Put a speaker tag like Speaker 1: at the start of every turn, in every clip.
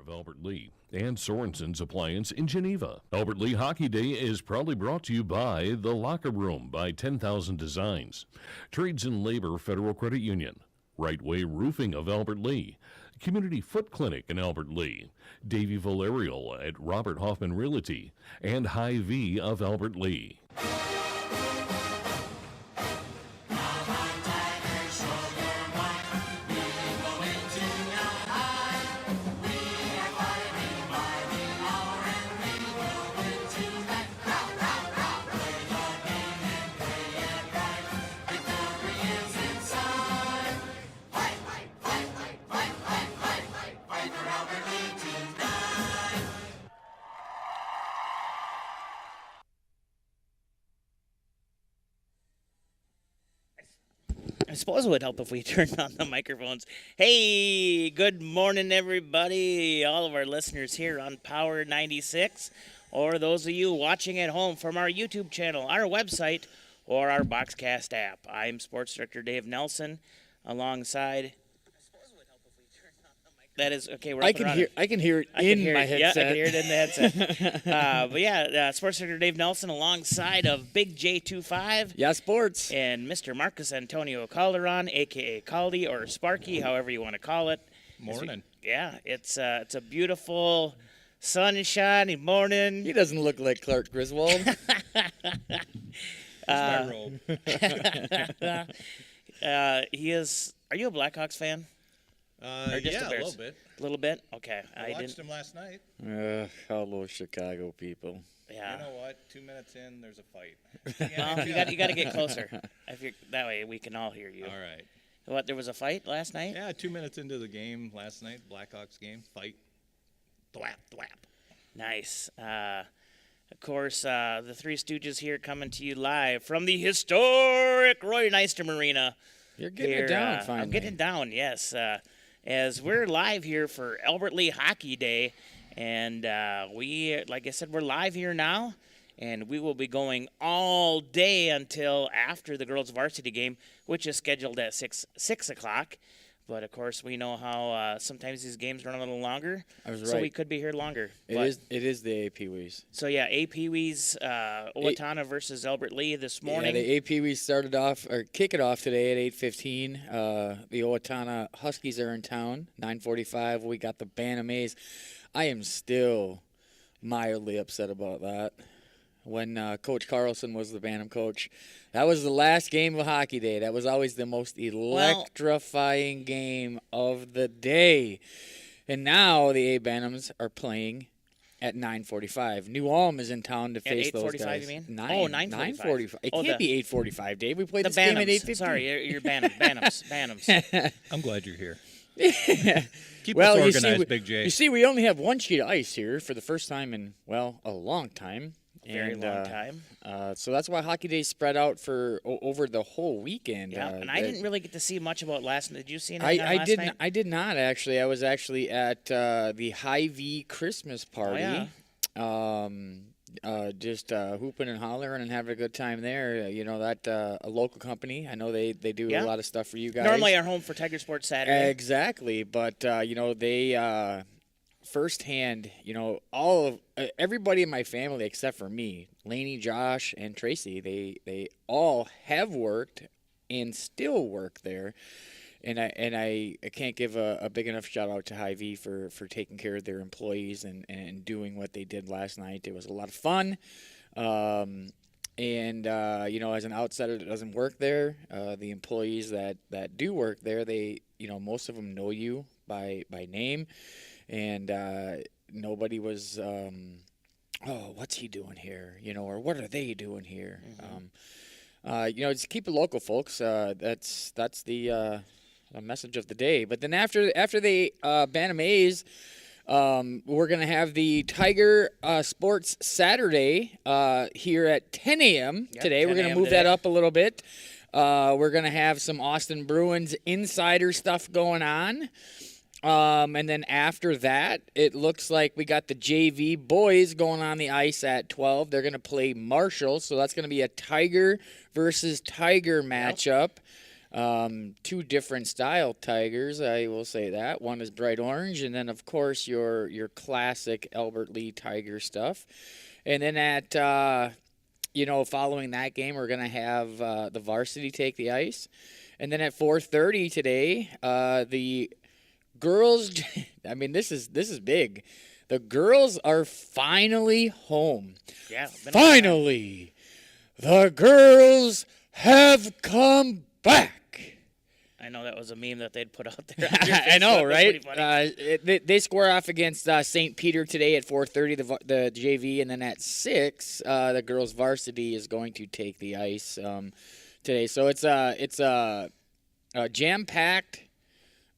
Speaker 1: of Albert Lee and Sorensen's Appliance in Geneva. Albert Lee Hockey Day is proudly brought to you by The Locker Room by 10,000 Designs, Trades and Labor Federal Credit Union, Right Way Roofing of Albert Lee, Community Foot Clinic in Albert Lee, Davy Valerial at Robert Hoffman Realty, and Hy-Vee of Albert Lee.
Speaker 2: I suppose it would help if we turned on the microphones. Hey, good morning, everybody. All of our listeners here on Power 96, or those of you watching at home from our YouTube channel, our website, or our Boxcast app. I'm Sports Director Dave Nelson, alongside. That is okay.
Speaker 3: I can hear it in my headset.
Speaker 2: Yeah, I can hear it in the headset. But yeah, Sports Director Dave Nelson alongside of Big J25.
Speaker 3: Yeah, sports.
Speaker 2: And Mr. Marcus Antonio Calderon, a.k.a. Caldy or Sparky, however you want to call it.
Speaker 4: Morning.
Speaker 2: It's a beautiful sunshiny morning.
Speaker 3: He doesn't look like Clark Griswold.
Speaker 4: My robe.
Speaker 2: He is. Are you a Blackhawks fan? Or just
Speaker 4: Yeah,
Speaker 2: a
Speaker 4: a little bit.
Speaker 2: A little bit? Okay.
Speaker 4: I watched him last night.
Speaker 3: Hello, Chicago people.
Speaker 2: Yeah.
Speaker 4: You know what? 2 minutes in, there's a fight.
Speaker 2: Well, you got to get closer. That way we can all hear you.
Speaker 4: All right.
Speaker 2: What? There was a fight last night?
Speaker 4: Yeah, 2 minutes into the game last night, Blackhawks game, fight. Thwap, thwap.
Speaker 2: Nice. Of course, the Three Stooges here coming to you live from the historic Roy Nystrom Arena.
Speaker 3: You're getting it down, finally.
Speaker 2: I'm getting it down, yes. As we're live here for Albert Lee Hockey Day, and we, like I said, we're live here now, and we will be going all day until after the girls' varsity game, which is scheduled at 6 o'clock. But, of course, we know how sometimes these games run a little longer.
Speaker 3: I was
Speaker 2: so
Speaker 3: right.
Speaker 2: we could be here longer.
Speaker 3: It is the AP Wees.
Speaker 2: So, yeah, AP Wees, Owatonna versus Albert Lee this morning.
Speaker 3: Yeah, the AP Wees started off, or kick it off today at 8:15. The Owatonna Huskies are in town, 9:45. We got the Bantam A's. I am still mildly upset about that. When Coach Carlson was the Bantam coach, that was the last game of Hockey Day. That was always the most electrifying game of the day. And now the A Bantams are playing at 9:45. New Ulm is in town to face those guys.
Speaker 2: At 8:45, you mean?
Speaker 3: 9:45. It can't be 8:45, Dave. We played
Speaker 2: The
Speaker 3: this game at
Speaker 2: Bantams.
Speaker 3: 8:15.
Speaker 2: Sorry, you're Bantams.
Speaker 4: I'm glad you're here. Keep
Speaker 3: Well,
Speaker 4: us
Speaker 3: you
Speaker 4: organized,
Speaker 3: see,
Speaker 4: Big J.
Speaker 3: You see, we only have one sheet of ice here for the first time in, well, a long time.
Speaker 2: Very long time.
Speaker 3: So that's why Hockey Day spread out for over the whole weekend.
Speaker 2: Yeah, and I didn't really get to see much about last night. Did you see anything on
Speaker 3: I
Speaker 2: last
Speaker 3: didn't.
Speaker 2: night?
Speaker 3: I did not actually. I was actually at the Hy-Vee Christmas party.
Speaker 2: Oh,
Speaker 3: Just hooping and hollering and having a good time there. You know that a local company. I know they do a lot of stuff for you guys.
Speaker 2: Normally our home for Tiger Sports Saturday.
Speaker 3: Exactly, but they firsthand, everybody in my family except for me, Lainey, Josh, and Tracy, they all have worked and still work there. And I can't give a big enough shout out to Hy-Vee for taking care of their employees and doing what they did last night. It was a lot of fun. As an outsider that doesn't work there, the employees that do work there, they, most of them know you by name. And nobody was, what's he doing here? Or what are they doing here?
Speaker 2: Mm-hmm.
Speaker 3: Just keep it local, folks. That's the message of the day. But then after the Bantam A's, we're going to have the Tiger Sports Saturday here at 10 a.m. today. We're going to move that up a little bit. We're going to have some Austin Bruins insider stuff going on. And then after that, it looks like we got the JV boys going on the ice at 12. They're going to play Marshall, so that's going to be a Tiger versus Tiger matchup. Two different style tigers, I will say that. One is bright orange, and then of course your classic Albert Lee Tiger stuff. And then at following that game, we're gonna have the varsity take the ice, and then at 4:30 today, the girls. I mean, this is big. The girls are finally home.
Speaker 2: Yeah.
Speaker 3: Finally, the girls have come back.
Speaker 2: I know that was a meme that they'd put out there.
Speaker 3: I know,
Speaker 2: That's
Speaker 3: right?
Speaker 2: pretty funny.
Speaker 3: They square off against St. Peter today at 4:30, the JV, and then at 6, the girls' varsity is going to take the ice today. So it's a jam-packed,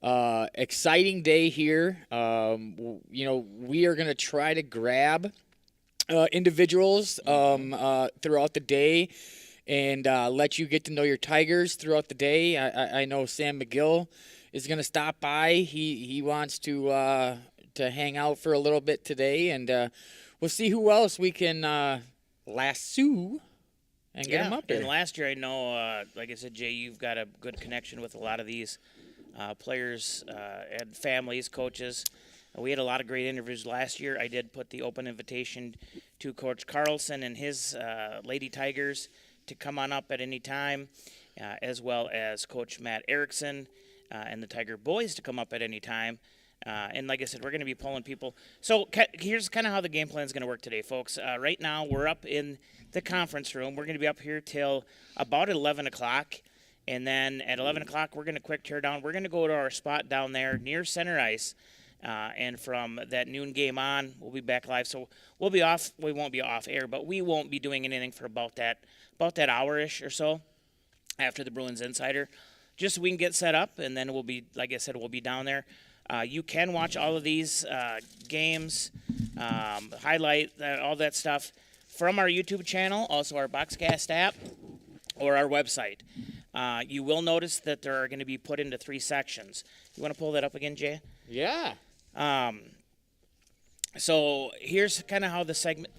Speaker 3: exciting day here. We are going to try to grab individuals throughout the day and let you get to know your Tigers throughout the day. I know Sam McGill is going to stop by. He wants to hang out for a little bit today, and we'll see who else we can lasso and get him up there.
Speaker 2: And last year, I know, like I said, Jay, you've got a good connection with a lot of these players and families, coaches. We had a lot of great interviews last year. I did put the open invitation to Coach Carlson and his Lady Tigers to come on up at any time, as well as Coach Matt Erickson and the Tiger Boys to come up at any time. And like I said, we're going to be pulling people. So here's kind of how the game plan is going to work today, folks. Right now, we're up in the conference room. We're going to be up here till about 11 o'clock. And then at 11 o'clock, we're going to quick tear down. We're going to go to our spot down there near center ice. And from that noon game on, we'll be back live. So we'll be off. We won't be off air, but we won't be doing anything for about that hour-ish or so after the Bruins Insider, just so we can get set up. And then we'll be, like I said, we'll be down there. You can watch all of these games, highlight all that stuff from our YouTube channel, also our Boxcast app, or our website. You will notice that they are going to be put into 3 sections. You want to pull that up again, Jay?
Speaker 3: Yeah.
Speaker 2: So here's kind of how the segment.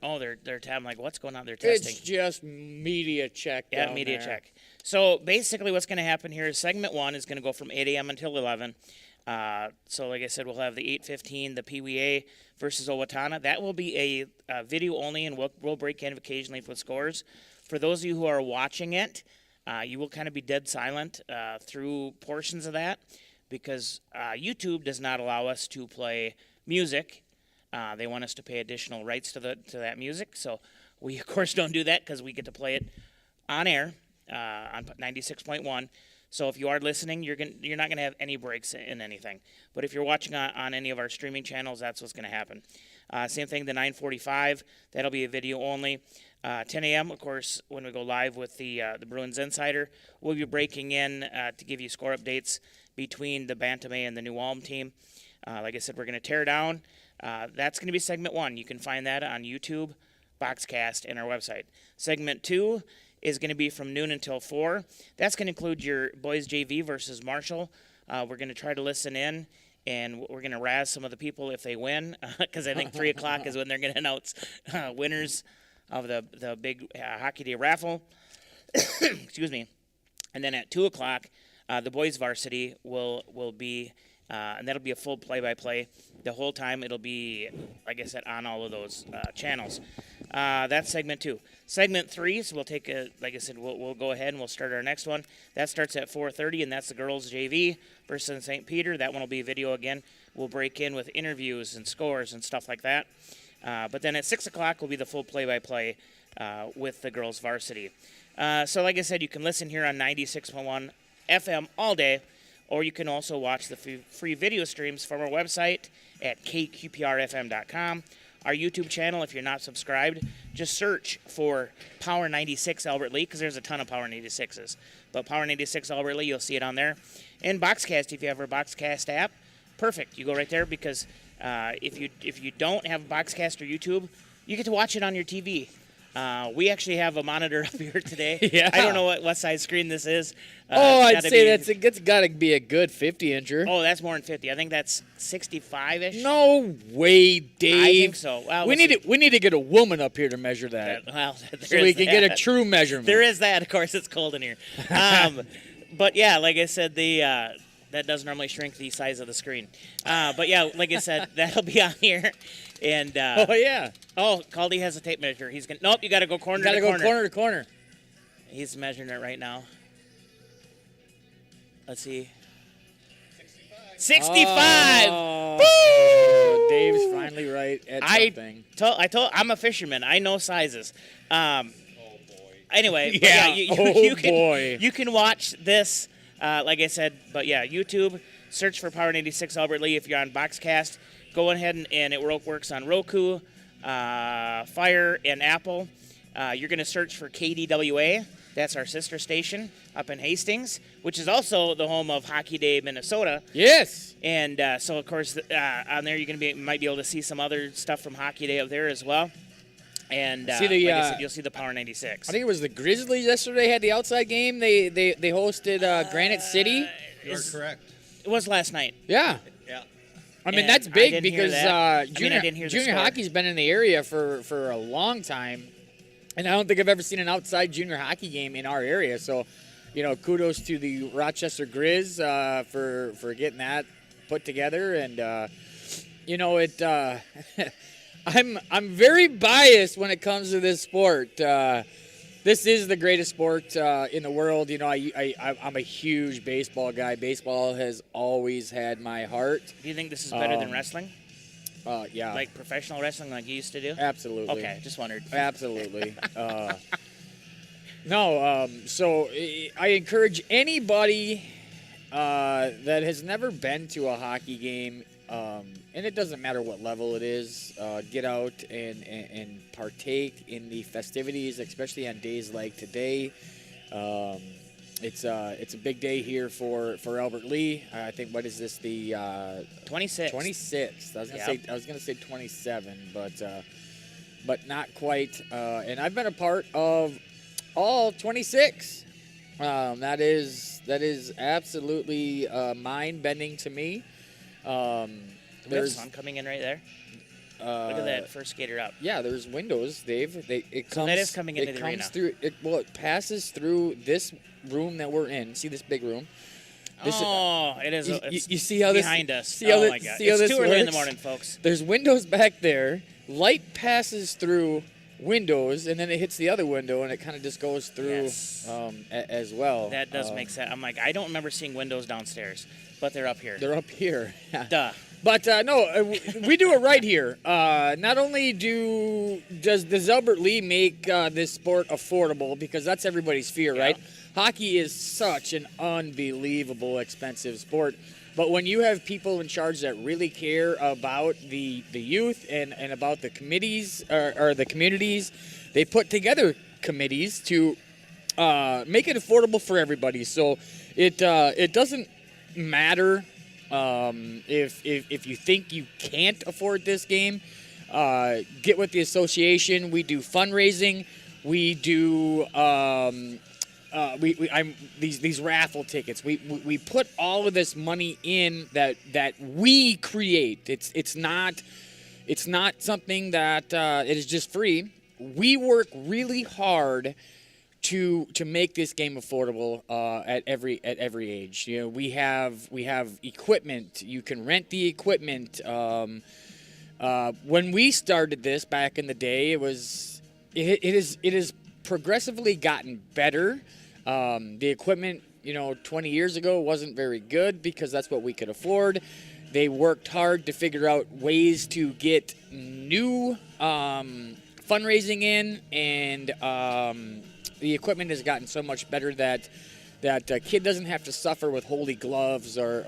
Speaker 2: Oh, they're I'm like, what's going on? They're testing.
Speaker 3: It's just media check.
Speaker 2: Yeah, media check. So basically, what's going to happen here is segment 1 is going to go from 8 a.m. until 11. So like I said, we'll have the 8:15, the PWA versus Owatonna. That will be a video only, and we'll break in occasionally with scores. For those of you who are watching it, you will kind of be dead silent through portions of that, because YouTube does not allow us to play music. They want us to pay additional rights to that music. So we, of course, don't do that because we get to play it on air on 96.1. So if you are listening, you're not going to have any breaks in anything. But if you're watching on any of our streaming channels, that's what's going to happen. Same thing, the 9:45, that'll be a video only. 10 a.m., of course, when we go live with the Bruins Insider, we'll be breaking in to give you score updates between the Bantam A and the New Ulm team. Like I said, we're going to tear down. That's going to be segment 1. You can find that on YouTube, Boxcast, and our website. Segment 2 is going to be from noon until 4. That's going to include your boys JV versus Marshall. We're going to try to listen in, and we're going to razz some of the people if they win, because I think 3 o'clock is when they're going to announce winners of the big Hockey Day raffle. Excuse me. And then at 2 o'clock, the boys varsity will be, and that'll be a full play-by-play. The whole time it'll be, like I said, on all of those channels. That's segment 2. Segment 3, so we'll take like I said, we'll go ahead and we'll start our next one. That starts at 4:30, and that's the girls JV versus St. Peter. That one will be video again. We'll break in with interviews and scores and stuff like that. But then at 6 o'clock will be the full play-by-play with the girls varsity. So like I said, you can listen here on 96.1 FM all day, or you can also watch the free video streams from our website at kqprfm.com. Our YouTube channel, if you're not subscribed, just search for Power 96 Albert Lee, because there's a ton of Power 96s. But Power 96 Albert Lee, you'll see it on there. And Boxcast, if you have our Boxcast app, perfect. You go right there, because if you don't have Boxcast or YouTube, you get to watch it on your TV. We actually have a monitor up here today.
Speaker 3: Yeah.
Speaker 2: I don't know what size screen this is.
Speaker 3: Oh,
Speaker 2: It's
Speaker 3: I'd
Speaker 2: gotta
Speaker 3: say
Speaker 2: be-
Speaker 3: it's got to be a good 50-incher.
Speaker 2: Oh, that's more than 50. I think that's 65-ish.
Speaker 3: No way, Dave.
Speaker 2: I think so. Well,
Speaker 3: we
Speaker 2: we'll
Speaker 3: need
Speaker 2: see.
Speaker 3: we need to get a woman up here to measure that,
Speaker 2: Well,
Speaker 3: so we can get a true measurement.
Speaker 2: There is that. Of course, it's cold in here. But yeah, like I said, that does normally shrink the size of the screen. But yeah, like I said, that'll be on here. And
Speaker 3: Oh yeah,
Speaker 2: Caldy has a tape measure. He's gonna. Nope, you got to go corner
Speaker 3: got to
Speaker 2: to
Speaker 3: go
Speaker 2: corner.
Speaker 3: corner to corner.
Speaker 2: He's measuring it right now. Let's see. 65.
Speaker 3: Oh, Dave's finally right at something.
Speaker 2: I'm a fisherman. I know sizes. Anyway, but
Speaker 3: Yeah.
Speaker 2: you can,
Speaker 3: Boy.
Speaker 2: you can watch this, like I said. But yeah, YouTube. Search for Power 96 Albert Lee. If you're on Boxcast, go ahead and it works on Roku, Fire, and Apple. You're going to search for KDWA. That's our sister station up in Hastings, which is also the home of Hockey Day Minnesota.
Speaker 3: Yes.
Speaker 2: And so, of course, on there you might be able to see some other stuff from Hockey Day up there as well. And
Speaker 3: See the,
Speaker 2: like I said, you'll see the Power 96.
Speaker 3: I think it was the Grizzlies yesterday had the outside game. They hosted Granite City.
Speaker 4: You're correct.
Speaker 2: It was last night.
Speaker 3: Yeah.
Speaker 4: Yeah.
Speaker 3: I mean,
Speaker 2: And
Speaker 3: that's
Speaker 2: I
Speaker 3: big
Speaker 2: didn't hear
Speaker 3: because
Speaker 2: that. I
Speaker 3: junior,
Speaker 2: didn't hear the
Speaker 3: junior
Speaker 2: score.
Speaker 3: hockey's been in the area for a long time. And I don't think I've ever seen an outside junior hockey game in our area. So, kudos to the Rochester Grizz for getting that put together. And, I'm very biased when it comes to this sport. This is the greatest sport in the world. I'm a huge baseball guy. Baseball has always had my heart.
Speaker 2: Do you think this is better than wrestling?
Speaker 3: Yeah,
Speaker 2: Like professional wrestling like you used to do?
Speaker 3: absolutely.
Speaker 2: Okay, just wondered.
Speaker 3: Absolutely. So I encourage anybody that has never been to a hockey game, and it doesn't matter what level it is, get out and partake in the festivities, especially on days like today. It's a big day here for Albert Lee. I think, what is this, the
Speaker 2: 26.
Speaker 3: 26th? I was gonna say 27, but not quite. And I've been a part of all 26. That is absolutely mind-bending to me.
Speaker 2: There's sun coming in right there. Look at that first skater up.
Speaker 3: Yeah, there's windows, Dave. It comes.
Speaker 2: that is coming into
Speaker 3: it
Speaker 2: the
Speaker 3: comes
Speaker 2: arena.
Speaker 3: through. It passes through this room that we're in. See this big room?
Speaker 2: It is.
Speaker 3: You see how this
Speaker 2: behind us?
Speaker 3: See how
Speaker 2: Oh
Speaker 3: this,
Speaker 2: my God!
Speaker 3: See how
Speaker 2: It's
Speaker 3: this
Speaker 2: too early in the
Speaker 3: works?
Speaker 2: morning, folks.
Speaker 3: There's windows back there. Light passes through windows, and then it hits the other window, and it kind of just goes through
Speaker 2: Yes.
Speaker 3: as well.
Speaker 2: That does make sense. I'm like, I don't remember seeing windows downstairs, but they're up here.
Speaker 3: They're up here.
Speaker 2: Duh.
Speaker 3: But we do it right here. Not only does Albert Lee make this sport affordable, because that's everybody's fear,
Speaker 2: Yeah.
Speaker 3: right? Hockey is such an unbelievable expensive sport. But when you have people in charge that really care about the youth and about the committees or the communities, they put together committees to make it affordable for everybody. So it doesn't matter if you think you can't afford this game. Get with the association. We do fundraising. We do these raffle tickets. We put all of this money in that we create. It's not something that it is just free. We work really hard to make this game affordable at every age. We have equipment. You can rent the equipment. When we started this back in the day, it is progressively gotten better. The equipment, 20 years ago wasn't very good because that's what we could afford. They worked hard to figure out ways to get new fundraising in, and the equipment has gotten so much better that a kid doesn't have to suffer with holey gloves or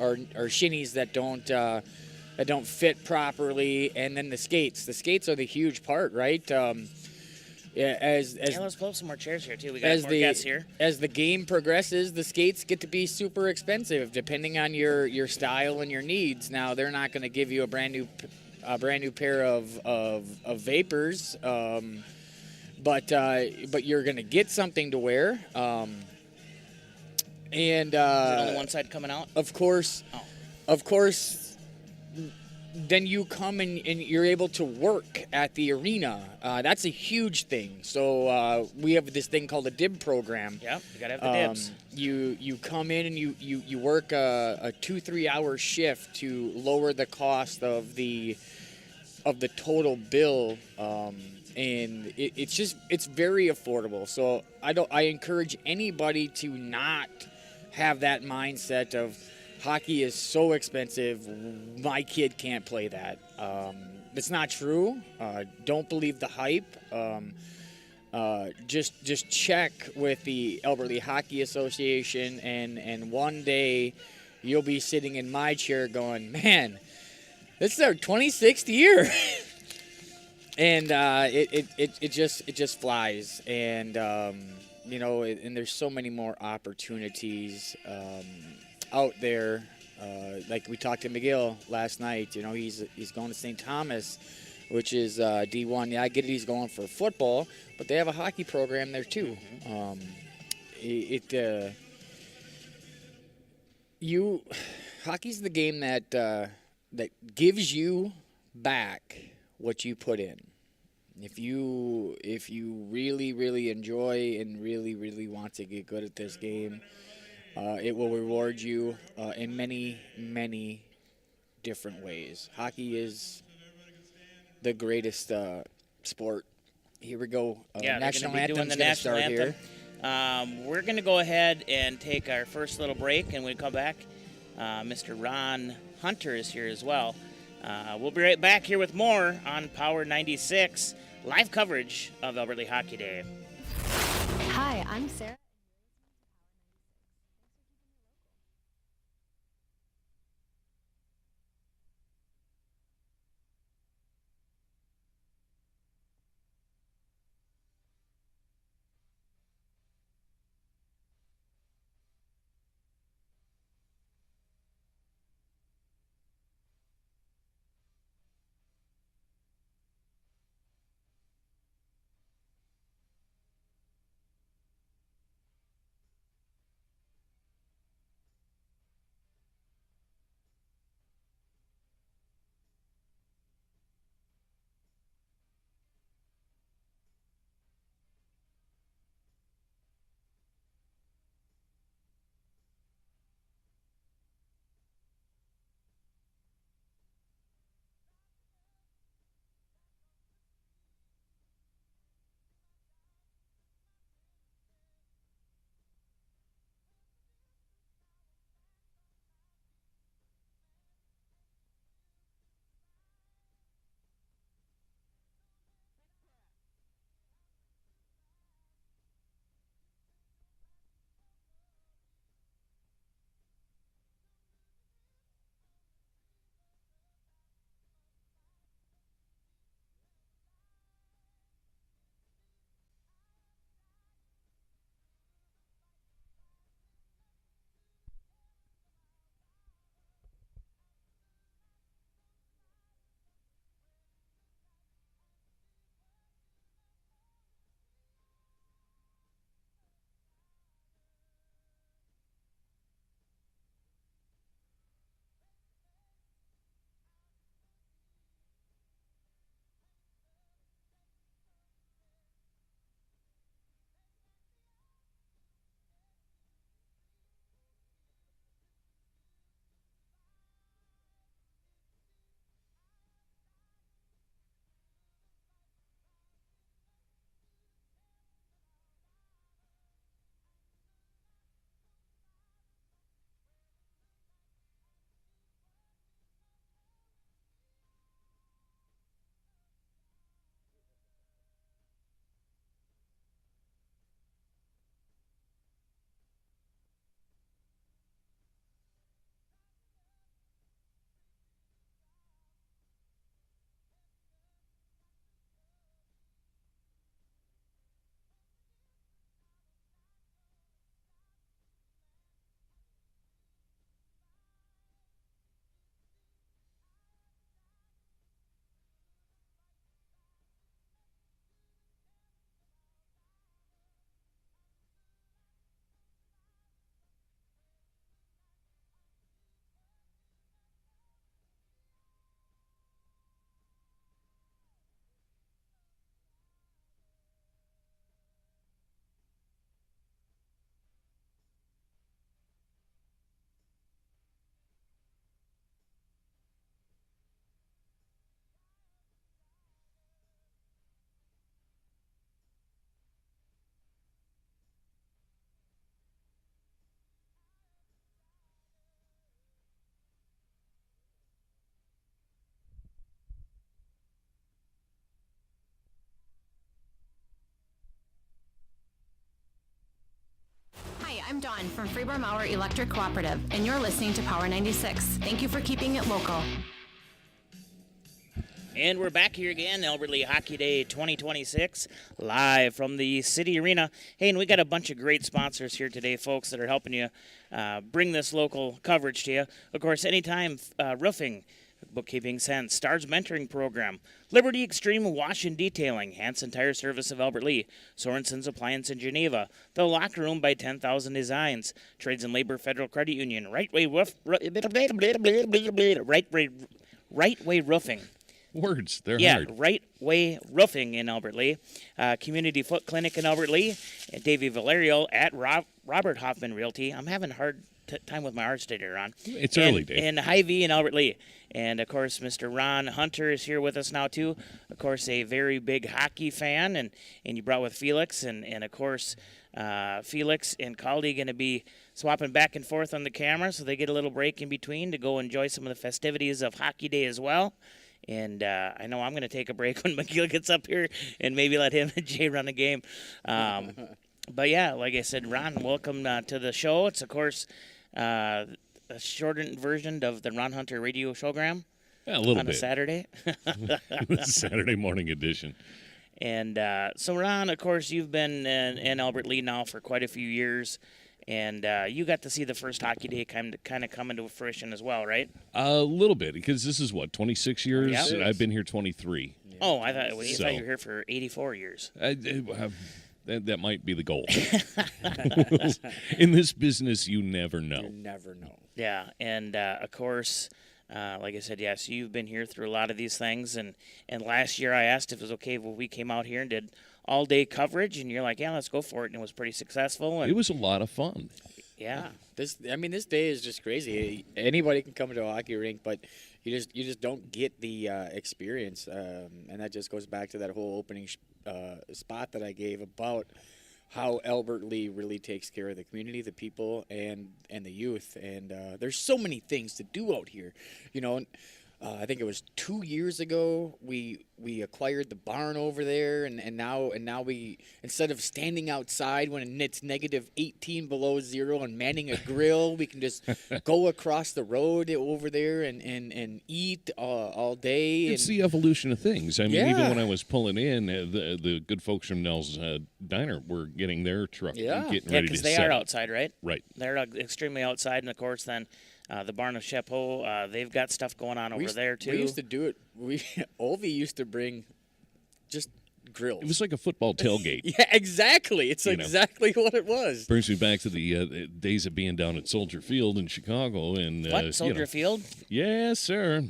Speaker 3: shinnies that don't fit properly. And then the skates are the huge part, right?
Speaker 2: Let's pull up some more chairs here too. We got more guests here.
Speaker 3: As the game progresses, the skates get to be super expensive depending on your style and your needs. Now they're not going to give you a brand new pair of vapors. but you're gonna get something to wear. And
Speaker 2: Is it only one side coming out?
Speaker 3: of course,
Speaker 2: Oh.
Speaker 3: of course, then you come and you're able to work at the arena. That's a huge thing. So we have this thing called a DIB program.
Speaker 2: Yep, you gotta have the dibs.
Speaker 3: You come in and you work a 2-3 hour shift to lower the cost of the total bill. And it's very affordable. So I encourage anybody to not have that mindset of hockey is so expensive, my kid can't play that. It's not true. Don't believe the hype. Just check with the Albert Lee Hockey Association, and one day you'll be sitting in my chair going, man, this is our 26th year. And it just flies, and and there's so many more opportunities out there. Like we talked to McGill last night. He's going to St. Thomas, which is D1. Yeah, I get it. He's going for football, but they have a hockey program there too. Hockey's the game that gives you back what you put in. If you really, really enjoy and really, really want to get good at this game, it will reward you in many, many different ways. Hockey is the greatest sport. Here we go.
Speaker 2: Yeah,
Speaker 3: National
Speaker 2: they're gonna be doing
Speaker 3: anthem's
Speaker 2: the
Speaker 3: going to
Speaker 2: national
Speaker 3: start
Speaker 2: anthem.
Speaker 3: here.
Speaker 2: We're going to go ahead and take our first little break, and when we come back, Mr. Ron Hunter is here as well. We'll be right back here with more on Power 96, live coverage of Albert Lee Hockey Day.
Speaker 5: Hi, I'm Sarah. I'm Dawn from Freeborn Mauer Electric Cooperative, and you're listening to Power 96. Thank you for keeping it local.
Speaker 2: And we're back here again, Albert Lee Hockey Day 2026, live from the City Arena. Hey, and we got a bunch of great sponsors here today, folks, that are helping you bring this local coverage to you. Of course, Anytime Roofing, Bookkeeping Sense, Stars Mentoring Program, Liberty Extreme Wash and Detailing, Hanson Tire Service of Albert Lee, Sorensen's Appliance in Geneva, The Locker Room by 10,000 Designs, Trades and Labor Federal Credit Union, Right Way Roofing.
Speaker 1: Words, they're
Speaker 2: Yeah,
Speaker 1: hard.
Speaker 2: Right Way Roofing in Albert Lee, Community Foot Clinic in Albert Lee, and Davey Valerio at Robert Hoffman Realty. I'm having a hard time with my arts today, Ron.
Speaker 1: It's early, Dave.
Speaker 2: And Hy-Vee in Albert Lee. And, of course, Mr. Ron Hunter is here with us now, too. Of course, a very big hockey fan, and you brought with Felix. And of course, Felix and Caldy going to be swapping back and forth on the camera, so they get a little break in between to go enjoy some of the festivities of Hockey Day as well. And I know I'm going to take a break when McGill gets up here and maybe let him and Jay run a game. But, yeah, like I said, Ron, welcome to the show. It's, of course, a shortened version of the Ron Hunter radio showgram
Speaker 1: Yeah, a little
Speaker 2: on
Speaker 1: bit.
Speaker 2: a Saturday.
Speaker 1: Saturday morning edition.
Speaker 2: And so, Ron, of course, you've been in Albert Lee now for quite a few years. And you got to see the first Hockey Day kind of come into fruition as well, right?
Speaker 1: A little bit, because this is, 26 years?
Speaker 2: Yeah.
Speaker 1: And I've been here 23.
Speaker 2: Oh, I thought you
Speaker 1: So-
Speaker 2: were here for 84 years.
Speaker 1: That might be the goal. In this business, you never know.
Speaker 3: You never know.
Speaker 2: Yeah, and of course, like I said, yes, you've been here through a lot of these things. And last year I asked if it was okay if we came out here and did all-day coverage, and you're like, yeah, let's go for it, and it was pretty successful. And
Speaker 1: It was a lot of fun.
Speaker 2: yeah,
Speaker 3: This day is just crazy. Anybody can come to a hockey rink, but you just don't get the experience, and that just goes back to that whole opening spot that I gave about how Albert Lee really takes care of the community, the people, and the youth. And there's so many things to do out here, you know. I think it was 2 years ago we acquired the barn over there, and now we, instead of standing outside when it's negative 18 below zero and manning a grill, we can just go across the road over there and eat all day.
Speaker 1: It's the evolution of things. I mean, even
Speaker 3: Yeah.
Speaker 1: when I was pulling in, the good folks from Nell's Diner were getting their truck
Speaker 3: Yeah.
Speaker 1: getting
Speaker 2: yeah,
Speaker 1: ready
Speaker 2: because
Speaker 1: to
Speaker 2: they
Speaker 1: set
Speaker 2: are
Speaker 1: up.
Speaker 2: outside, right?
Speaker 1: Right.
Speaker 2: They're extremely outside, and of course, then the Barn of Shepo, they've got stuff going on over there too.
Speaker 3: We used to do it. Ovi used to bring just grills.
Speaker 1: It was like a football tailgate.
Speaker 3: Yeah, exactly. It's
Speaker 1: You know.
Speaker 3: exactly what it was.
Speaker 1: Brings me back to the days of being down at Soldier Field in Chicago. And
Speaker 2: What, Soldier Field?
Speaker 1: Yes, sir.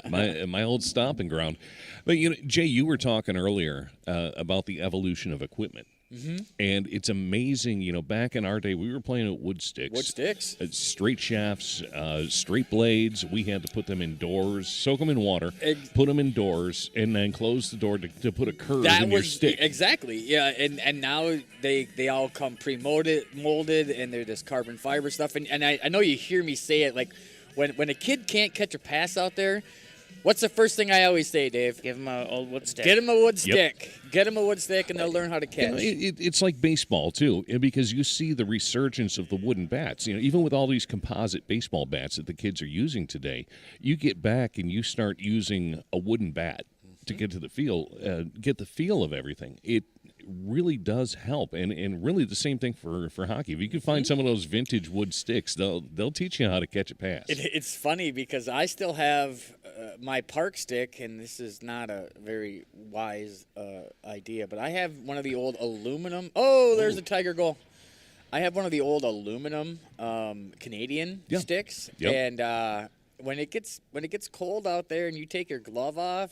Speaker 1: my old stomping ground. But Jay, you were talking earlier about the evolution of equipment. Mm-hmm. And it's amazing, back in our day, we were playing with wood sticks.
Speaker 3: Wood sticks.
Speaker 1: Straight shafts, straight blades. We had to put them indoors, soak them in water, put them indoors, and then close the door to put a curve in your stick.
Speaker 3: Exactly. Yeah, and now they all come molded, and they're this carbon fiber stuff. And I know you hear me say it, like when a kid can't catch a pass out there, what's the first thing I always say, Dave?
Speaker 2: Give them an old wood stick.
Speaker 3: Get them a wood stick. Get them a wood stick, and they'll learn how to catch.
Speaker 1: It's like baseball, too, because you see the resurgence of the wooden bats. Even with all these composite baseball bats that the kids are using today, you get back and you start using a wooden bat to get to the get the feel of everything. It really does help, and really the same thing for hockey. If you can find some of those vintage wood sticks, they'll teach you how to catch a pass.
Speaker 3: It's funny because I still have my park stick, and this is not a very wise idea, but I have one of the old aluminum. Oh, there's a Tiger goal. I have one of the old aluminum Canadian sticks,
Speaker 1: Yep.
Speaker 3: and when it gets cold out there and you take your glove off,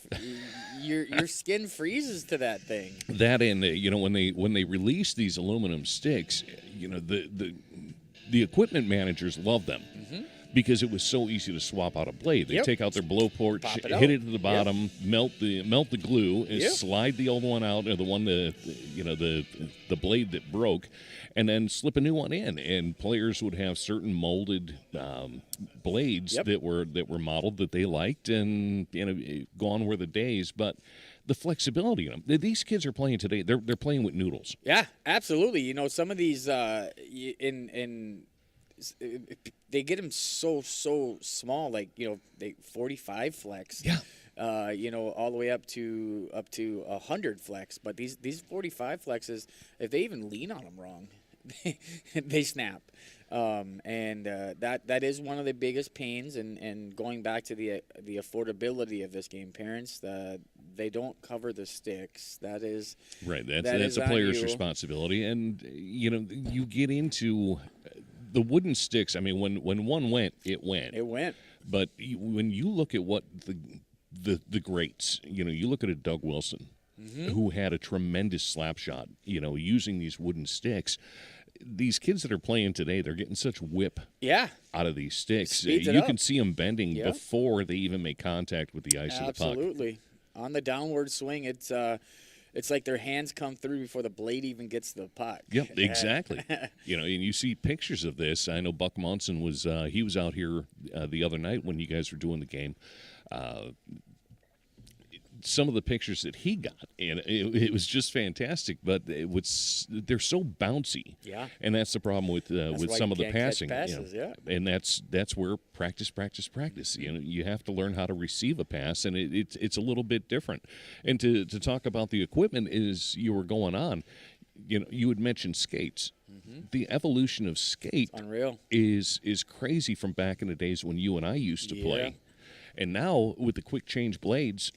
Speaker 3: your skin freezes to that thing.
Speaker 1: That and when they release these aluminum sticks, the equipment managers love them. Because it was so easy to swap out a blade. They
Speaker 3: Yep.
Speaker 1: take out their blowport,
Speaker 3: Pop it
Speaker 1: hit
Speaker 3: out.
Speaker 1: it to the bottom, melt the glue, and
Speaker 3: Yep.
Speaker 1: slide the old one out, or the one the blade that broke, and then slip a new one in. And players would have certain molded blades
Speaker 3: Yep.
Speaker 1: that were modeled that they liked, and gone were the days. But the flexibility in them. These kids are playing today. They're playing with noodles.
Speaker 3: Yeah, absolutely. You know, some of these they get them so small, like, you know, they 45 flex.
Speaker 1: Yeah.
Speaker 3: You know, all the way up to 100 flex. But these 45 flexes, if they even lean on them wrong, they snap. That is one of the biggest pains. And going back to the affordability of this game, parents, they don't cover the sticks. That is
Speaker 1: Right. That's
Speaker 3: is
Speaker 1: a
Speaker 3: on
Speaker 1: player's
Speaker 3: you.
Speaker 1: responsibility. And, you know, you get into the wooden sticks. I mean, when one went, it went.
Speaker 3: It went.
Speaker 1: But when you look at what the greats, you know, you look at a Doug Wilson, who had a tremendous slap shot, you know, using these wooden sticks. These kids that are playing today, they're getting such whip
Speaker 3: Yeah.
Speaker 1: out of these sticks.
Speaker 3: Speeds it
Speaker 1: You
Speaker 3: up.
Speaker 1: can see them bending
Speaker 3: Yep.
Speaker 1: before they even make contact with the ice of the puck.
Speaker 3: Absolutely. On the downward swing, it's like their hands come through before the blade even gets to the puck.
Speaker 1: Yep, exactly. You know, and you see pictures of this. I know Buck Monson was he was out here the other night when you guys were doing the game. Some of the pictures that he got, and it was just fantastic. But they're so bouncy.
Speaker 3: Yeah.
Speaker 1: And that's the problem with
Speaker 3: why
Speaker 1: some
Speaker 3: you
Speaker 1: of the
Speaker 3: can't catch
Speaker 1: passing.
Speaker 3: passes, yeah.
Speaker 1: And that's where practice. You know, you have to learn how to receive a pass, and it's a little bit different. And to talk about the equipment as you were going on, you know, you had mentioned skates. The evolution of skate
Speaker 3: Unreal.
Speaker 1: is crazy from back in the days when you and I used to play. And now with the quick change blades,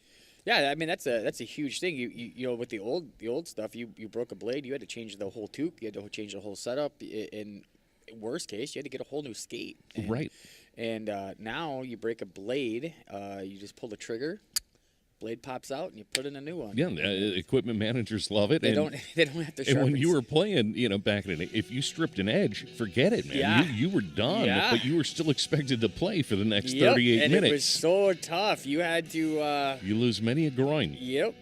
Speaker 3: Yeah, I mean that's a huge thing. You know, with the old stuff, you broke a blade, you had to change the whole toque, you had to change the whole setup. In worst case, you had to get a whole new skate.
Speaker 1: right?
Speaker 3: And now you break a blade, you just pull the trigger, blade pops out, and you put in a new one.
Speaker 1: Yeah, equipment managers love it.
Speaker 3: They
Speaker 1: and,
Speaker 3: don't have to.
Speaker 1: And when
Speaker 3: sharpen
Speaker 1: you were playing, you know, back in the day, if you stripped an edge, forget it, man.
Speaker 3: Yeah.
Speaker 1: You were done,
Speaker 3: Yeah.
Speaker 1: but you were still expected to play for the next
Speaker 3: Yep,
Speaker 1: 38
Speaker 3: and
Speaker 1: minutes.
Speaker 3: it was so tough. You had to.
Speaker 1: You lose many a groin.
Speaker 3: Yep.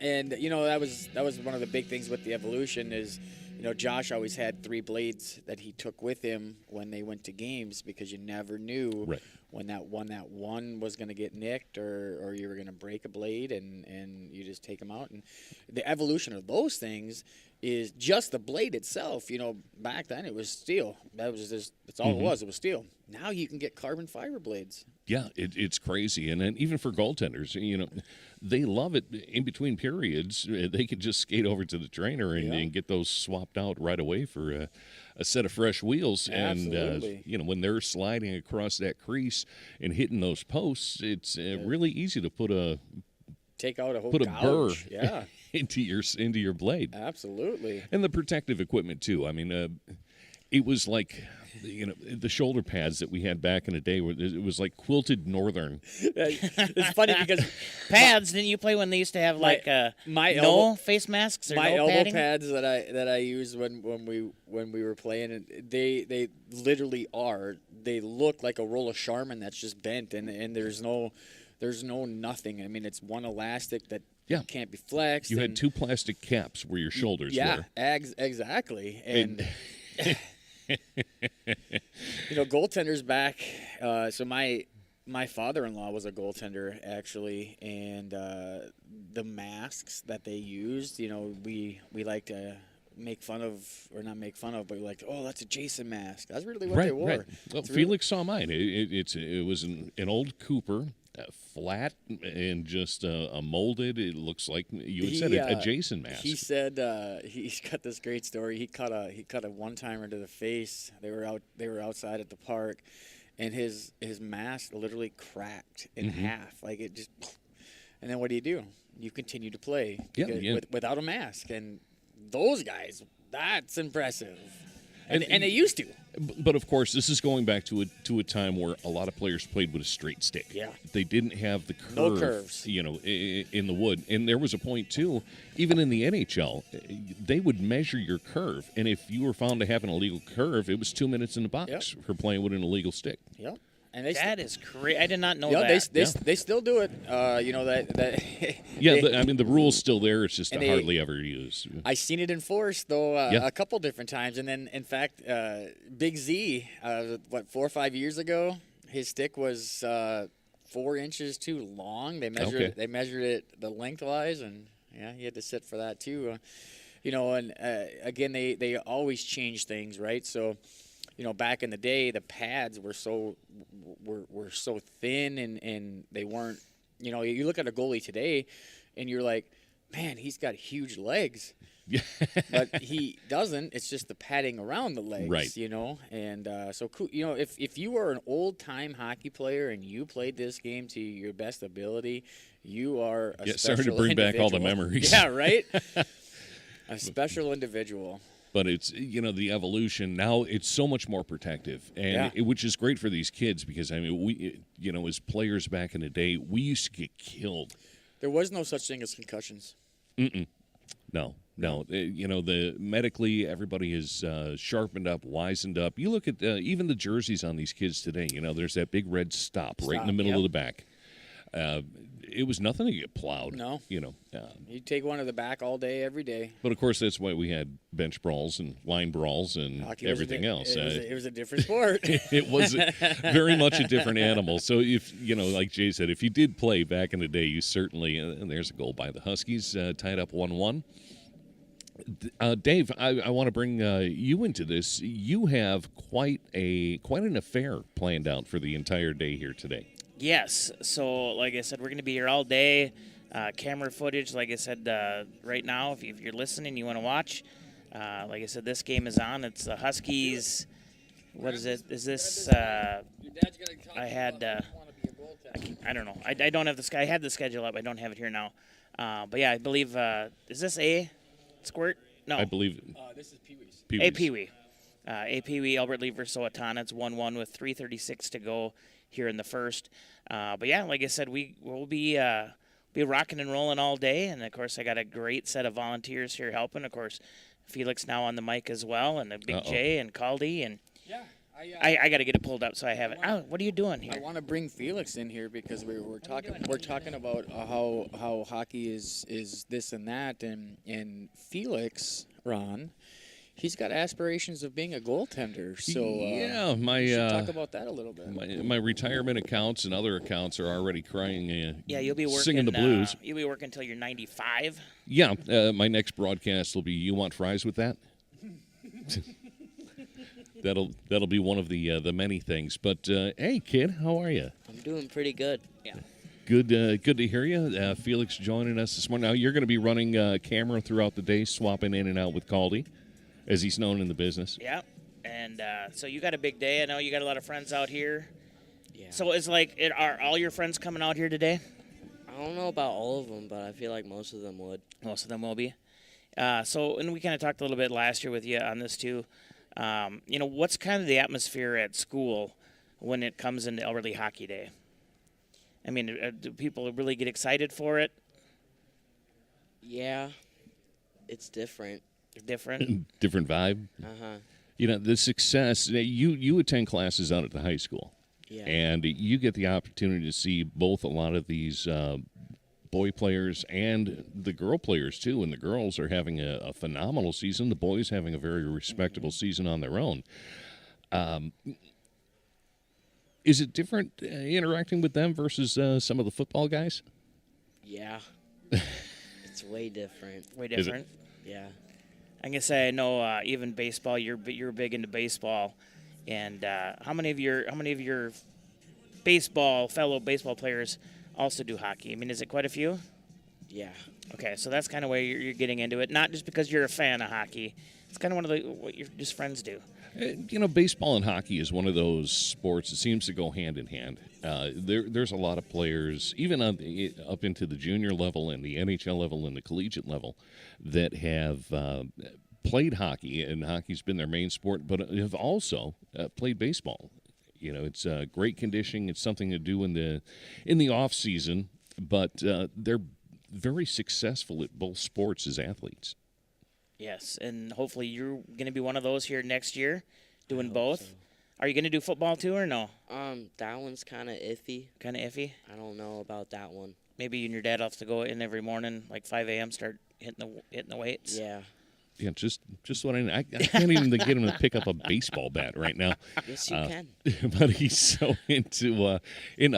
Speaker 3: And you know that was one of the big things with the evolution is, you know, Josh always had 3 blades that he took with him when they went to games because you never knew
Speaker 1: Right.
Speaker 3: when that one was going to get nicked or you were going to break a blade and you just take them out. And the evolution of those things is just the blade itself. You know, back then it was steel. That's all it was. It was steel. Now you can get carbon fiber blades.
Speaker 1: Yeah, it's crazy. And then even for goaltenders, you know, they love it in between periods. They could just skate over to the trainer and get those swapped out right away for a set of fresh wheels.
Speaker 3: Absolutely.
Speaker 1: And, you know, when they're sliding across that crease and hitting those posts, it's really easy to put a
Speaker 3: Take out a whole
Speaker 1: burr
Speaker 3: gouge. Yeah,
Speaker 1: into your blade.
Speaker 3: absolutely.
Speaker 1: And the protective equipment, too. I mean, it was like, you know, the shoulder pads that we had back in the day, where it was like quilted northern.
Speaker 3: It's funny because
Speaker 2: Pads, didn't you play when they used to have like
Speaker 3: my
Speaker 2: no
Speaker 3: elbow-
Speaker 2: face masks or
Speaker 3: my
Speaker 2: no
Speaker 3: elbow
Speaker 2: padding?
Speaker 3: pads that I used when we were playing, and they literally are. They look like a roll of Charmin that's just bent, and there's no nothing. I mean, it's one elastic that
Speaker 1: Yeah.
Speaker 3: can't be flexed.
Speaker 1: You had
Speaker 3: and-
Speaker 1: 2 plastic caps where your shoulders
Speaker 3: yeah,
Speaker 1: were.
Speaker 3: exactly. And you know, goaltenders back. So my father-in-law was a goaltender actually, and the masks that they used, you know, we like to make fun of, or not make fun of, but like, oh, that's a Jason mask. That's really what they wore.
Speaker 1: Right. Well,
Speaker 3: It's really-
Speaker 1: Felix saw mine. It was an old Cooper, flat and just a molded. It looks like you had said a Jason mask.
Speaker 3: He said he's got this great story. He caught a one-timer to the face. They were outside at the park, and his mask literally cracked in
Speaker 1: Mm-hmm.
Speaker 3: half. Like it just. And then what do? You continue to play
Speaker 1: Yeah.
Speaker 3: without a mask, and those guys, that's impressive. And
Speaker 1: And-
Speaker 3: they used to.
Speaker 1: But of course, this is going back to a time where a lot of players played with a straight stick.
Speaker 3: Yeah.
Speaker 1: They didn't have the curve,
Speaker 3: No curves.
Speaker 1: you know, in the wood. And there was a point too, even in the NHL, they would measure your curve, and if you were found to have an illegal curve, it was 2 minutes in the box
Speaker 3: Yep.
Speaker 1: for playing with an illegal stick.
Speaker 3: Yep. And they
Speaker 2: That is crazy. I did not know
Speaker 3: yeah,
Speaker 2: that.
Speaker 3: they still do it. You know that.
Speaker 1: Yeah,
Speaker 3: they-
Speaker 1: I mean the rule's still there. It's just
Speaker 3: And
Speaker 1: hardly ever used.
Speaker 3: I seen it enforced though
Speaker 1: Yeah.
Speaker 3: a couple different times, and then in fact, Big Z, 4 or 5 years ago, his stick was 4 inches too long. They measured
Speaker 1: Okay.
Speaker 3: it. They measured it the lengthwise, and yeah, he had to sit for that too. You know, and again, they always change things, right? So, you know, back in the day, the pads were so thin, and they weren't. You know, you look at a goalie today, and you're like, man, he's got huge legs. But he doesn't. It's just the padding around the legs,
Speaker 1: Right.
Speaker 3: you know. And so, you know, if you were an old-time hockey player and you played this game to your best ability, you are a
Speaker 1: Sorry to
Speaker 3: special
Speaker 1: bring back all the
Speaker 3: individual.
Speaker 1: memories.
Speaker 3: Yeah, right? A special individual.
Speaker 1: But it's, you know, the evolution now, it's so much more protective, and
Speaker 3: Yeah.
Speaker 1: which is great for these kids, because I mean, we, you know, as players back in the day, we used to get killed.
Speaker 3: There was no such thing as concussions.
Speaker 1: No. You know, the medically, everybody is sharpened up, wizened up. You look at even the jerseys on these kids today. You know, there's that big red stop right in the
Speaker 3: Stop,
Speaker 1: middle
Speaker 3: yep.
Speaker 1: of the back. It was nothing to get plowed.
Speaker 3: No.
Speaker 1: You know.
Speaker 3: You take one to the back all day, every day.
Speaker 1: But of course, that's why we had bench brawls and line brawls and
Speaker 3: Hockey was a
Speaker 1: everything
Speaker 3: di-
Speaker 1: else.
Speaker 3: It was a different sport.
Speaker 1: It was very much a different animal. So if, you know, like Jay said, if you did play back in the day, you certainly, and there's a goal by the Huskies, tied up 1-1. Dave, I want to bring you into this. You have quite an affair planned out for the entire day here today.
Speaker 2: Yes. So, like I said, we're going to be here all day. Camera footage, like I said, right now, if you're listening, you want to watch. Like I said, this game is on. It's the Huskies. What is it? Is this? I had. I don't know. I don't have the. I had the schedule up. I don't have it here now. But yeah, I believe. Is this a squirt? No.
Speaker 1: I believe.
Speaker 3: This is Pee-wee's.
Speaker 2: A Pee-wee. A Pee-wee, Albert Lee versus Owatonna. It's 1-1 with 3:36 to go here in the first. But yeah, like I said, we'll be rocking and rolling all day. And of course, I got a great set of volunteers here helping. Of course, Felix now on the mic as well, and the Big J and Caldy. And
Speaker 3: Yeah.
Speaker 2: I got to get it pulled up so I have it. Oh, what are you doing
Speaker 3: I
Speaker 2: here?
Speaker 3: want to bring Felix in here because we're talking about how hockey is this and that, and Felix, Ron, he's got aspirations of being a goaltender. So
Speaker 1: Yeah,
Speaker 3: we should talk about that a little bit.
Speaker 1: my retirement accounts and other accounts are already crying.
Speaker 2: Yeah, you'll be working.
Speaker 1: Singing the blues.
Speaker 2: You'll be working until you're 95.
Speaker 1: Yeah, my next broadcast will be. You want fries with that? That'll be one of the many things. But hey, kid, how are you?
Speaker 6: I'm doing pretty good.
Speaker 2: Yeah.
Speaker 1: Good to hear you. Felix joining us this morning. Now you're going to be running camera throughout the day, swapping in and out with Caldy, as he's known in the business.
Speaker 2: Yeah. And so you got a big day. I know you got a lot of friends out here.
Speaker 6: Yeah.
Speaker 2: So it's like, are all your friends coming out here today?
Speaker 6: I don't know about all of them, but I feel like most of them would.
Speaker 2: Most of them will be. And we kind of talked a little bit last year with you on this too. You know, what's kind of the atmosphere at school when it comes into Albert Lee Hockey Day? I mean, do people really get excited for it?
Speaker 6: Yeah, it's different.
Speaker 2: Different?
Speaker 1: Different vibe.
Speaker 6: Uh-huh.
Speaker 1: You know, the success. You attend classes out at the high school,
Speaker 6: Yeah.
Speaker 1: and you get the opportunity to see both a lot of these boy players and the girl players too. And the girls are having a phenomenal season. The boys having a very respectable season on their own. Is it different interacting with them versus some of the football guys?
Speaker 6: Yeah. It's way different.
Speaker 2: Way
Speaker 1: Is it?
Speaker 2: different?
Speaker 6: Yeah.
Speaker 2: I'm gonna say I know even baseball. You're big into baseball, and how many of your fellow baseball players also do hockey? I mean, is it quite a few?
Speaker 6: Yeah.
Speaker 2: Okay, so that's kind of where you're getting into it. Not just because you're a fan of hockey. It's kind of one of what your just friends do.
Speaker 1: You know, baseball and hockey is one of those sports that seems to go hand in hand. There's a lot of players, even up into the junior level and the NHL level and the collegiate level, that have played hockey, and hockey's been their main sport, but have also played baseball. You know, it's great conditioning. It's something to do in the off season, but they're very successful at both sports as athletes.
Speaker 2: Yes, and hopefully you're going to be one of those here next year, doing
Speaker 6: hope
Speaker 2: both.
Speaker 6: so.
Speaker 2: Are you going to do football too, or no?
Speaker 6: That one's kind of iffy.
Speaker 2: Kind of iffy.
Speaker 6: I don't know about that one.
Speaker 2: Maybe you and your dad have to go in every morning, like 5 a.m. Start hitting the weights.
Speaker 6: Yeah.
Speaker 1: Yeah, just what I can't even get him to pick up a baseball bat right now.
Speaker 6: Yes, you can.
Speaker 1: But he's so into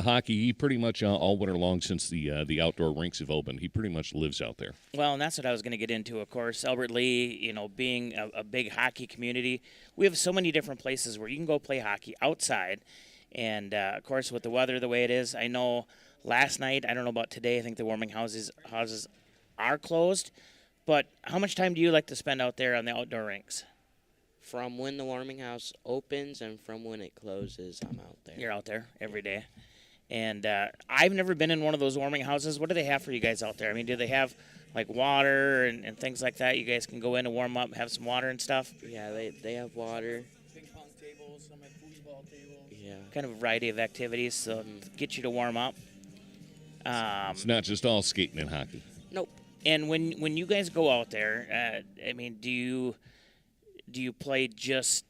Speaker 1: hockey. He pretty much all winter long since the outdoor rinks have opened. He pretty much lives out there.
Speaker 2: Well, and that's what I was going to get into. Of course, Albert Lee, being a big hockey community, we have so many different places where you can go play hockey outside. And of course, with the weather the way it is, I know last night, I don't know about today, I think the warming houses are closed. But how much time do you like to spend out there on the outdoor rinks?
Speaker 6: From when the warming house opens and from when it closes, I'm out there.
Speaker 2: You're out there every day. And I've never been in one of those warming houses. What do they have for you guys out there? I mean, do they have like water and things like that? You guys can go in and warm up, have some water and stuff?
Speaker 6: Yeah, they have water.
Speaker 3: Ping pong tables, some have foosball tables.
Speaker 6: Yeah.
Speaker 2: Kind of a variety of activities to get you to warm up.
Speaker 1: It's not just all skating and hockey.
Speaker 6: Nope.
Speaker 2: And when you guys go out there, I mean, do you play just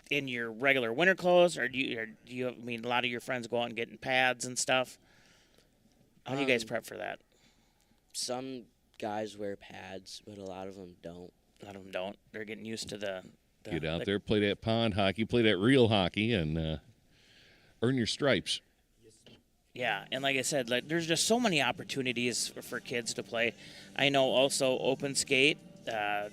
Speaker 2: in your regular winter clothes, or do you? I mean, a lot of your friends go out and get in pads and stuff. How do you guys prep for that?
Speaker 6: Some guys wear pads, but a lot of them don't.
Speaker 2: A lot of them don't. They're getting used to the
Speaker 1: Get out there, play that pond hockey, play that real hockey, and earn your stripes.
Speaker 2: Yeah, and like I said, like there's just so many opportunities for kids to play. I know also open skate. I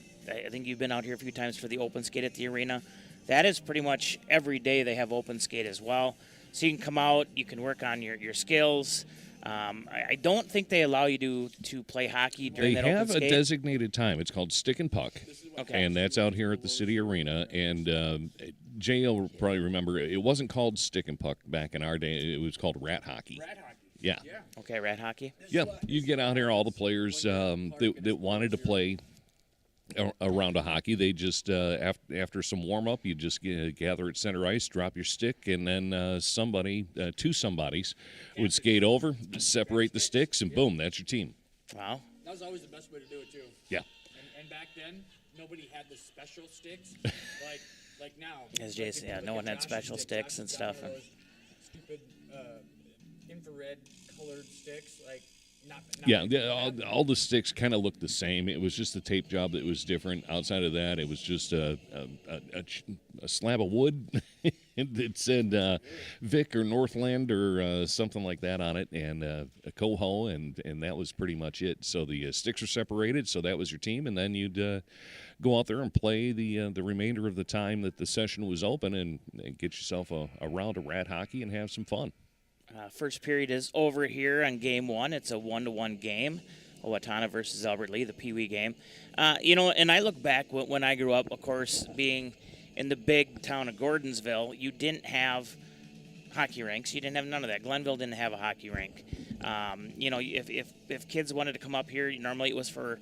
Speaker 2: think you've been out here a few times for the open skate at the arena. That is pretty much every day they have open skate as well. So you can come out, you can work on your skills. I don't think they allow you to play hockey during
Speaker 1: They
Speaker 2: that open
Speaker 1: have a
Speaker 2: skate.
Speaker 1: designated time. It's called Stick and Puck.
Speaker 2: Okay.
Speaker 1: And that's out here at the city arena. And Jay will probably remember it wasn't called Stick and Puck back in our day. It was called Rat Hockey.
Speaker 3: Rat hockey.
Speaker 1: Yeah.
Speaker 2: Okay, rat hockey.
Speaker 1: Yeah. You'd get out here, all the players that wanted to play around a hockey. They just, after some warm-up, you just gather at center ice, drop your stick, and then two somebodies would skate over, separate the sticks, and boom, that's your team.
Speaker 2: Wow.
Speaker 3: That was always the best way to do it, too.
Speaker 1: Yeah.
Speaker 3: And back then, nobody had the special sticks like now.
Speaker 2: As Jason, yeah, no one had special sticks and stuff.
Speaker 3: Those stupid infrared colored sticks, like not
Speaker 1: Yeah, all the sticks kind of looked the same. It was just the tape job that was different. Outside of that, it was just a slab of wood that said Vic or Northland or something like that on it, and a coho, and that was pretty much it. So the sticks were separated, so that was your team, and then you'd go out there and play the remainder of the time that the session was open, and get yourself a round of rat hockey and have some fun.
Speaker 2: First period is over here on game one. It's a 1-1 game. Owatonna versus Albert Lee, the Pee Wee game. And I look back when I grew up, of course, being in the big town of Gordonsville, you didn't have hockey rinks. You didn't have none of that. Glenville didn't have a hockey rink. If kids wanted to come up here, normally it was for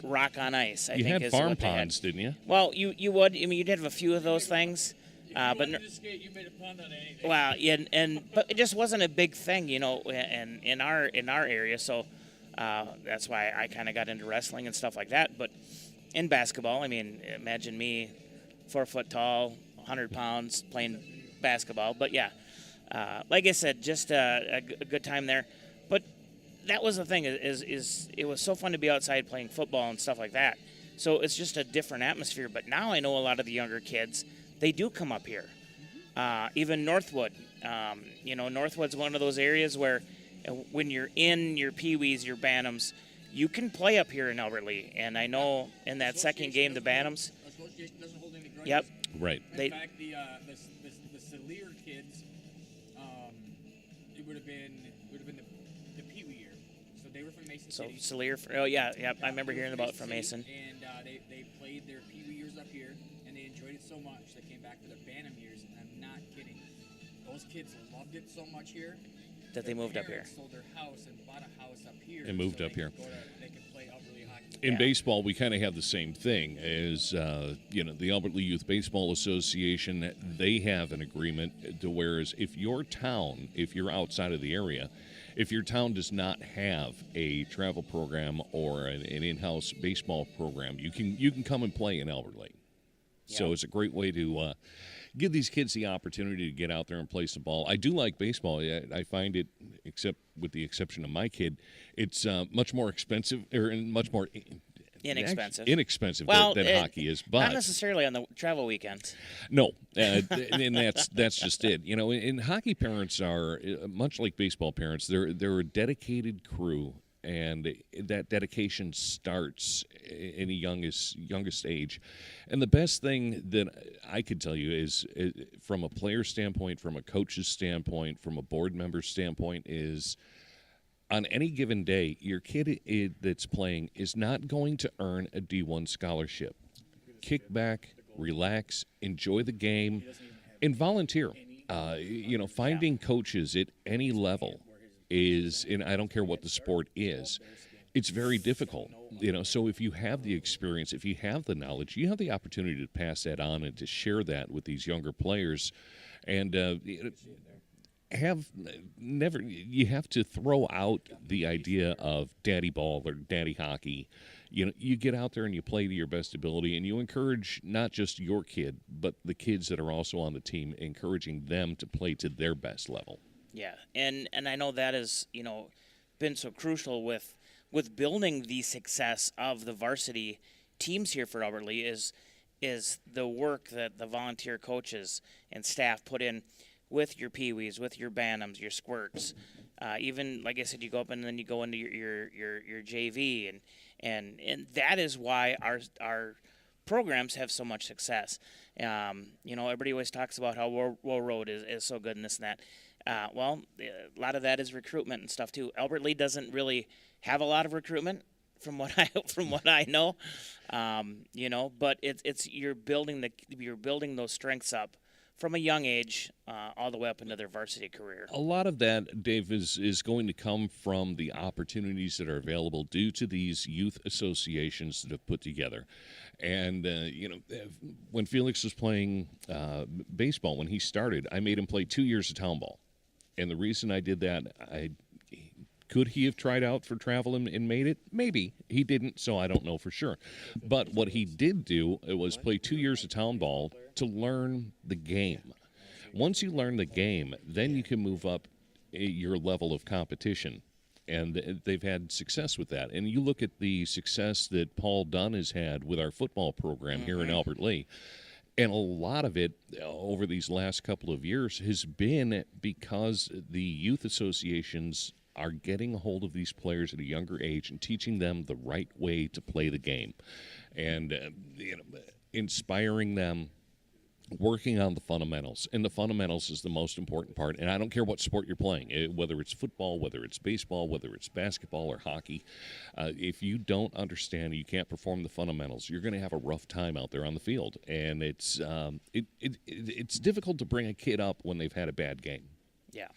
Speaker 2: rock on ice. I
Speaker 1: You
Speaker 2: think
Speaker 1: had
Speaker 2: is
Speaker 1: farm
Speaker 2: what they had.
Speaker 1: ponds, didn't you?
Speaker 2: Well, you would. I mean, you'd have a few of those things. But
Speaker 3: skate, you made a pun on anything.
Speaker 2: well, but it just wasn't a big thing, in our area. So that's why I kind of got into wrestling and stuff like that. But in basketball, I mean, imagine me, 4 foot tall, 100 pounds, playing basketball. But yeah, like I said, just a good time there. But that was the thing is it was so fun to be outside playing football and stuff like that. So it's just a different atmosphere. But now I know a lot of the younger kids. They do come up here. Even Northwood. Northwood's one of those areas where when you're in your Pee-wees, your Bantams, you can play up here in Albert Lee. And I know in that second game, the Bantams.
Speaker 3: Association doesn't hold any grades.
Speaker 2: Yep.
Speaker 1: Right.
Speaker 3: In fact, the Salier kids, it would have been the Pee Wee year. So they were from Mason
Speaker 2: So
Speaker 3: City.
Speaker 2: Salier. Oh yeah. I remember hearing about it from Mason.
Speaker 3: And they played their Pee Wee years up here, and they enjoyed it so much they came back for the Bantam years. And I'm not kidding. Those kids loved it so much here
Speaker 2: That they moved up here.
Speaker 3: parents sold their house and bought a house up here.
Speaker 1: And moved
Speaker 3: so
Speaker 1: up
Speaker 3: they
Speaker 1: here.
Speaker 3: could they could play Albert Lee hockey.
Speaker 1: In
Speaker 2: Yeah.
Speaker 1: baseball, we kind of have the same thing as, the Albert Lee Youth Baseball Association. They have an agreement to whereas if you're outside of the area, if your town does not have a travel program or an in-house baseball program, you can come and play in Albert Lee. So
Speaker 2: Yeah.
Speaker 1: it's a great way to give these kids the opportunity to get out there and play some ball. I do like baseball. I find it, except with the exception of my kid, it's much more expensive or much more
Speaker 2: Inexpensive.
Speaker 1: Inexpensive
Speaker 2: Well,
Speaker 1: than hockey is, but
Speaker 2: not necessarily on the travel weekends.
Speaker 1: no, and that's just it. You know, and hockey parents are much like baseball parents. They're a dedicated crew, and that dedication starts in a youngest age. And the best thing that I could tell you is, from a player standpoint, from a coach's standpoint, from a board member standpoint, is on any given day, your kid that's playing is not going to earn a D1 scholarship. Kick back, relax, enjoy the game, and volunteer. Finding coaches at any level is, and I don't care what the sport is, it's very difficult. So if you have the experience, if you have the knowledge, you have the opportunity to pass that on and to share that with these younger players. And you have to throw out the idea of daddy ball or daddy hockey. You get out there and you play to your best ability, and you encourage not just your kid, but the kids that are also on the team, encouraging them to play to their best level.
Speaker 2: Yeah, and I know that has been so crucial with building the success of the varsity teams here for Albert Lee is the work that the volunteer coaches and staff put in with your peewees, with your bantams, your squirts. Even like I said, you go up and then you go into your JV, and that is why our programs have so much success. Everybody always talks about how Wool Road is so good and this and that. A lot of that is recruitment and stuff too. Albert Lee doesn't really have a lot of recruitment, from what I know. But it's you're building those strengths up from a young age, all the way up into their varsity career.
Speaker 1: A lot of that, Dave, is going to come from the opportunities that are available due to these youth associations that have put together. And, when Felix was playing baseball, when he started, I made him play 2 years of town ball. And the reason I did that, could he have tried out for travel and made it? Maybe. He didn't, so I don't know for sure. But what he did do was play 2 years of town ball to learn the game. Once you learn the game, then you can move up your level of competition. And they've had success with that. And you look at the success that Paul Dunn has had with our football program here in Albert Lee. And a lot of it over these last couple of years has been because the youth associations are getting a hold of these players at a younger age and teaching them the right way to play the game, and inspiring them, working on the fundamentals. And the fundamentals is the most important part. And I don't care what sport you're playing, whether it's football, whether it's baseball, whether it's basketball or hockey. If you don't understand, you can't perform the fundamentals, you're going to have a rough time out there on the field. And it's difficult to bring a kid up when they've had a bad game.
Speaker 2: Yeah.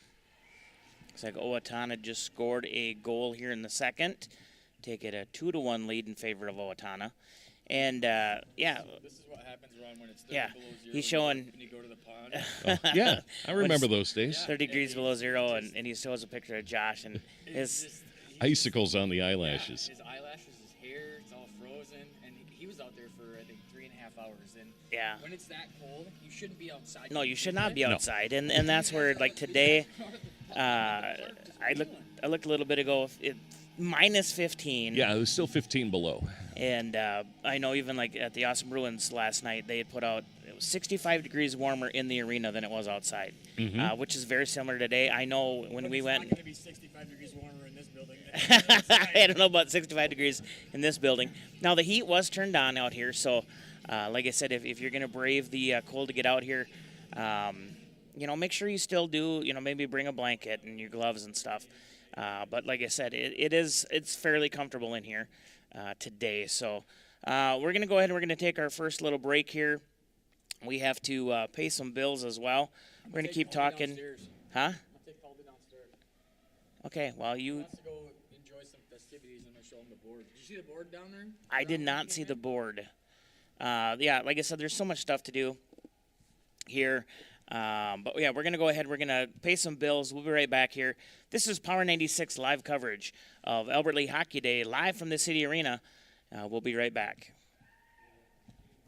Speaker 2: Looks like Owatonna just scored a goal here in the second. Take it a 2-1 lead in favor of Owatonna. And,
Speaker 3: This is what happens, Ron, when it's 30 below zero.
Speaker 2: He's showing.
Speaker 3: And you go to the pond.
Speaker 1: Yeah, I remember those days.
Speaker 2: 30 degrees below zero, and he shows a picture of Josh and his.
Speaker 1: Icicles on the eyelashes.
Speaker 3: His eyelashes, his hair, it's all frozen. And he was out there for, I think, 3.5 hours. And
Speaker 2: Yeah.
Speaker 3: when it's that cold, you shouldn't be outside.
Speaker 2: No, you should not be outside, and that's where, like, today, I looked a little bit ago. Minus 15.
Speaker 1: Yeah, it was still 15 below.
Speaker 2: And I know even like at the Awesome Bruins last night, they had put out it was 65 degrees warmer in the arena than it was outside, which is very similar today. I know when we went.
Speaker 3: It's not going to be 65 degrees warmer in this building.
Speaker 2: I don't know about 65 degrees in this building. Now the heat was turned on out here, so like I said, if you're going to brave the cold to get out here, make sure you still do. Maybe bring a blanket and your gloves and stuff. But like I said, it's fairly comfortable in here today. So we're going to go ahead and we're going to take our first little break here. We have to pay some bills as well. We're going to keep talking.
Speaker 3: Downstairs.
Speaker 2: Huh?
Speaker 3: I'll take Calder downstairs.
Speaker 2: Okay, well,
Speaker 3: He wants to go enjoy some festivities. I'm going to show him the board. Did you see the board down there?
Speaker 2: I did not see the board. Like I said, there's so much stuff to do here. But yeah, we're going to go ahead. We're going to pay some bills. We'll be right back here. This is Power 96 live coverage of Albert Lee Hockey Day live from the City Arena. We'll be right back.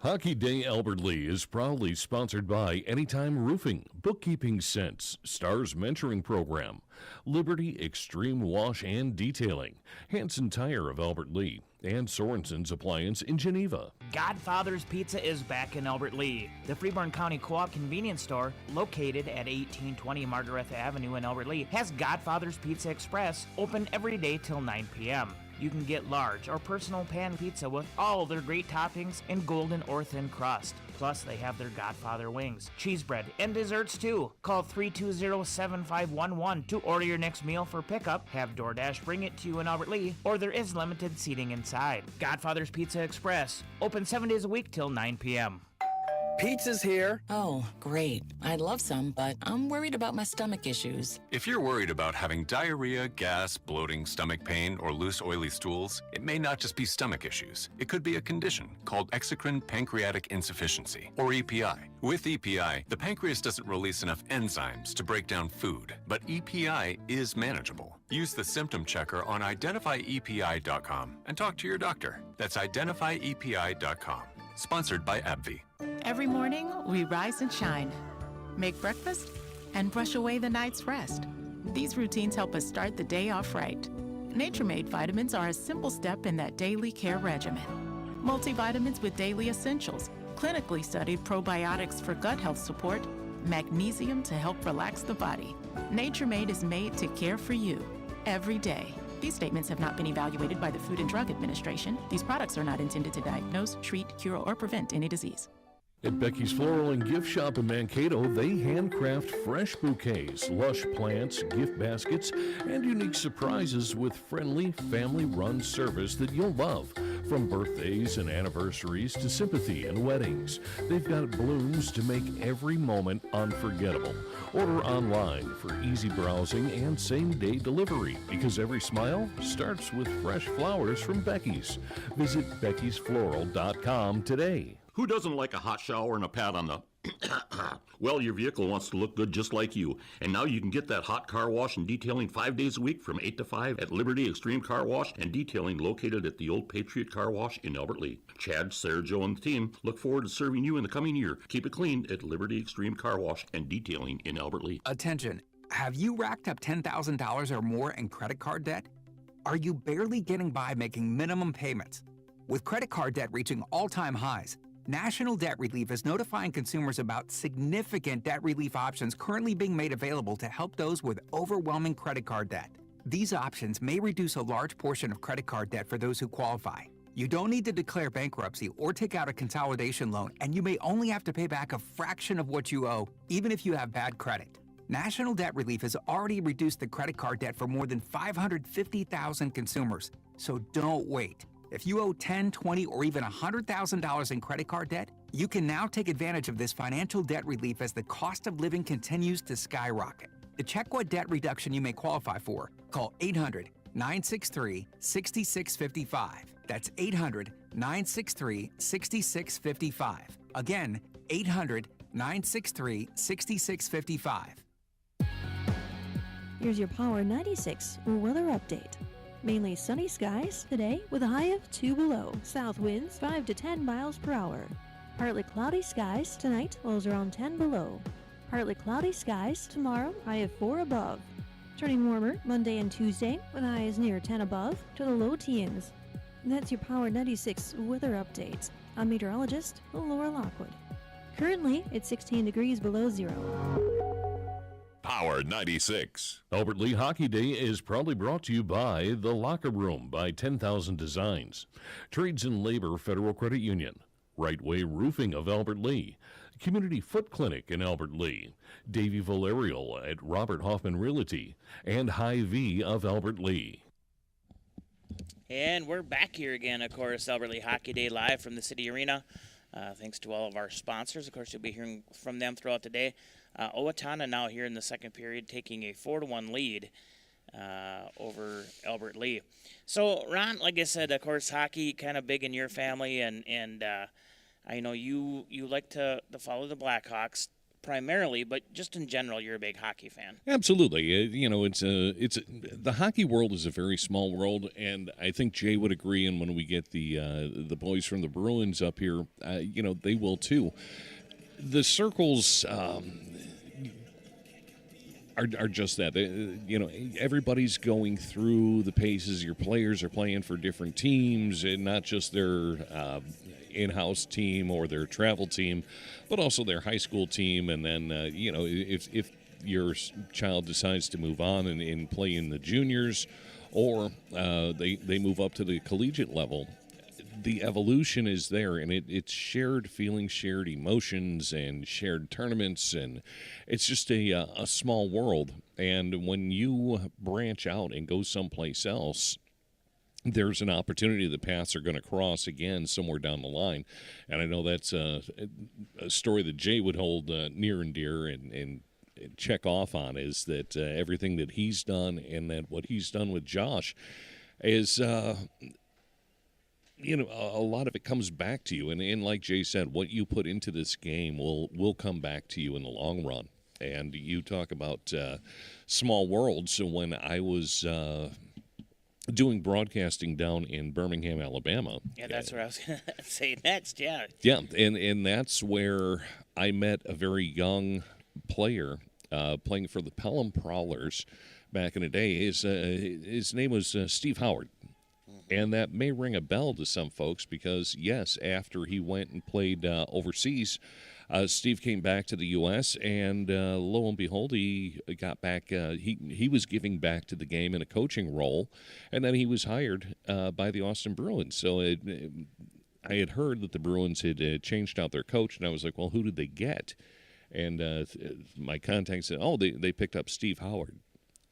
Speaker 1: Hockey Day Albert Lee is proudly sponsored by Anytime Roofing, Bookkeeping Sense, Stars Mentoring Program, Liberty Extreme Wash and Detailing, Hanson Tire of Albert Lee, and Sorensen's Appliance in Geneva.
Speaker 7: Godfather's Pizza is back in Albert Lee. The Freeborn County Co-op convenience store, located at 1820 Margaretha Avenue in Albert Lee, has Godfather's Pizza Express, open every day till 9 p.m. You can get large or personal pan pizza with all their great toppings and golden or thin crust. Plus, they have their Godfather wings, cheese bread, and desserts too. Call 320-7511 to order your next meal for pickup, have DoorDash bring it to you in Albert Lee, or there is limited seating inside. Godfather's Pizza Express, open 7 days a week till 9 p.m.
Speaker 8: Pizza's here.
Speaker 9: Oh, great. I'd love some, but I'm worried about my stomach issues.
Speaker 10: If you're worried about having diarrhea, gas, bloating, stomach pain, or loose, oily stools, it may not just be stomach issues. It could be a condition called exocrine pancreatic insufficiency, or EPI. With EPI, the pancreas doesn't release enough enzymes to break down food, but EPI is manageable. Use the symptom checker on identifyepi.com and talk to your doctor. That's identifyepi.com. Sponsored by AbbVie.
Speaker 11: Every morning, we rise and shine, make breakfast, and brush away the night's rest. These routines help us start the day off right. Nature-Made vitamins are a simple step in that daily care regimen. Multivitamins with daily essentials, clinically studied probiotics for gut health support, magnesium to help relax the body. Nature-Made is made to care for you every day. These statements have not been evaluated by the Food and Drug Administration. These products are not intended to diagnose, treat, cure, or prevent any disease.
Speaker 1: At Becky's Floral and Gift Shop in Mankato, they handcraft fresh bouquets, lush plants, gift baskets, and unique surprises with friendly, family-run service that you'll love. From birthdays and anniversaries to sympathy and weddings, they've got blooms to make every moment unforgettable. Order online for easy browsing and same-day delivery, because every smile starts with fresh flowers from Becky's. Visit beckysfloral.com today.
Speaker 12: Who doesn't like a hot shower and a pat on the... Well, your vehicle wants to look good just like you. And now you can get that hot car wash and detailing 5 days a week from 8 to 5 at Liberty Extreme Car Wash and Detailing located at the Old Patriot Car Wash in Albert Lee. Chad, Sergio, and the team look forward to serving you in the coming year. Keep it clean at Liberty Extreme Car Wash and Detailing in Albert Lee.
Speaker 8: Attention. Have you racked up $10,000 or more in credit card debt? Are you barely getting by making minimum payments? With credit card debt reaching all-time highs, National Debt Relief is notifying consumers about significant debt relief options currently being made available to help those with overwhelming credit card debt. These options may reduce a large portion of credit card debt for those who qualify. You don't need to declare bankruptcy or take out a consolidation loan, and you may only have to pay back a fraction of what you owe, even if you have bad credit. National Debt Relief has already reduced the credit card debt for more than 550,000 consumers, so don't wait. If you owe $10,000, $20,000, or even $100,000 in credit card debt, you can now take advantage of this financial debt relief as the cost of living continues to skyrocket. To check what debt reduction you may qualify for, call 800-963-6655. That's 800-963-6655. Again, 800-963-6655.
Speaker 13: Here's your Power 96 weather update. Mainly sunny skies today with a high of 2 below. South winds 5 to 10 miles per hour. Partly cloudy skies tonight, lows around 10 below. Partly cloudy skies tomorrow, high of 4 above. Turning warmer Monday and Tuesday with highs near 10 above to the low teens. That's your Power 96 weather update. I'm meteorologist Laura Lockwood. Currently, it's 16 degrees below zero.
Speaker 1: Power 96. Albert Lee Hockey Day is proudly brought to you by The Locker Room by 10,000 Designs, Trades and Labor Federal Credit Union, Right Way Roofing of Albert Lee, Community Foot Clinic in Albert Lee, Davy Valerial at Robert Hoffman Realty, and Hy-Vee of Albert Lee.
Speaker 2: And we're back here again, of course, Albert Lee Hockey Day live from the City Arena. Thanks to all of our sponsors. Of course, you'll be hearing from them throughout the day. Owatonna now here in the second period taking a 4-1 lead over Albert Lee. So, Ron, like I said, of course, hockey kind of big in your family, and I know you like to follow the Blackhawks. primarily, but just in general, you're a big hockey fan.
Speaker 1: Absolutely. The hockey world is a very small world, and I think Jay would agree. And when we get the boys from the Bruins up here, they will too. The circles are just that. Everybody's going through the paces. Your players are playing for different teams, and not just their in-house team or their travel team, but also their high school team. And then, if your child decides to move on and play in the juniors, or they move up to the collegiate level, the evolution is there, and it's shared feelings, shared emotions, and shared tournaments, and it's just a small world. And when you branch out and go someplace else, there's an opportunity the paths are going to cross again somewhere down the line. And I know that's a story that Jay would hold near and dear and check off on, is that everything that he's done and that what he's done with Josh is, a lot of it comes back to you. And like Jay said, what you put into this game will come back to you in the long run. And you talk about small worlds. So when I was doing broadcasting down in Birmingham, Alabama.
Speaker 2: Yeah, that's what I was going to say next, yeah.
Speaker 1: Yeah, and that's where I met a very young player playing for the Pelham Prowlers back in the day. His name was Steve Howard. And that may ring a bell to some folks because, yes, after he went and played overseas, Steve came back to the U.S., and lo and behold, he got back. He was giving back to the game in a coaching role, and then he was hired by the Austin Bruins. So I had heard that the Bruins had changed out their coach, and I was like, well, who did they get? And my contact said, oh, they picked up Steve Howard.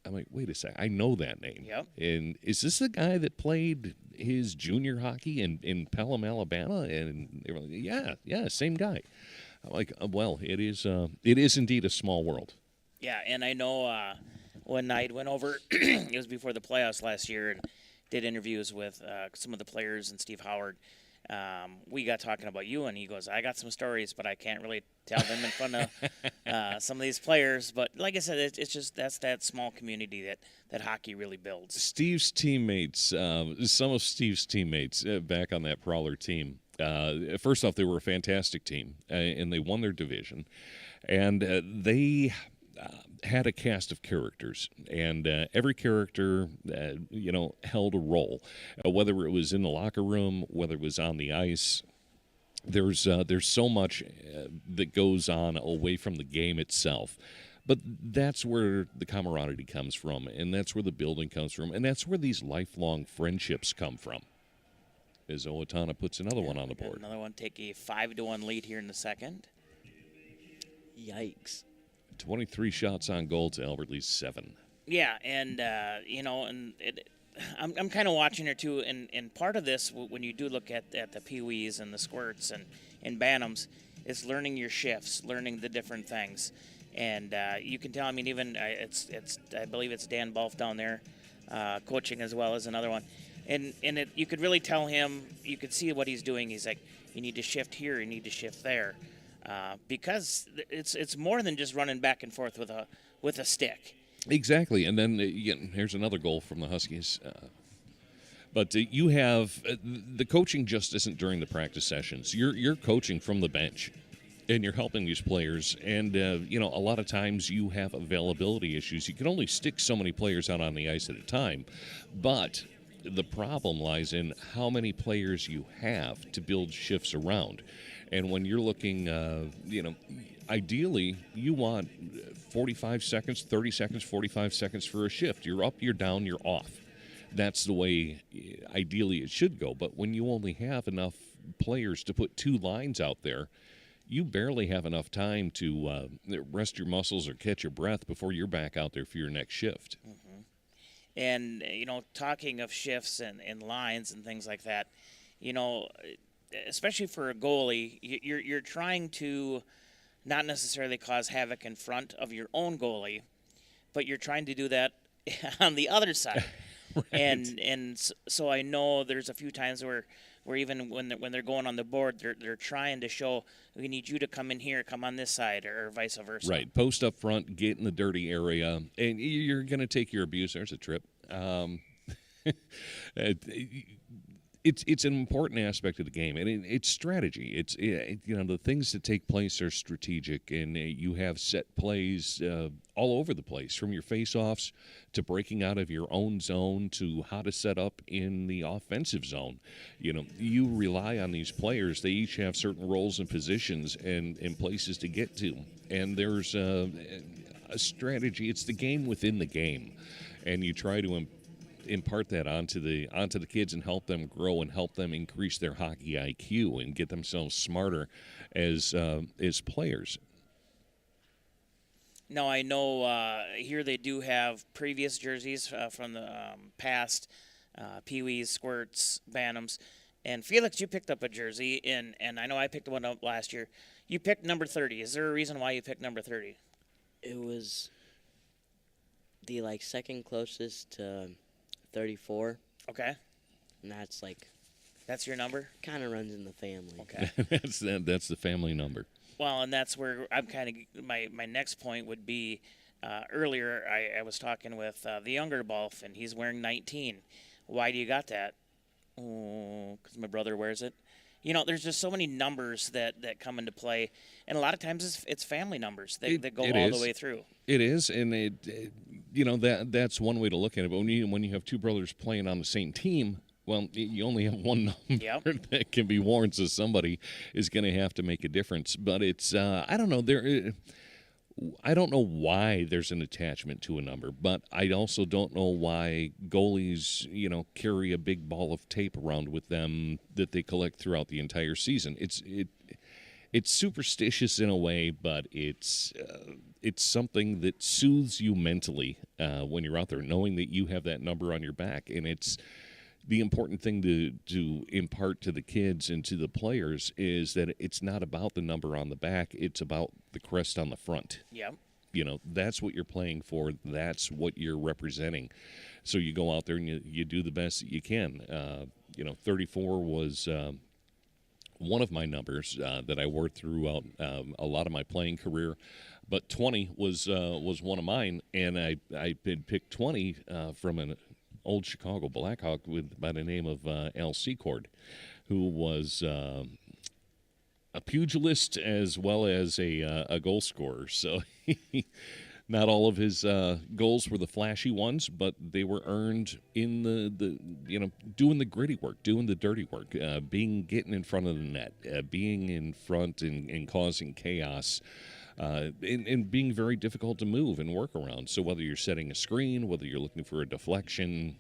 Speaker 1: I'm like, wait a second, I know that name.
Speaker 2: Yep.
Speaker 1: And is this the guy that played his junior hockey in Pelham, Alabama? And they were like, yeah, same guy. I'm like, well, it is indeed a small world.
Speaker 2: Yeah, and I know one night went over, it was before the playoffs last year, and did interviews with some of the players and Steve Howard. We got talking about you, and he goes, I got some stories, but I can't really tell them in front of some of these players. But like I said, it's just that's that small community that hockey really builds.
Speaker 1: Steve's teammates, some of Steve's teammates back on that Prowler team, first off, they were a fantastic team, and they won their division. And they had a cast of characters, and every character, held a role, whether it was in the locker room, whether it was on the ice. There's so much that goes on away from the game itself. But that's where the camaraderie comes from, and that's where the building comes from, and that's where these lifelong friendships come from. As Owatonna puts another one on the board.
Speaker 2: Another one take a 5-1 lead here in the second.
Speaker 6: Yikes.
Speaker 1: 23 shots on goal to Albert Lee's 7.
Speaker 2: Yeah, and I'm kind of watching her too, and part of this, when you do look at the peewees and the squirts and bantams, is learning your shifts, learning the different things, and you can tell. I mean, even I believe it's Dan Bulf down there, coaching as well as another one, and you could really tell him. You could see what he's doing. He's like, you need to shift here, you need to shift there. Because it's more than just running back and forth with a stick.
Speaker 1: Exactly, and then here's another goal from the Huskies. But you have the coaching just isn't during the practice sessions. You're coaching from the bench, and you're helping these players. And a lot of times you have availability issues. You can only stick so many players out on the ice at a time, but the problem lies in how many players you have to build shifts around. And when you're looking, ideally, you want 45 seconds, 30 seconds, 45 seconds for a shift. You're up, you're down, you're off. That's the way, ideally, it should go. But when you only have enough players to put 2 lines out there, you barely have enough time to rest your muscles or catch your breath before you're back out there for your next shift.
Speaker 2: Mm-hmm. And, talking of shifts and lines and things like that, especially for a goalie, you're trying to not necessarily cause havoc in front of your own goalie, but you're trying to do that on the other side. Right. And so I know there's a few times where where even when they're going on the board, they're trying to show, we need you to come in here, come on this side, or vice versa.
Speaker 1: Right. Post up front, get in the dirty area, and you're going to take your abuse. There's a trip. It's an important aspect of the game, and it's strategy. It's the things that take place are strategic, and you have set plays all over the place, from your face-offs to breaking out of your own zone to how to set up in the offensive zone. You rely on these players. They each have certain roles and positions and places to get to, and there's a strategy. It's the game within the game, and you try to impart that onto the kids and help them grow and help them increase their hockey IQ and get themselves smarter as players.
Speaker 2: Now, I know here they do have previous jerseys from the past, Pee-wees, Squirts, Bantams. And Felix, you picked up a jersey, and I know I picked one up last year. You picked number 30. Is there a reason why you picked number 30?
Speaker 6: It was the second closest to 34.
Speaker 2: Okay.
Speaker 6: And
Speaker 2: that's your number?
Speaker 6: Kind of runs in the family.
Speaker 2: Okay.
Speaker 1: that's the family number.
Speaker 2: Well, and that's where I'm kind of my next point would be. Earlier, I was talking with the younger Balf, and he's wearing 19. Why do you got that? Oh, because my brother wears it. There's just so many numbers that come into play, and a lot of times it's family numbers that go all the way through.
Speaker 1: It is, and that's one way to look at it. But when you have two brothers playing on the same team, well, you only have one number that can be worn, so somebody is going to have to make a difference. But it's I don't know I don't know why there's an attachment to a number, but I also don't know why goalies, carry a big ball of tape around with them that they collect throughout the entire season. It's superstitious in a way, but it's something that soothes you mentally when you're out there, knowing that you have that number on your back, and it's the important thing to impart to the kids and to the players is that it's not about the number on the back, it's about the crest on the front.
Speaker 2: Yep.
Speaker 1: That's what you're playing for. That's what you're representing. So you go out there and you do the best that you can. 34 was one of my numbers that I wore throughout a lot of my playing career. But 20 was one of mine, and I had picked 20 from an old Chicago Blackhawk by the name of Al Secord, who was a pugilist as well as a goal scorer. So not all of his goals were the flashy ones, but they were earned in the doing the gritty work, doing the dirty work, getting in front of the net, being in front and causing chaos. And being very difficult to move and work around. So whether you're setting a screen, whether you're looking for a deflection,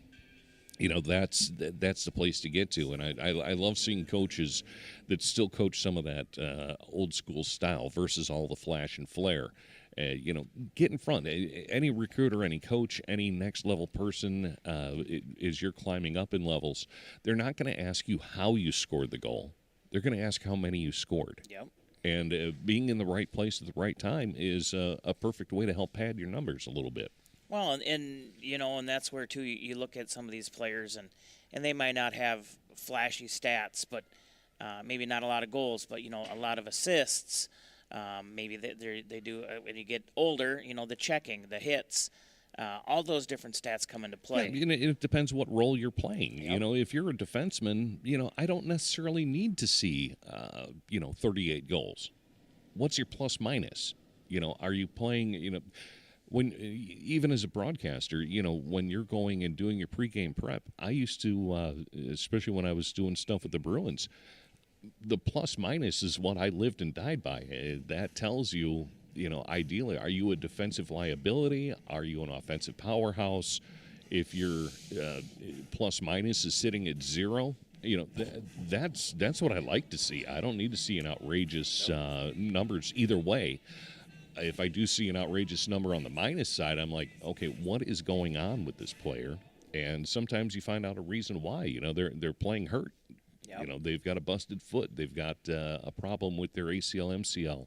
Speaker 1: that's the place to get to. And I love seeing coaches that still coach some of that old school style versus all the flash and flare. Get in front. Any recruiter, any coach, any next level person, as you're climbing up in levels, they're not going to ask you how you scored the goal. They're going to ask how many you scored.
Speaker 2: Yep.
Speaker 1: And being in the right place at the right time is a perfect way to help pad your numbers a little bit.
Speaker 2: Well, and that's where, too, you look at some of these players, and they might not have flashy stats, but maybe not a lot of goals, but, a lot of assists. Maybe they do, when you get older, the checking, the hits. All those different stats come into play.
Speaker 1: Yeah, it depends what role you're playing.
Speaker 2: Yep.
Speaker 1: If you're a defenseman, I don't necessarily need to see, 38 goals. What's your plus minus? Are you playing, when even as a broadcaster, when you're going and doing your pregame prep, I used to, especially when I was doing stuff with the Bruins, the plus minus is what I lived and died by. That tells you, ideally, are you a defensive liability? Are you an offensive powerhouse? If your plus minus is sitting at 0, that's what I like to see. I don't need to see an outrageous numbers either way. If I do see an outrageous number on the minus side, I'm like, okay, what is going on with this player? And sometimes you find out a reason why. They're playing hurt.
Speaker 2: Yep.
Speaker 1: They've got a busted foot. They've got a problem with their ACL, MCL.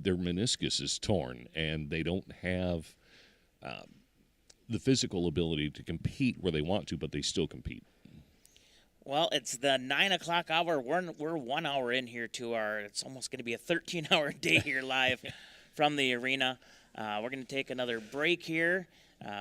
Speaker 1: Their meniscus is torn, and they don't have the physical ability to compete where they want to, but they still compete.
Speaker 2: Well, it's the 9 o'clock hour. We're 1 hour in here to our. It's almost going to be a 13-hour day here live from the arena. We're going to take another break here.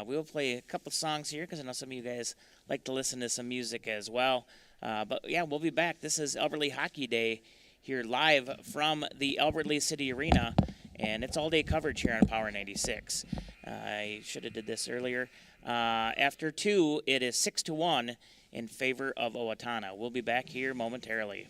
Speaker 2: We'll play a couple songs here because I know some of you guys like to listen to some music as well. But yeah, we'll be back. This is Albert Lea Hockey Day here live from the Albert Lea City Arena, and it's all-day coverage here on Power 96. I should have did this earlier. After 2, it is 6-1 in favor of Owatonna. We'll be back here momentarily.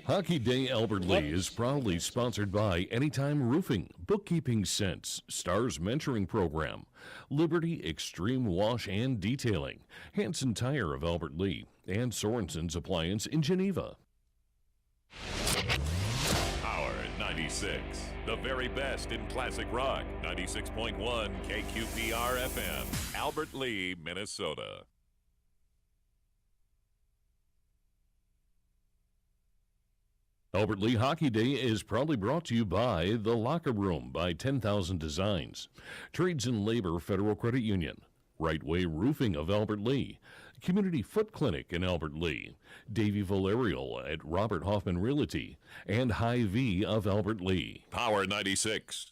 Speaker 1: Hockey Day Albert Lea is proudly sponsored by Anytime Roofing, Bookkeeping Sense, Stars Mentoring Program, Liberty Extreme Wash and Detailing, Hanson Tire of Albert Lea, and Sorensen's Appliance in Geneva.
Speaker 14: Power 96, the very best in classic rock. 96.1 KQPR FM, Albert Lea, Minnesota.
Speaker 1: Albert Lea Hockey Day is proudly brought to you by The Locker Room by 10,000 Designs, Trades and Labor Federal Credit Union, Right Way Roofing of Albert Lea, Community Foot Clinic in Albert Lea, Davy Valerial at Robert Hoffman Realty, and Hy-Vee of Albert Lea.
Speaker 14: Power 96.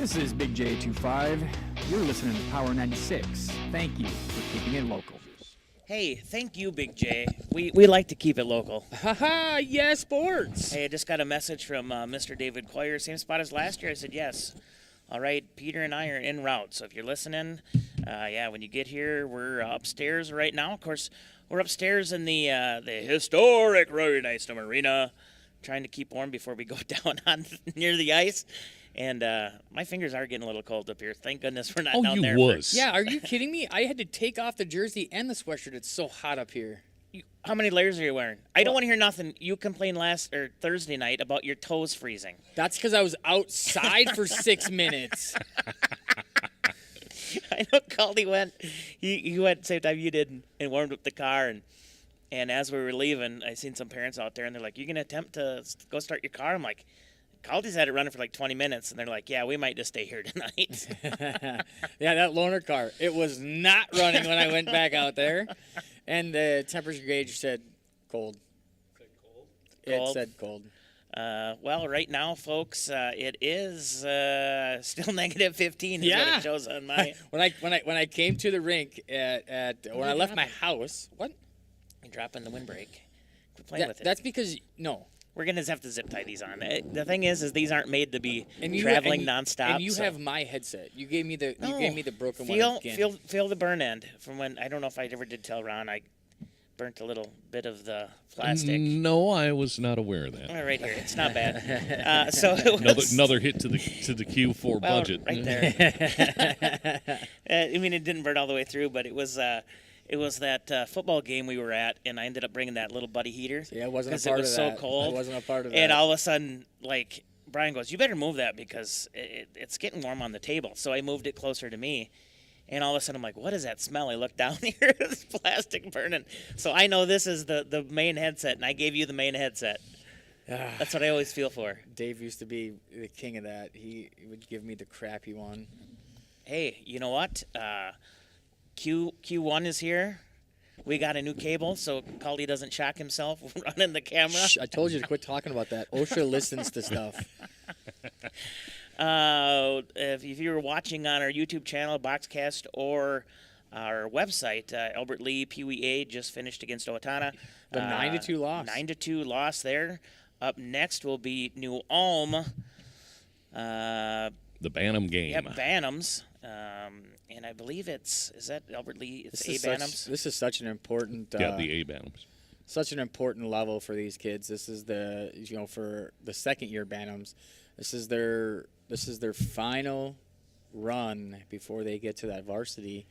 Speaker 15: This is Big J25. You're listening to Power 96. Thank you for keeping it local.
Speaker 2: Hey, thank you, Big J. We like to keep it local.
Speaker 3: Haha, yes, sports.
Speaker 2: Hey, I just got a message from Mr. David Quire, same spot as last year. I said yes. All right, Peter and I are en route. So if you're listening, when you get here, we're upstairs right now. Of course, we're upstairs in the historic Roy Nystrom Arena, trying to keep warm before we go down on near the ice. And my fingers are getting a little cold up here. Thank goodness we're not down there.
Speaker 3: Yeah, are you kidding me? I had to take off the jersey and the sweatshirt. It's so hot up here.
Speaker 2: How many layers are you wearing? I don't want to hear nothing. You complained Thursday night about your toes freezing.
Speaker 3: That's because I was outside for 6 minutes.
Speaker 2: I know Caldy went. He went the same time you did and warmed up the car. And as we were leaving, I seen some parents out there, and they're like, "You gonna attempt to go start your car?" I'm like, Caldy's had it running for like 20 minutes, and they're like, "Yeah, we might just stay here tonight."
Speaker 3: Yeah, that loaner car. It was not running when I went back out there. And the temperature gauge said cold. It said cold.
Speaker 2: Well, right now, folks, it is still negative 15. Is what it shows on my.
Speaker 3: when I came to the rink when I left my house. What?
Speaker 2: You're dropping the windbreak. Quit playing with it.
Speaker 3: That's because
Speaker 2: we're gonna have to zip tie these on. The thing is these aren't made to be traveling nonstop.
Speaker 3: And you have my headset. You gave me the broken one again.
Speaker 2: Feel the burn end from when I don't know if I ever did tell Ron I burnt a little bit of the plastic.
Speaker 1: No, I was not aware of that.
Speaker 2: All right, here it's not bad. So it was,
Speaker 1: another hit to the Q4 budget.
Speaker 2: Right there. I mean, it didn't burn all the way through, but it was. It was that football game we were at, and I ended up bringing that little buddy heater.
Speaker 3: Yeah, I wasn't a
Speaker 2: because
Speaker 3: part
Speaker 2: it was
Speaker 3: of
Speaker 2: so
Speaker 3: that.
Speaker 2: cold.
Speaker 3: I wasn't a part of that.
Speaker 2: And all of a sudden, like Brian goes, "You better move that because it's getting warm on the table." So I moved it closer to me, and all of a sudden I'm like, "What is that smell?" I look down here, it's plastic burning. So I know this is the main headset, and I gave you the main headset. That's what I always feel for.
Speaker 3: Dave used to be the king of that. He would give me the crappy one.
Speaker 2: Hey, you know what? Q1 is here. We got a new cable, so Caldy doesn't shock himself running the camera.
Speaker 3: Shh, I told you to quit talking about that. OSHA listens to stuff.
Speaker 2: If you're watching on our YouTube channel, Boxcast, or our website, Albert Lee PWA just finished against Owatonna.
Speaker 3: The 9-2 loss.
Speaker 2: 9-2 loss there. Up next will be New Ulm.
Speaker 1: The Bantam game.
Speaker 2: Yep, Bantams. And I believe is that Albert Lee? It's A Bantams.
Speaker 3: This is such an important.
Speaker 1: The A Bantams.
Speaker 3: Such an important level for these kids. This is for the second year Bantams. This is their final run before they get to that varsity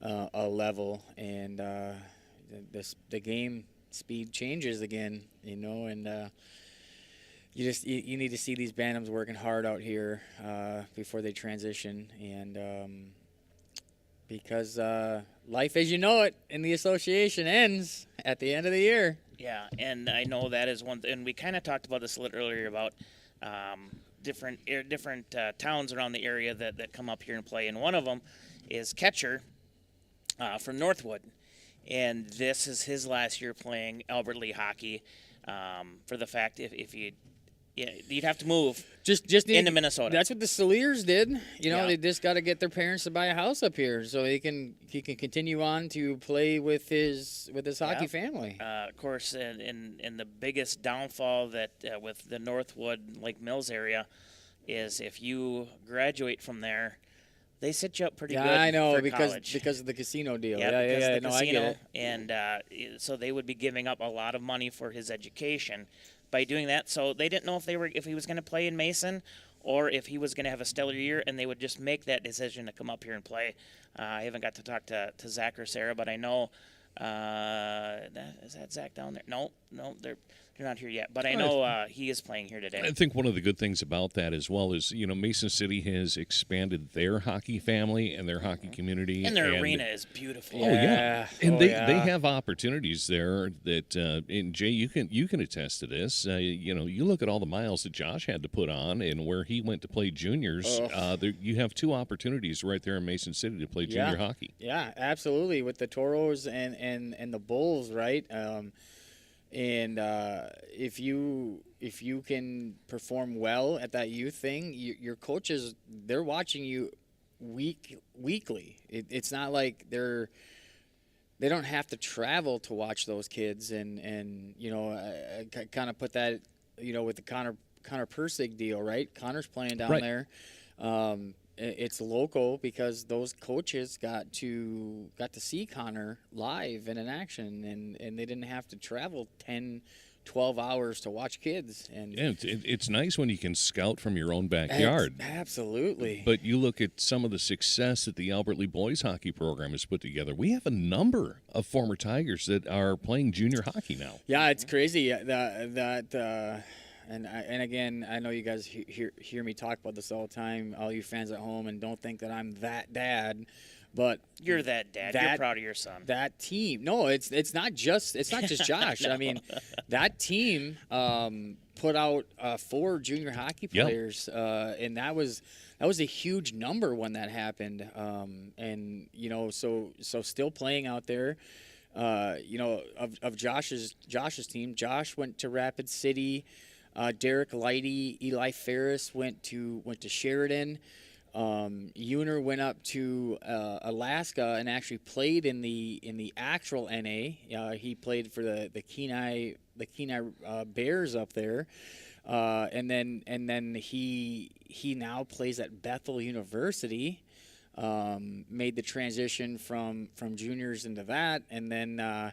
Speaker 3: level, and the game speed changes again, and. You need to see these Bantams working hard out here before they transition, and because life as you know it in the association ends at the end of the year.
Speaker 2: Yeah, and I know that is one, and we kind of talked about this a little earlier about different towns around the area that come up here and play, and one of them is Ketcher from Northwood, and this is his last year playing Albert Lee hockey. For the fact if you'd have to move just into Minnesota.
Speaker 3: That's what the Saliers did. They just got to get their parents to buy a house up here so he can continue on to play with his hockey family.
Speaker 2: Of course, and the biggest downfall that with the Northwood Lake Mills area is if you graduate from there, they sit you up pretty good.
Speaker 3: I know
Speaker 2: for
Speaker 3: because
Speaker 2: college.
Speaker 3: of the casino deal.
Speaker 2: Because of the
Speaker 3: I get
Speaker 2: casino,
Speaker 3: it.
Speaker 2: And so they would be giving up a lot of money for his education by doing that. So they didn't know if he was going to play in Mason or if he was going to have a stellar year, and they would just make that decision to come up here and play. I haven't got to talk to Zach or Sarah, but I know is that Zach down there? No, they're not here yet. But I know he is playing here today.
Speaker 1: I think one of the good things about that as well is, Mason City has expanded their hockey family and their hockey community.
Speaker 2: And their arena is beautiful.
Speaker 1: Oh, yeah. And they have opportunities there that, and Jay, you can attest to this. You look at all the miles that Josh had to put on and where he went to play juniors. You have two opportunities right there in Mason City to play junior hockey.
Speaker 3: Yeah, absolutely. With the Toros and the Bulls, right? And if you if you can perform well at that youth thing, your coaches, they're watching you weekly. It's not like they don't have to travel to watch those kids. And you know, I kind of put that, you know, with the Connor Persig deal, right? Connor's playing down there. It's local because those coaches got to see Connor live and in action, and they didn't have to travel 10, 12 hours to watch kids. And
Speaker 1: yeah, it's nice when you can scout from your own backyard.
Speaker 3: Absolutely.
Speaker 1: But you look at some of the success that the Albert Lee boys hockey program has put together. We have a number of former Tigers that are playing junior hockey now.
Speaker 3: Yeah, it's crazy And again, I know you guys hear me talk about this all the time, all you fans at home, and don't think that I'm that dad, but
Speaker 2: you're that dad. You're proud of your son.
Speaker 3: That team, no, it's not just Josh.
Speaker 2: No.
Speaker 3: I mean, that team put out 4 junior hockey players, and that was a huge number when that happened. And you know, so still playing out there. You know, of Josh's team, Josh went to Rapid City. Derek Lighty, Eli Ferris went to Sheridan. Uner went up to Alaska and actually played in the actual NA. He played for the Kenai Bears up there, and then he now plays at Bethel University. Made the transition from juniors into that, and then.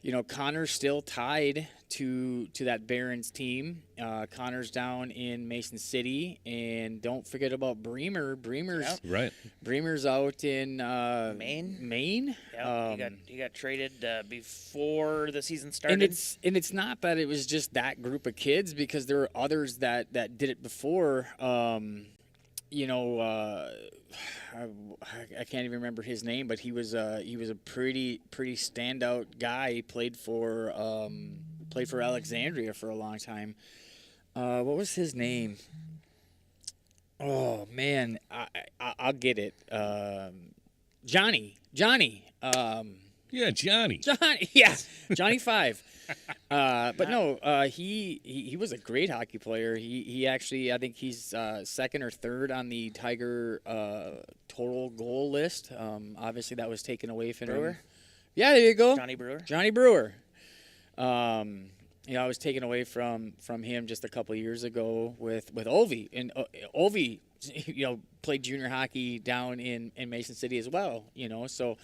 Speaker 3: You know, Connor's still tied to that Barons team. Connor's down in Mason City, and don't forget about Bremer. Bremer's out in Maine.
Speaker 2: Yeah, he got traded before the season started.
Speaker 3: And it's not that it was just that group of kids, because there were others that did it before. You know. I can't even remember his name, but he was a pretty standout guy. He played for Alexandria for a long time. What was his name? Oh man, I'll get it. Johnny.
Speaker 1: Yeah, Johnny.
Speaker 3: Yeah, Johnny 5. But no, he was a great hockey player. He actually, I think he's second or third on the Tiger total goal list. Obviously, that was taken away from him. Yeah, there you go.
Speaker 2: Johnny
Speaker 3: Brewer. You know, I was taken away from him just a couple of years ago with Ovi, and Ovi, you know, played junior hockey down in Mason City as well. You know, so.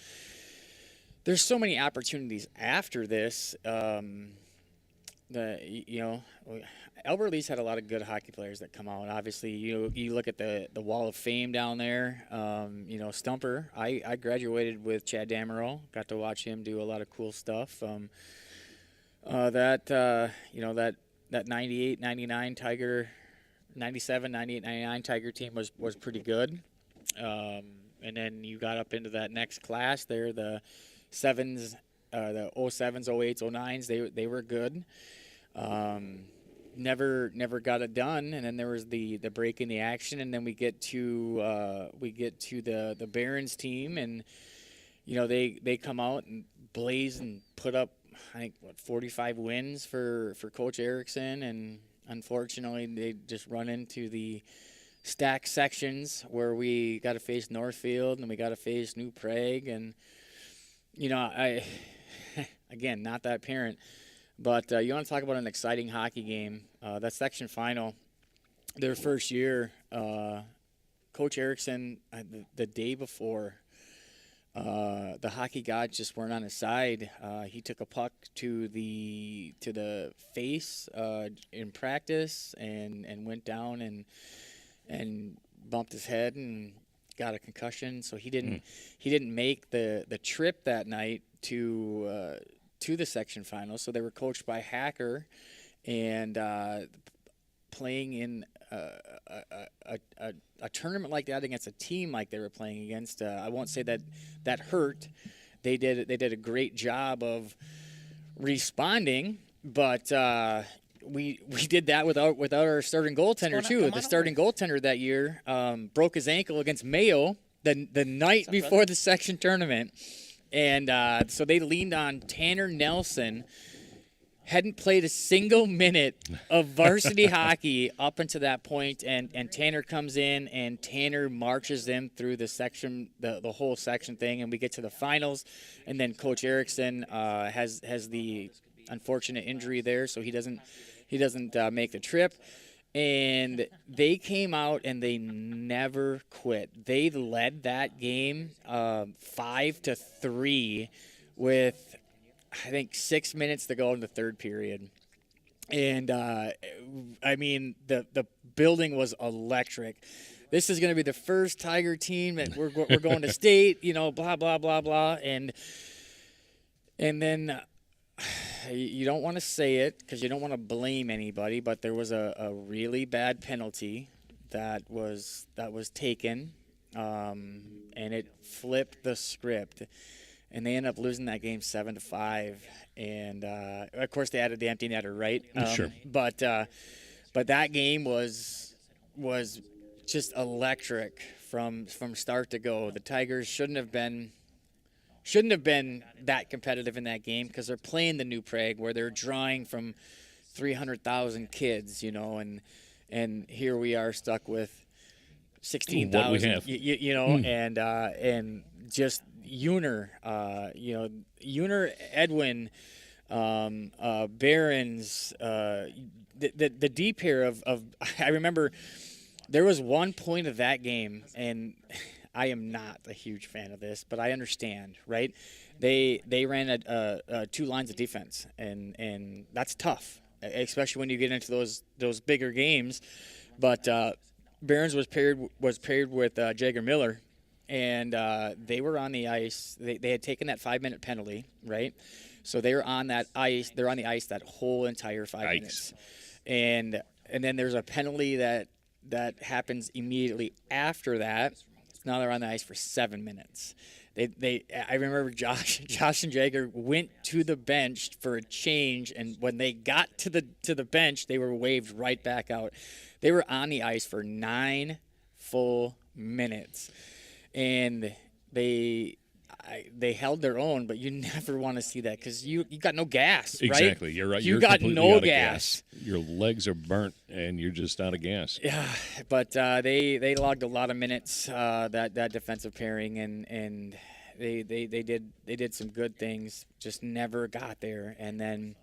Speaker 3: There's so many opportunities after this. You know, Albert Lee's had a lot of good hockey players that come out. Obviously, you look at the Wall of Fame down there. You know, Stumper. I graduated with Chad Damerol. Got to watch him do a lot of cool stuff. That 98, 99 Tiger, 97, 98, 99 Tiger team was pretty good. And then you got up into that next class there, the 7s, the 07s, 08s, 09s, they were good. Never got it done, and then there was the break in the action, and then we get to the Barons team, and you know they come out and blaze and put up, I think, 45 wins for Coach Erickson, and unfortunately they just run into the stack sections where we got to face Northfield and we got to face New Prague. And you know, I again, not that parent, but you want to talk about an exciting hockey game. That section final, their first year, Coach Erickson, the day before, the hockey gods just weren't on his side. He took a puck to the face in practice and went down and bumped his head and got a concussion. So he didn't make the trip that night to the section final. So they were coached by Hacker and playing in a tournament like that against a team like they were playing against. I won't say that hurt. They did a great job of responding, but we did that without our starting goaltender too. The starting goaltender that year broke his ankle against Mayo the night before the section tournament, and so they leaned on Tanner Nelson. hadn't played a single minute of varsity hockey up until that point, and Tanner comes in, and Tanner marches them through the section, the whole section thing, and we get to the finals, and then Coach Erickson has the unfortunate injury there, so he doesn't make the trip. And they came out and they never quit. They led that game 5-3 with, I think, 6 minutes to go in the third period. And, I mean, the building was electric. This is going to be the first Tiger team that we're going to state, you know, blah, blah, blah, blah. And then you don't want to say it because you don't want to blame anybody, but there was a really bad penalty that was taken, and it flipped the script, and they ended up losing that game 7-5. And of course they added the empty netter, right?
Speaker 1: Sure.
Speaker 3: But that game was just electric from start to go. The Tigers shouldn't have been that competitive in that game because they're playing the New Prague where they're drawing from 300,000 kids, you know, and here we are stuck with 16,000, you know, and just Uner, Uner, Edwin, Barons, the deep pair of I remember there was one point of that game, and I am not a huge fan of this, but I understand, right? They ran two lines of defense, and that's tough, especially when you get into those bigger games. But Barons was paired with Jagger Miller, and they were on the ice. They had taken that 5-minute penalty, right? So they were on that ice. They're on the ice that whole entire 5 minutes, and then there's a penalty that happens immediately after that. Now they're on the ice for 7 minutes. I remember Josh and Jagger went to the bench for a change, and when they got to the bench, they were waved right back out. They were on the ice for 9 full minutes, and they held their own. But you never want to see that because you got no gas.
Speaker 1: Exactly,
Speaker 3: right?
Speaker 1: You're right.
Speaker 3: You
Speaker 1: You're
Speaker 3: got
Speaker 1: completely
Speaker 3: no
Speaker 1: out of
Speaker 3: gas.
Speaker 1: Your legs are burnt, and you're just out of gas.
Speaker 3: Yeah, but they logged a lot of minutes, that defensive pairing, and they did some good things, just never got there. And then,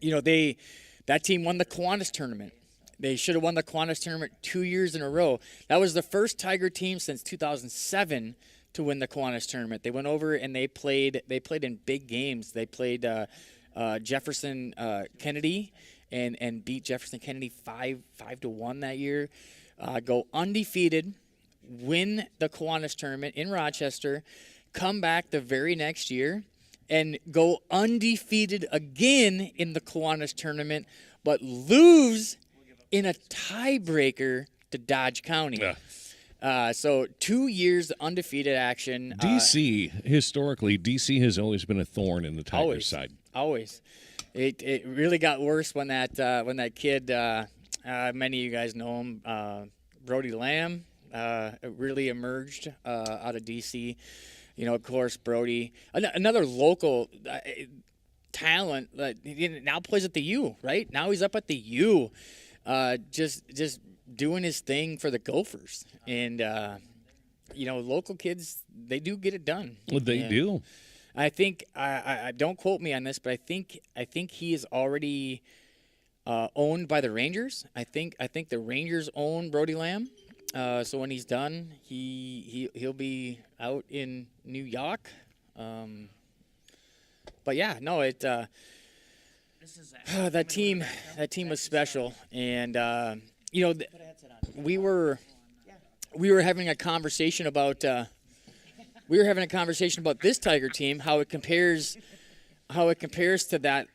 Speaker 3: you know, that team won the Kiwanis tournament. They should have won the Kiwanis tournament 2 years in a row. That was the first Tiger team since 2007 to win the Kiwanis tournament. They went over and they played in big games. They played Jefferson Kennedy and beat Jefferson Kennedy 5-1 that year. Go undefeated, win the Kiwanis tournament in Rochester, come back the very next year, and go undefeated again in the Kiwanis tournament, but lose in a tiebreaker to Dodge County. So 2 years undefeated action.
Speaker 1: DC, historically, DC has always been a thorn in the Tigers' side.
Speaker 3: Always. It really got worse when that kid, many of you guys know him, Brody Lamb, really emerged out of DC. You know, of course, Brody, another local talent, he now plays at the U, right? Now he's up at the U, just doing his thing for the Gophers. And, you know, local kids, they do get it done.
Speaker 1: Well, they do.
Speaker 3: I think, I don't quote me on this, but I think he is already owned by the Rangers. I think the Rangers own Brody Lamb. So when he's done, he'll be out in New York. But yeah, no, that team was special, and you know, we were having a conversation about this Tiger team, how it compares to that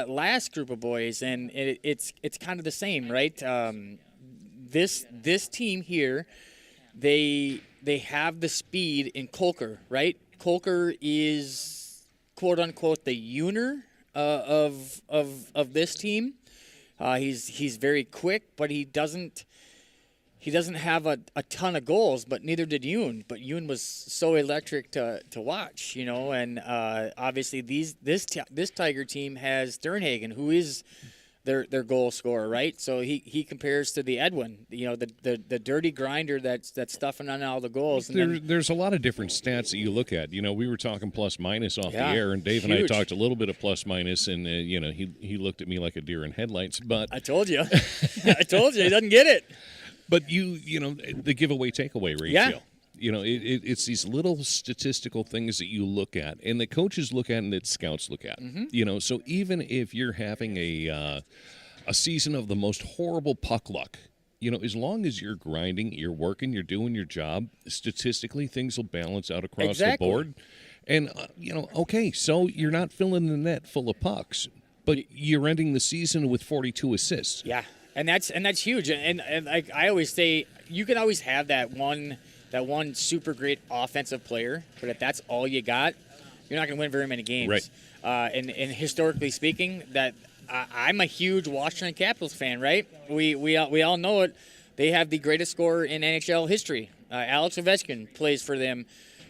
Speaker 3: last group of boys, and it's kind of the same, right? This team here, they have the speed in Kolker, right? Kolker is quote unquote the Uner of this team. He's very quick, but he doesn't he doesn't have a ton of goals, but neither did Yoon. But Yoon was so electric to watch, you know. And obviously, this Tiger team has Sternhagen, who is their goal scorer, right? So he compares to the Edwin, you know, the dirty grinder that's stuffing on all the goals. And
Speaker 1: There's a lot of different stats that you look at. You know, we were talking plus minus off the air, and Dave and I
Speaker 3: huge.
Speaker 1: talked a little bit of plus minus, and you know, he looked at me like a deer in headlights. But
Speaker 3: I told you, he doesn't get it.
Speaker 1: But you know, the giveaway takeaway ratio.
Speaker 3: Yeah.
Speaker 1: You know, it's these little statistical things that you look at, and that coaches look at, and that scouts look at.
Speaker 3: Mm-hmm.
Speaker 1: You know, so even if you're having a season of the most horrible puck luck, you know, as long as you're grinding, you're working, you're doing your job, statistically things will balance out across
Speaker 3: Exactly.
Speaker 1: the board. And you know, okay, so you're not filling the net full of pucks, but you're ending the season with 42 assists.
Speaker 3: Yeah, and that's huge. And like I always say, you can always have that one super great offensive player, but if that's all you got, you're not going to win very many games.
Speaker 1: Right.
Speaker 3: And historically speaking, that I'm a huge Washington Capitals fan. Right? We all know it. They have the greatest scorer in NHL history. Alex Ovechkin plays for them,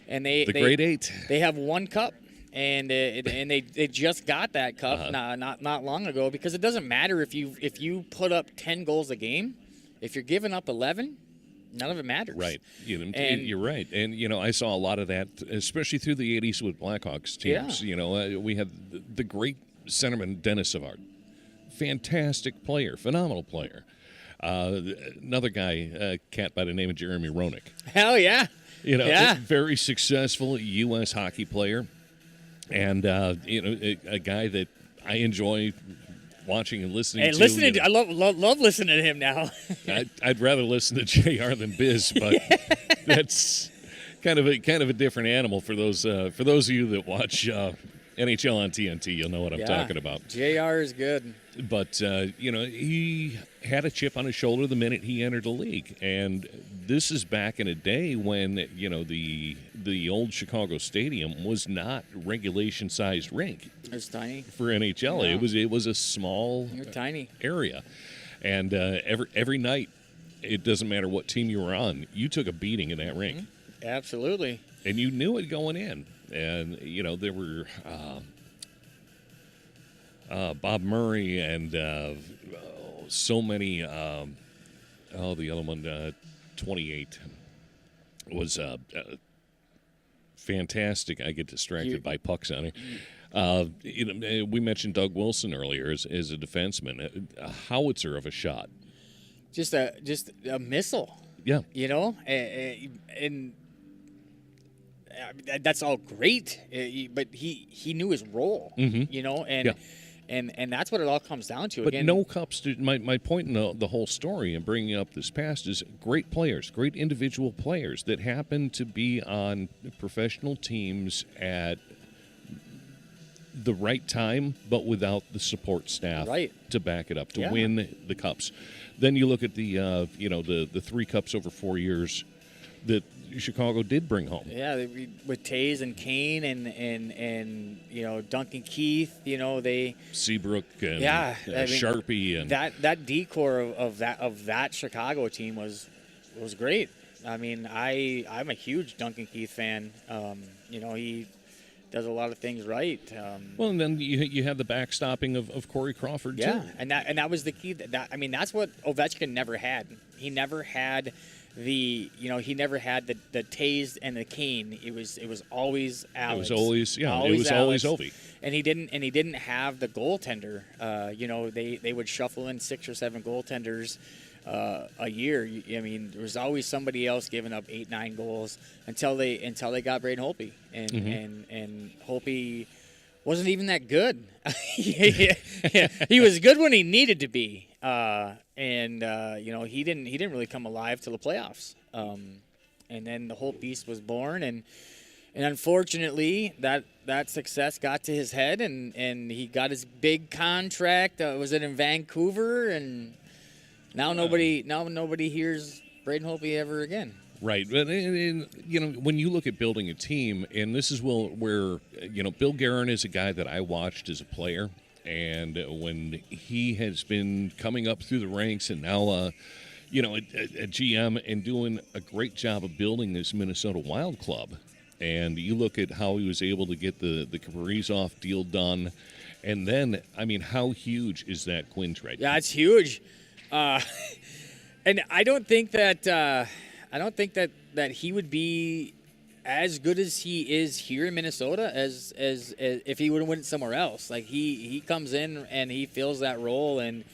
Speaker 3: and they
Speaker 1: Great Eight.
Speaker 3: They have one cup. And they just got that cup not long ago, because it doesn't matter if you put up 10 goals a game, if you're giving up 11, none of it matters.
Speaker 1: Right. You know,
Speaker 3: And-
Speaker 1: you're right. And, you know, I saw a lot of that, especially through the 80s with Blackhawks teams.
Speaker 3: Yeah.
Speaker 1: You know, we had the great centerman, Dennis Savard. Fantastic player, phenomenal player. Another guy, cat by the name of Jeremy Roenick.
Speaker 3: Hell yeah.
Speaker 1: You know,
Speaker 3: Yeah.
Speaker 1: very successful U.S. hockey player. And, you know, a guy that I enjoy watching and listening
Speaker 3: And
Speaker 1: to.
Speaker 3: listening,
Speaker 1: you know.
Speaker 3: I love listening to him now.
Speaker 1: I'd rather listen to JR than Biz, but that's kind of a different animal for those of you that watch NHL on TNT. You'll know what I'm talking about.
Speaker 3: JR is good.
Speaker 1: But you know, he had a chip on his shoulder the minute he entered the league, and this is back in a day when, you know, the old Chicago Stadium was not regulation-sized rink.
Speaker 3: It was tiny
Speaker 1: for NHL.
Speaker 3: Yeah.
Speaker 1: It was a small
Speaker 3: You're tiny
Speaker 1: area, and every night, it doesn't matter what team you were on, you took a beating in that rink.
Speaker 3: Absolutely.
Speaker 1: And you knew it going in. And you know, there were Bob Murray and so many. The other one, 28, was fantastic. I get distracted by pucks on it. You know, we mentioned Doug Wilson earlier as a defenseman, a howitzer of a shot.
Speaker 3: Just a missile.
Speaker 1: Yeah.
Speaker 3: You know, and that's all great, but he knew his role.
Speaker 1: Mhm.
Speaker 3: You know, and.
Speaker 1: Yeah.
Speaker 3: And that's what it all comes down to.
Speaker 1: But
Speaker 3: Again,
Speaker 1: no cups. My point in the whole story and bringing up this past is great players, great individual players that happen to be on professional teams at the right time, but without the support staff to back it up to win the cups. Then you look at the you know, the 3 cups over 4 years that Chicago did bring home.
Speaker 3: Yeah, with Taze and Kane and you know, Duncan Keith, you know, they
Speaker 1: Seabrook and
Speaker 3: I mean,
Speaker 1: Sharpie and
Speaker 3: that decor of that Chicago team was great. I mean, I'm a huge Duncan Keith fan. You know, he does a lot of things right.
Speaker 1: Well, and then you had the backstopping of Corey Crawford too.
Speaker 3: And that was the key. That I mean, that's what Ovechkin never had. He never had the Taze and the Kane. It was always Alex.
Speaker 1: It was always Ovi.
Speaker 3: And he didn't have the goaltender. You know, they would shuffle in 6 or 7 goaltenders a year. I mean, there was always somebody else giving up 8-9 goals until they got Braden Holtby, and Holtby wasn't even that good. He was good when he needed to be, and you know, he didn't really come alive till the playoffs. And then the Holt Beast was born, and unfortunately that success got to his head, and he got his big contract. Was it in Vancouver? And now nobody hears Braden Holtby ever again.
Speaker 1: Right, but you know, when you look at building a team, and this is where you know, Bill Guerin is a guy that I watched as a player, and when he has been coming up through the ranks, and now a GM and doing a great job of building this Minnesota Wild club. And you look at how he was able to get the Kaprizov deal done. And then, I mean, how huge is that Quinn trade?
Speaker 3: Yeah, it's huge. And I don't think that he would be as good as he is here in Minnesota as if he would have went somewhere else. Like he comes in and he fills that role, and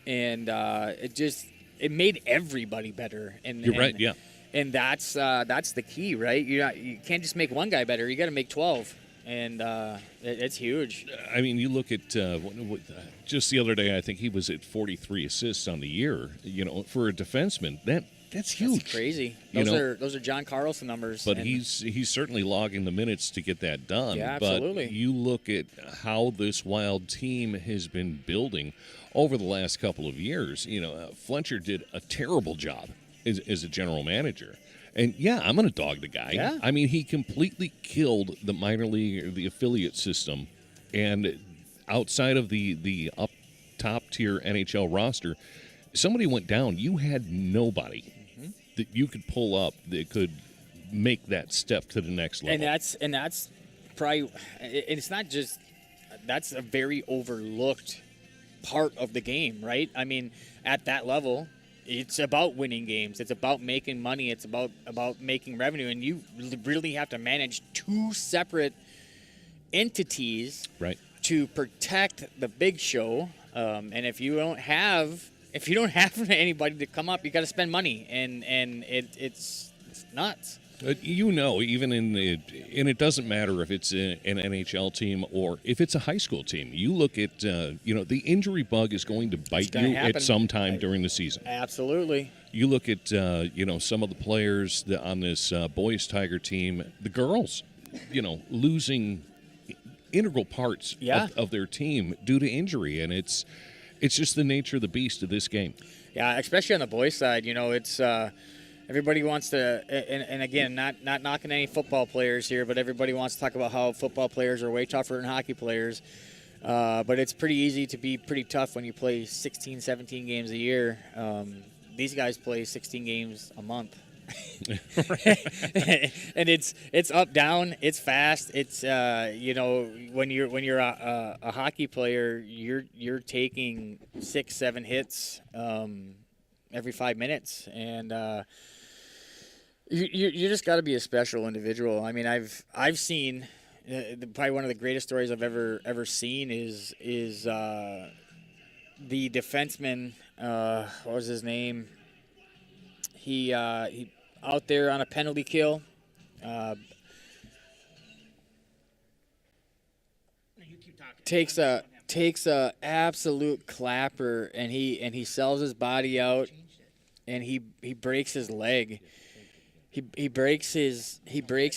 Speaker 3: it made everybody better. And
Speaker 1: You're right, yeah.
Speaker 3: And that's the key, right? You can't just make one guy better. You got to make 12, and it's huge.
Speaker 1: I mean, you look at just the other day. I think he was at 43 assists on the year. For a defenseman, that's huge.
Speaker 3: That's crazy. Those are John Carlson numbers.
Speaker 1: But he's certainly logging the minutes to get that done.
Speaker 3: Yeah, absolutely.
Speaker 1: But you look at how this Wild team has been building over the last couple of years. Fletcher did a terrible job as a general manager. And, yeah, I'm going to dog the guy.
Speaker 3: Yeah.
Speaker 1: I mean, he completely killed the minor league or the affiliate system. And outside of the up top-tier NHL roster, somebody went down. You had nobody that you could pull up that could make that step to the next level.
Speaker 3: And that's probably – it's not just – that's a very overlooked part of the game, right? I mean, at that level – it's about winning games. It's about making money. It's about making revenue. And you really have to manage two separate entities to protect the big show. And if you don't have anybody to come up, you got to spend money. And it's nuts.
Speaker 1: Even and it doesn't matter if it's an NHL team or if it's a high school team. You look at, the injury bug is going to bite you at some time during the season.
Speaker 3: Absolutely.
Speaker 1: You look at, some of the players on this boys Tiger team, the girls, losing integral parts of their team due to injury. And it's just the nature of the beast of this game.
Speaker 3: Yeah, especially on the boys side, it's everybody wants to, and again, not knocking any football players here, but everybody wants to talk about how football players are way tougher than hockey players. But it's pretty easy to be pretty tough when you play 16, 17 games a year. These guys play 16 games a month. And it's up, down, it's fast. It's when you're a hockey player, you're taking 6-7 hits every 5 minutes, and you just got to be a special individual. I mean, I've seen probably one of the greatest stories I've ever seen is the defenseman. What was his name? He out there on a penalty kill. Takes a absolute clapper, and he sells his body out, and he breaks his leg. He breaks his femur,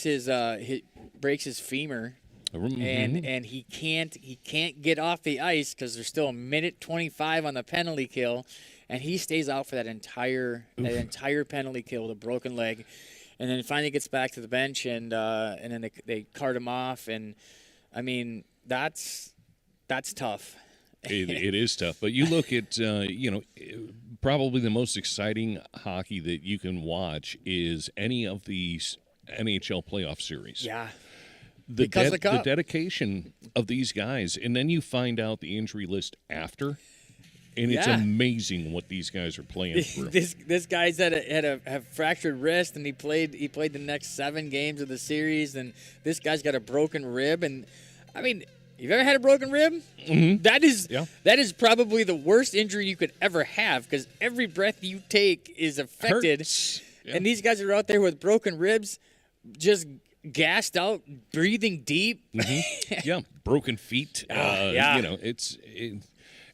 Speaker 3: and he can't get off the ice because there's still a minute 25 on the penalty kill, and he stays out for that entire penalty kill with a broken leg, and then finally gets back to the bench, and then they cart him off, and I mean that's tough.
Speaker 1: It is tough, but you look at probably the most exciting hockey that you can watch is any of these NHL playoff series.
Speaker 3: Yeah.
Speaker 1: The dedication of these guys, and then you find out the injury list after, and it's amazing what these guys are playing through.
Speaker 3: This guy's had a fractured wrist, and he played the next 7 games of the series, and this guy's got a broken rib, and I mean, you've ever had a broken rib?
Speaker 1: Mm-hmm.
Speaker 3: That is probably the worst injury you could ever have, because every breath you take is affected.
Speaker 1: Hurts. Yeah.
Speaker 3: And these guys are out there with broken ribs, just gassed out, breathing deep.
Speaker 1: Mm-hmm. Yeah, broken feet. It's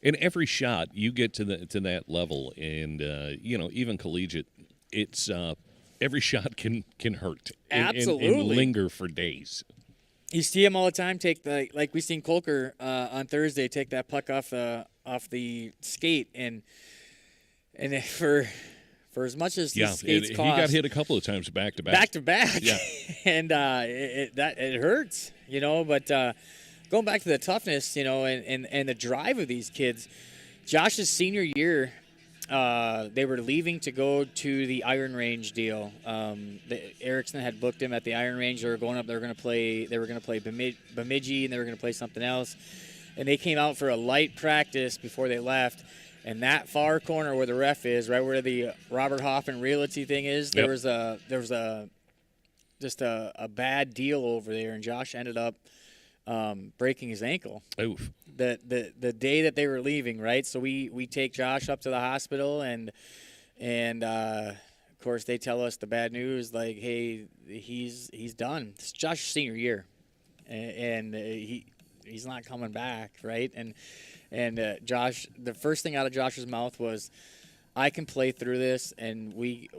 Speaker 1: in every shot you get to that level, and even collegiate, it's every shot can hurt.
Speaker 3: Absolutely,
Speaker 1: and linger for days.
Speaker 3: You see him all the time like we seen Kolker on Thursday take that puck off the skate, and for as much as the skates cost,
Speaker 1: he got hit a couple of times back to back.
Speaker 3: Back to back,
Speaker 1: yeah,
Speaker 3: and it hurts, But going back to the toughness, and the drive of these kids, Josh's senior year, they were leaving to go to the Iron Range deal. Erickson had booked him at the Iron Range. They were going up. They were going to play Bemidji, and they were going to play something else. And they came out for a light practice before they left. And that far corner where the ref is, right where the Robert Hoffman Realty thing is, there was a bad deal over there, and Josh ended up breaking his ankle.
Speaker 1: Oof.
Speaker 3: The day that they were leaving, right? So we take Josh up to the hospital, and of course they tell us the bad news, like, hey, he's done. It's Josh's senior year, and he's not coming back, right? And Josh, the first thing out of Josh's mouth was, I can play through this, and we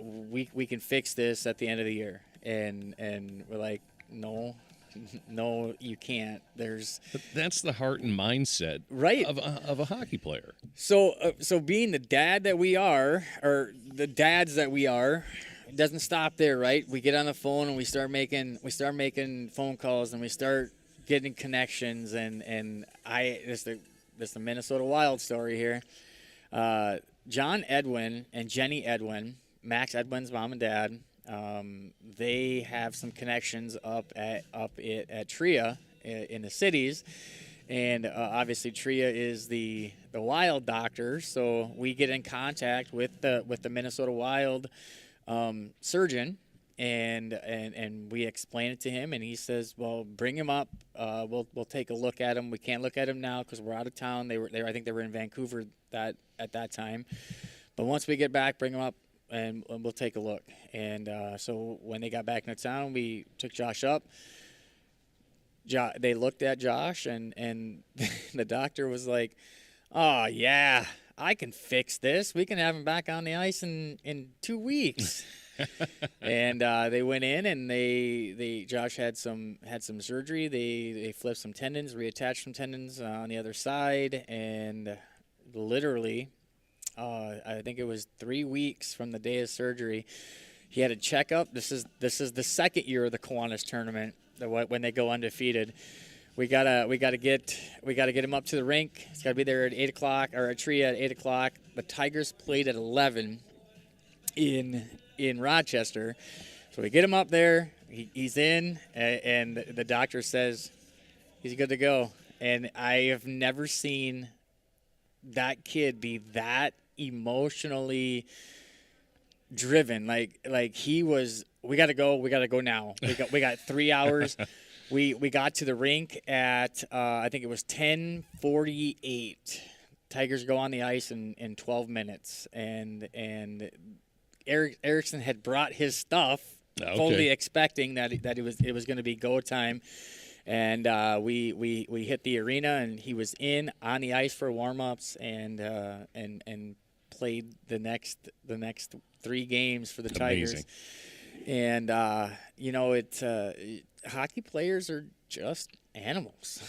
Speaker 3: can fix this at the end of the year. And we're like, no, you can't.
Speaker 1: But that's the heart and mindset of a hockey player.
Speaker 3: So being the dad that we are, or the dads that we are, it doesn't stop there, right? We get on the phone and we start making phone calls, and we start getting connections. And this is the Minnesota Wild story here. John Edwin and Jenny Edwin, Max Edwin's mom and dad, they have some connections up at Tria in the cities, and obviously Tria is the Wild doctor. So we get in contact with the Minnesota Wild surgeon, and we explain it to him, and he says, "Well, bring him up. We'll take a look at him. We can't look at him now because we're out of town. I think they were in Vancouver at that time. But once we get back, bring him up." And we'll take a look. And so when they got back into town, we took Josh up. They looked at Josh, and the doctor was like, "Oh, yeah, I can fix this. We can have him back on the ice in 2 weeks." And they went in, and Josh had some surgery. They flipped some tendons, reattached some tendons on the other side, and literally, I think it was 3 weeks from the day of surgery, he had a checkup. This is the second year of the Kiwanis tournament, when they go undefeated. We gotta get him up to the rink. He's gotta be there at 8:00, or at Tria at 8:00. The Tigers played at 11 in Rochester, so we get him up there. He's in, and the doctor says he's good to go. And I have never seen that kid be that emotionally driven. Like he was, we got to go now. We got 3 hours. We got to the rink at I think it was 10:48. Tigers go on the ice in 12 minutes, and Erickson had brought his stuff, fully expecting that it was going to be go time. And we hit the arena, and he was on the ice for warm-ups, and played the next 3 games for the Tigers.
Speaker 1: Amazing.
Speaker 3: And hockey players are just animals.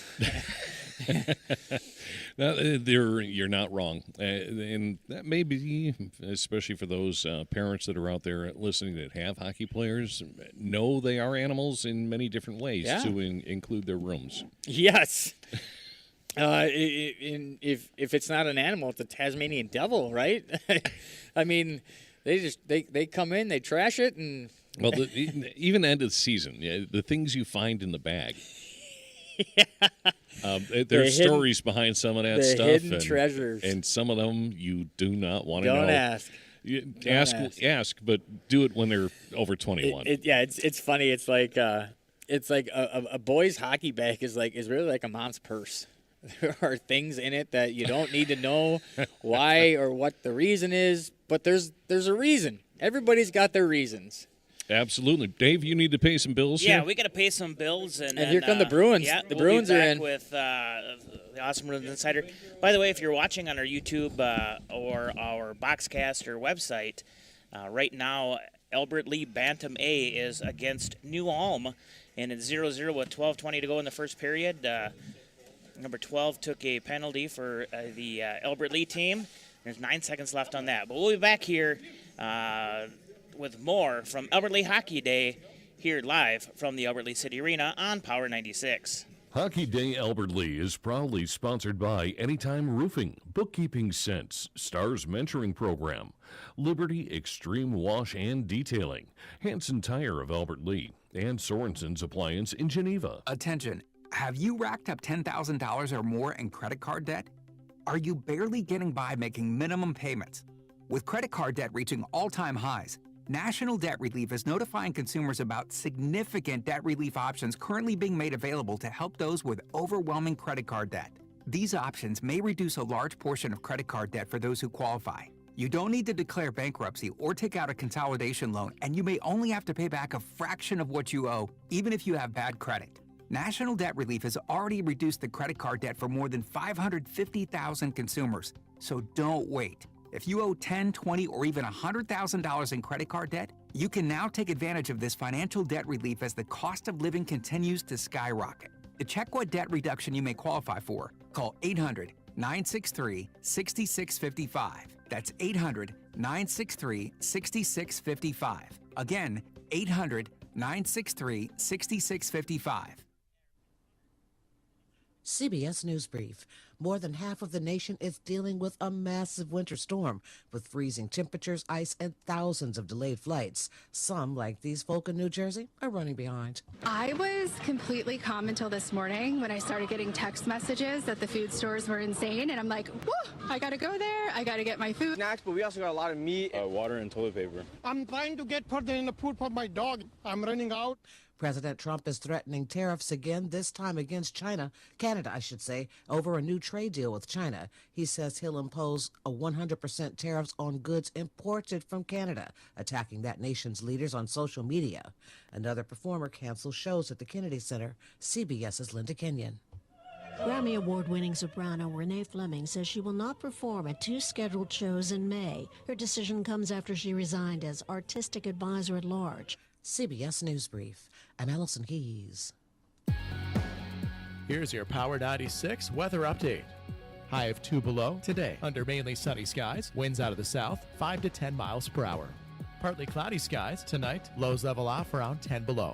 Speaker 1: No, you're not wrong, and that may be, especially for those parents that are out there listening that have hockey players, know they are animals in many different ways, to include their rooms.
Speaker 3: Yes. If it's not an animal, it's a Tasmanian devil, right? I mean, they come in, they trash it, and
Speaker 1: well, even end of the season, the things you find in the bag. There's stories behind some of that stuff.
Speaker 3: Hidden treasures.
Speaker 1: And some of them you do not want to know.
Speaker 3: Don't ask.
Speaker 1: Ask, but do it when they're over 21.
Speaker 3: It's funny. It's like a boy's hockey bag is really like a mom's purse. There are things in it that you don't need to know why or what the reason is, but there's a reason. Everybody's got their reasons.
Speaker 1: Absolutely. Dave, you need to pay some bills here?
Speaker 2: Yeah, we got to pay some bills. And
Speaker 3: here come the Bruins.
Speaker 2: Yeah,
Speaker 3: the Bruins
Speaker 2: are
Speaker 3: in.
Speaker 2: With the Awesome Bruins Insider. By the way, if you're watching on our YouTube or our Boxcaster website, right now, Albert Lee Bantam A is against New Ulm, and it's 0-0 with 12:20 to go in the first period. Number 12 took a penalty for the Albert Lee team. There's 9 seconds left on that. But we'll be back here with more from Albert Lee Hockey Day here live from the Albert Lee City Arena on Power 96.
Speaker 1: Hockey Day Albert Lee is proudly sponsored by Anytime Roofing, Bookkeeping Sense, Stars Mentoring Program, Liberty Extreme Wash and Detailing, Hanson Tire of Albert Lee, and Sorensen's Appliance in Geneva.
Speaker 8: Attention, have you racked up $10,000 or more in credit card debt? Are you barely getting by making minimum payments? With credit card debt reaching all-time highs, National Debt Relief is notifying consumers about significant debt relief options currently being made available to help those with overwhelming credit card debt. These options may reduce a large portion of credit card debt for those who qualify. You don't need to declare bankruptcy or take out a consolidation loan, and you may only have to pay back a fraction of what you owe, even if you have bad credit. National Debt Relief has already reduced the credit card debt for more than 550,000 consumers, so don't wait. If you owe $10, $20, or even $100,000 in credit card debt, you can now take advantage of this financial debt relief as the cost of living continues to skyrocket. To check what debt reduction you may qualify for, call 800-963-6655. That's 800-963-6655. Again, 800-963-6655.
Speaker 16: CBS News Brief. More than half of the nation is dealing with a massive winter storm with freezing temperatures, ice, and thousands of delayed flights. Some, like these folk in New Jersey, are running behind.
Speaker 17: I was completely calm until this morning when I started getting text messages that the food stores were insane, and I'm like, whoa, I gotta go there, I gotta get my food.
Speaker 18: Snacks, but we also got a lot of meat, water, and toilet paper.
Speaker 19: I'm trying to get further in the food for my dog. I'm running out.
Speaker 16: President Trump is threatening tariffs again, this time against Canada, I should say, over a new trade deal with China. He says he'll impose a 100% tariffs on goods imported from Canada, attacking that nation's leaders on social media. Another performer cancels shows at the Kennedy Center. CBS's Linda Kenyon.
Speaker 20: Grammy Award-winning soprano Renee Fleming says she will not perform at 2 scheduled shows in May. Her decision comes after she resigned as artistic advisor at large.
Speaker 16: CBS News Brief. I'm Allison Keyes.
Speaker 21: Here's your Power 96 weather update. High of 2 below today. Under mainly sunny skies. Winds out of the south, 5 to 10 miles per hour. Partly cloudy skies tonight. Lows level off around 10 below.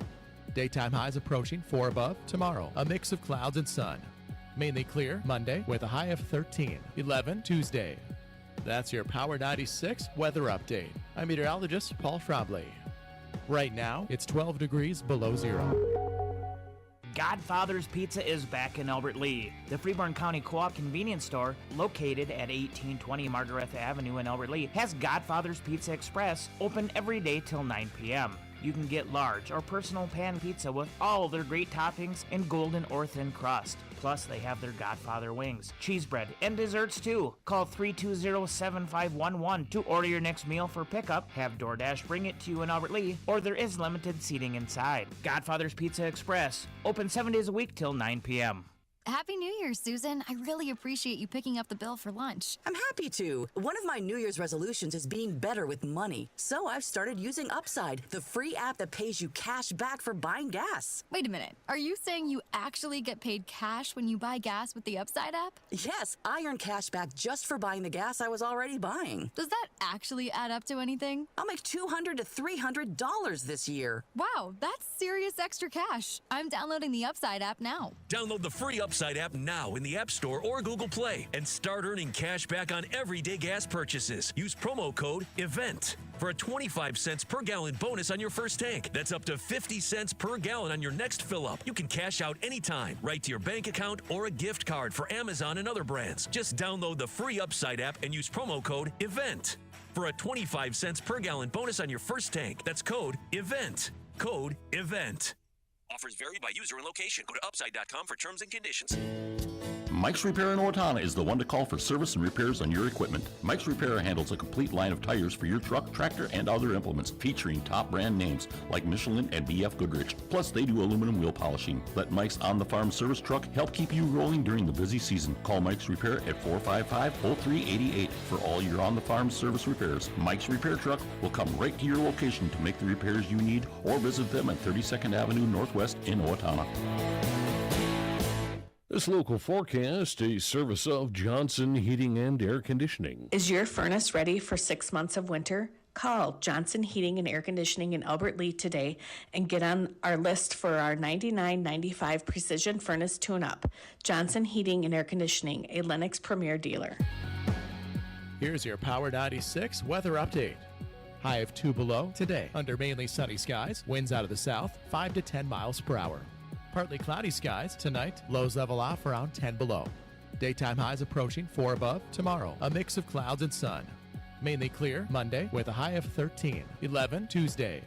Speaker 21: Daytime highs approaching 4 above. Tomorrow, a mix of clouds and sun. Mainly clear Monday with a high of 13. 11 Tuesday. That's your Power 96 weather update. I'm meteorologist Paul Frombley. Right now, it's 12 degrees below zero.
Speaker 7: Godfather's Pizza is back in Albert Lee. The Freeborn County Co-op convenience store, located at 1820 Margaretha Avenue in Albert Lee, has Godfather's Pizza Express, open every day till 9 p.m. You can get large or personal pan pizza with all their great toppings and golden or thin crust. Plus, they have their Godfather wings, cheese bread, and desserts too. Call 320-7511 to order your next meal for pickup, have DoorDash bring it to you in Albert Lee, or there is limited seating inside. Godfather's Pizza Express, open 7 days a week till 9 p.m.
Speaker 22: Happy New Year, Susan. I really appreciate you picking up the bill for lunch.
Speaker 23: I'm happy to. One of my New Year's resolutions is being better with money. So I've started using Upside, the free app that pays you cash back for buying gas.
Speaker 22: Wait a minute. Are you saying you actually get paid cash when you buy gas with the Upside app?
Speaker 23: Yes, I earn cash back just for buying the gas I was already buying.
Speaker 22: Does that actually add up to anything?
Speaker 23: I'll make $200 to $300 this year.
Speaker 22: Wow, that's serious extra cash. I'm downloading the Upside app now.
Speaker 24: Download the free Upside app now in the App Store or Google Play and start earning cash back on everyday gas purchases. Use promo code EVENT for a 25 cents per gallon bonus on your first tank. That's up to 50 cents per gallon on your next fill up. You can cash out anytime, right to your bank account or a gift card for Amazon and other brands. Just download the free Upside app and use promo code EVENT for a 25 cents per gallon bonus on your first tank. That's code EVENT. Code EVENT.
Speaker 25: Offers vary by user and location. Go to upside.com for terms and conditions.
Speaker 12: Mike's Repair in Owatonna is the one to call for service and repairs on your equipment. Mike's Repair handles a complete line of tires for your truck, tractor, and other implements, featuring top brand names like Michelin and BF Goodrich. Plus, they do aluminum wheel polishing. Let Mike's on-the-farm service truck help keep you rolling during the busy season. Call Mike's Repair at 455-0388 for all your on-the-farm service repairs. Mike's Repair truck will come right to your location to make the repairs you need, or visit them at 32nd Avenue Northwest in Owatonna.
Speaker 1: This local forecast, a service of Johnson Heating and Air Conditioning.
Speaker 26: Is your furnace ready for 6 months of winter?
Speaker 4: Call Johnson Heating and Air Conditioning in Albert Lea today and get on our list for our $99.95 Precision Furnace Tune-Up. Johnson Heating and Air Conditioning, a Lennox Premier dealer.
Speaker 21: Here's your Power 96 weather update. High of 2 below today under mainly sunny skies. Winds out of the south, 5 to 10 miles per hour. Partly cloudy skies tonight. Lows level off around 10 below. Daytime highs approaching 4 above tomorrow. A mix of clouds and sun. Mainly clear Monday with a high of 13. 11 Tuesday.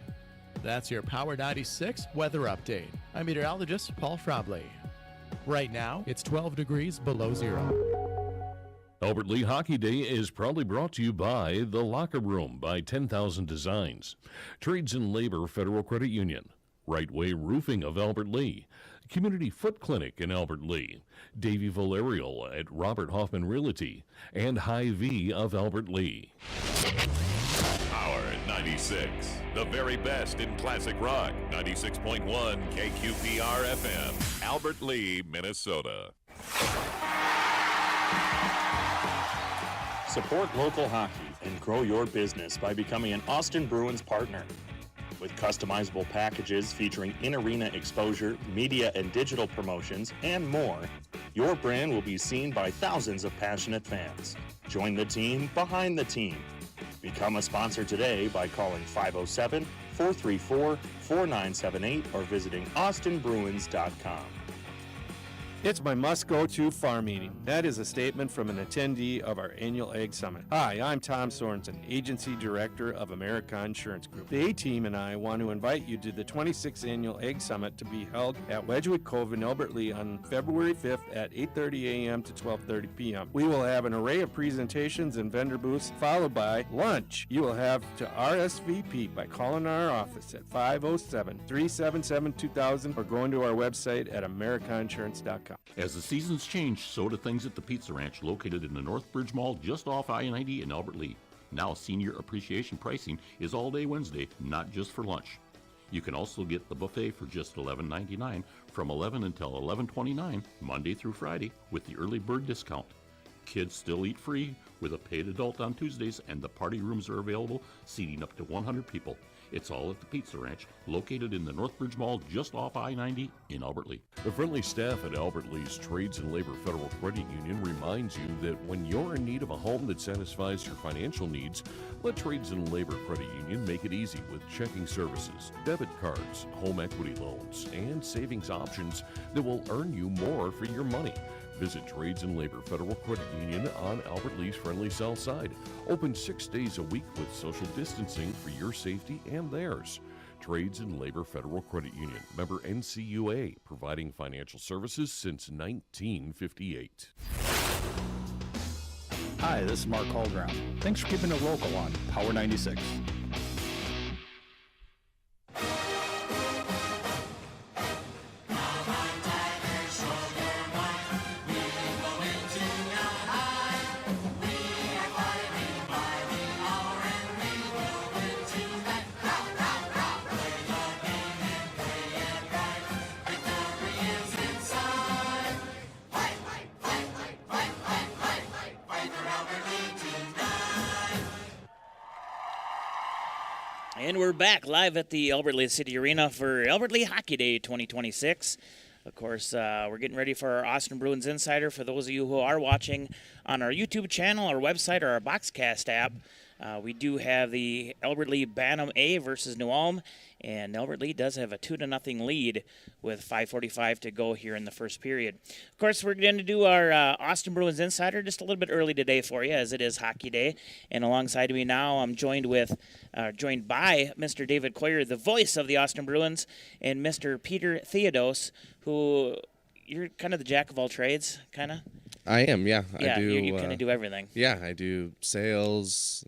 Speaker 21: That's your Power 96 weather update. I'm meteorologist Paul Frombley. Right now, it's 12 degrees below zero.
Speaker 1: Albert Lea Hockey Day is proudly brought to you by The Locker Room by 10,000 Designs, Trades and Labor Federal Credit Union, Right Way Roofing of Albert Lea, Community Foot Clinic in Albert Lea, Davy Valerial at Robert Hoffman Realty, and Hy-Vee of Albert Lea.
Speaker 14: Power 96, the very best in classic rock. 96.1 KQPR FM, Albert Lea, Minnesota.
Speaker 5: Support local hockey and grow your business by becoming an Austin Bruins partner. With customizable packages featuring in-arena exposure, media and digital promotions, and more, your brand will be seen by thousands of passionate fans. Join the team behind the team. Become a sponsor today by calling 507-434-4978 or visiting austinbruins.com.
Speaker 9: It's my must-go-to farm meeting. That is a statement from an attendee of our annual Ag Summit. Hi, I'm Tom Sorensen, Agency Director of America Insurance Group. The A-Team and I want to invite you to the 26th Annual Ag Summit to be held at Wedgwood Cove in Albert Lea on February 5th at 8:30 a.m. to 12:30 p.m. We will have an array of presentations and vendor booths, followed by lunch. You will have to RSVP by calling our office at 507-377-2000 or going to our website at americainsurance.com.
Speaker 12: As the seasons change, so do things at the Pizza Ranch, located in the Northbridge Mall just off I-90 in Albert Lea. Now, senior appreciation pricing is all day Wednesday, not just for lunch. You can also get the buffet for just $11.99 from 11 until 11:29, Monday through Friday, with the early bird discount. Kids still eat free with a paid adult on Tuesdays, and the party rooms are available, seating up to 100 people. It's all at the Pizza Ranch, located in the Northbridge Mall just off I-90 in Albert Lea.
Speaker 1: The friendly staff at Albert Lea's Trades and Labor Federal Credit Union reminds you that when you're in need of a home that satisfies your financial needs, let Trades and Labor Credit Union make it easy with checking services, debit cards, home equity loans, and savings options that will earn you more for your money. Visit Trades and Labor Federal Credit Union on Albert Lea's friendly south side. Open 6 days a week with social distancing for your safety and theirs. Trades and Labor Federal Credit Union, member NCUA, providing financial services since 1958.
Speaker 10: Hi, this is Mark Holground. Thanks for keeping it local on Power 96.
Speaker 2: And we're back live at the Albert Lea City Arena for Albert Lea Hockey Day 2026. Of course, we're getting ready for our Austin Bruins Insider. For those of you who are watching on our YouTube channel, our website, or our Boxcast app, we do have the Albert Lea Bantam A versus New Ulm, and Albert Lea does have a 2-0 lead with 5:45 to go here in the first period. Of course, we're going to do our Austin Bruins Insider just a little bit early today for you, as it is Hockey Day. And alongside me now, I'm joined by Mr. David Coyer, the voice of the Austin Bruins, and Mr. Peter Theodos, who you're kind of the jack of all trades, kind of.
Speaker 11: I am, yeah.
Speaker 2: Yeah,
Speaker 11: I do.
Speaker 2: you kind of do everything.
Speaker 11: Yeah, I do sales,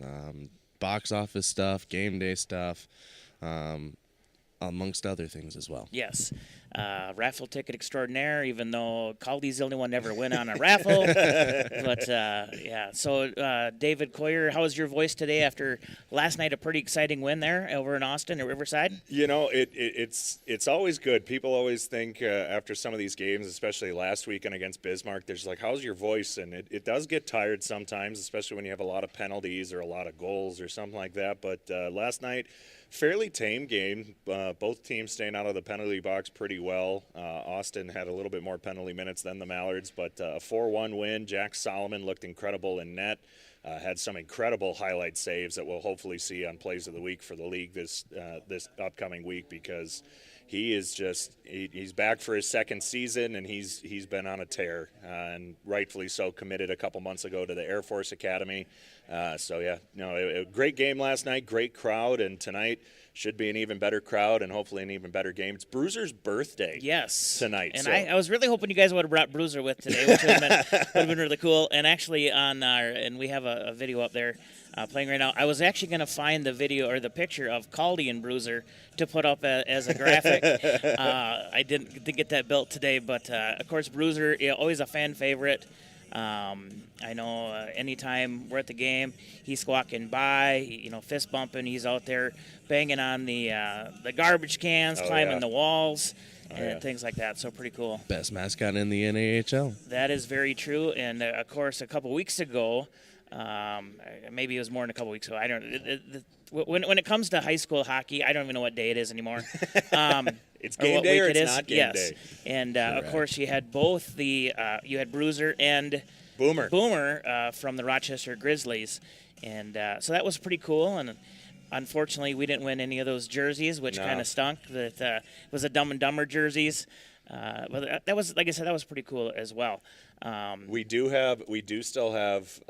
Speaker 11: box office stuff, game day stuff, amongst other things as well.
Speaker 2: Yes. raffle ticket extraordinaire, even though Caldy's the only one to ever win on a raffle. But, yeah. So, David Coyer, how was your voice today after last night, a pretty exciting win there over in Austin at Riverside?
Speaker 3: You know, it's always good. People always think after some of these games, especially last weekend against Bismarck, they're just like, how's your voice? And it does get tired sometimes, especially when you have a lot of penalties or a lot of goals or something like that. But last night, fairly tame game. Both teams staying out of the penalty box pretty well. Austin had a little bit more penalty minutes than the Mallards, but a 4-1 win. Jack Solomon looked incredible in net. Had some incredible highlight saves that we'll hopefully see on Plays of the Week for the league this upcoming week, because he is just he's back for his second season, and he's been on a tear, and rightfully so. Committed a couple months ago to the Air Force Academy. So yeah, a great game last night, great crowd, and tonight should be an even better crowd and hopefully an even better game. It's Bruiser's birthday.
Speaker 2: Yes.
Speaker 3: Tonight.
Speaker 2: And
Speaker 3: so.
Speaker 2: I was really hoping you guys would have brought Bruiser with today, which would have been really cool. And actually and we have a video up there playing right now. I was actually going to find the video or the picture of Caldy and Bruiser to put up as a graphic. I didn't get that built today, but of course Bruiser, always a fan favorite. I know anytime we're at the game, he's squawking by, fist bumping. He's out there banging on the garbage cans, climbing the walls, and things like that. So pretty cool.
Speaker 11: Best mascot in the NAHL.
Speaker 2: That is very true. And of course, a couple weeks ago, maybe it was more than a couple weeks ago. I don't. When it comes to high school hockey, I don't even know what day it is anymore.
Speaker 3: It's game day or it's not game day.
Speaker 2: And of course, you had both you had Bruiser and Boomer from the Rochester Grizzlies, and so that was pretty cool. And unfortunately, we didn't win any of those jerseys, which kind of stunk. That was a Dumb and Dumber jerseys. But that was, like I said, that was pretty cool as well.
Speaker 3: We do still have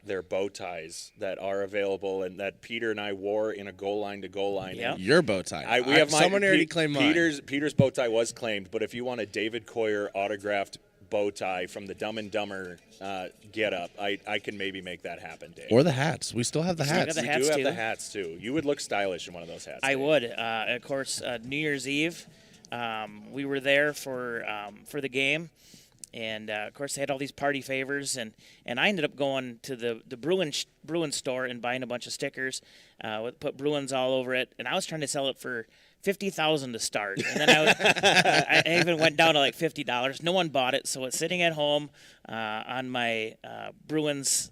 Speaker 3: their bow ties that are available, and that Peter and I wore in a goal line to goal line.
Speaker 2: Yep.
Speaker 11: Your bow tie.
Speaker 3: We have
Speaker 11: someone already claimed mine.
Speaker 3: Peter's bow tie was claimed, but if you want a David Coyer autographed bow tie from the Dumb and Dumber get up, I can maybe make that happen, Dave.
Speaker 11: Or the hats. We still have the hats.
Speaker 3: We do have the hats too. You would look stylish in one of those hats.
Speaker 2: I would. Of course, New Year's Eve, we were there for the game. And, of course, they had all these party favors, and I ended up going to the Bruins store and buying a bunch of stickers, put Bruins all over it, and I was trying to sell it for $50,000 to start. And then I even went down to like $50. No one bought it, so it's sitting at home on my Bruins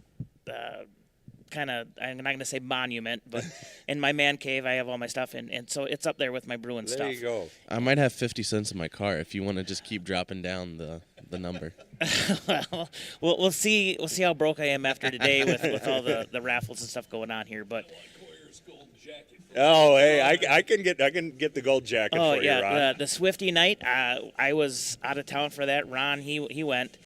Speaker 2: kind of, I'm not going to say monument, but in my man cave, I have all my stuff, and so it's up there with my Bruins stuff.
Speaker 3: There you go.
Speaker 11: I might have 50 cents in my car if you want to just keep dropping down the number.
Speaker 2: Well, we'll see how broke I am after today with all the raffles and stuff going on here, but.
Speaker 3: Oh, hey, I can get the gold jacket for you, Ron.
Speaker 2: Oh, yeah, the Swifty night, I was out of town for that. Ron, he went.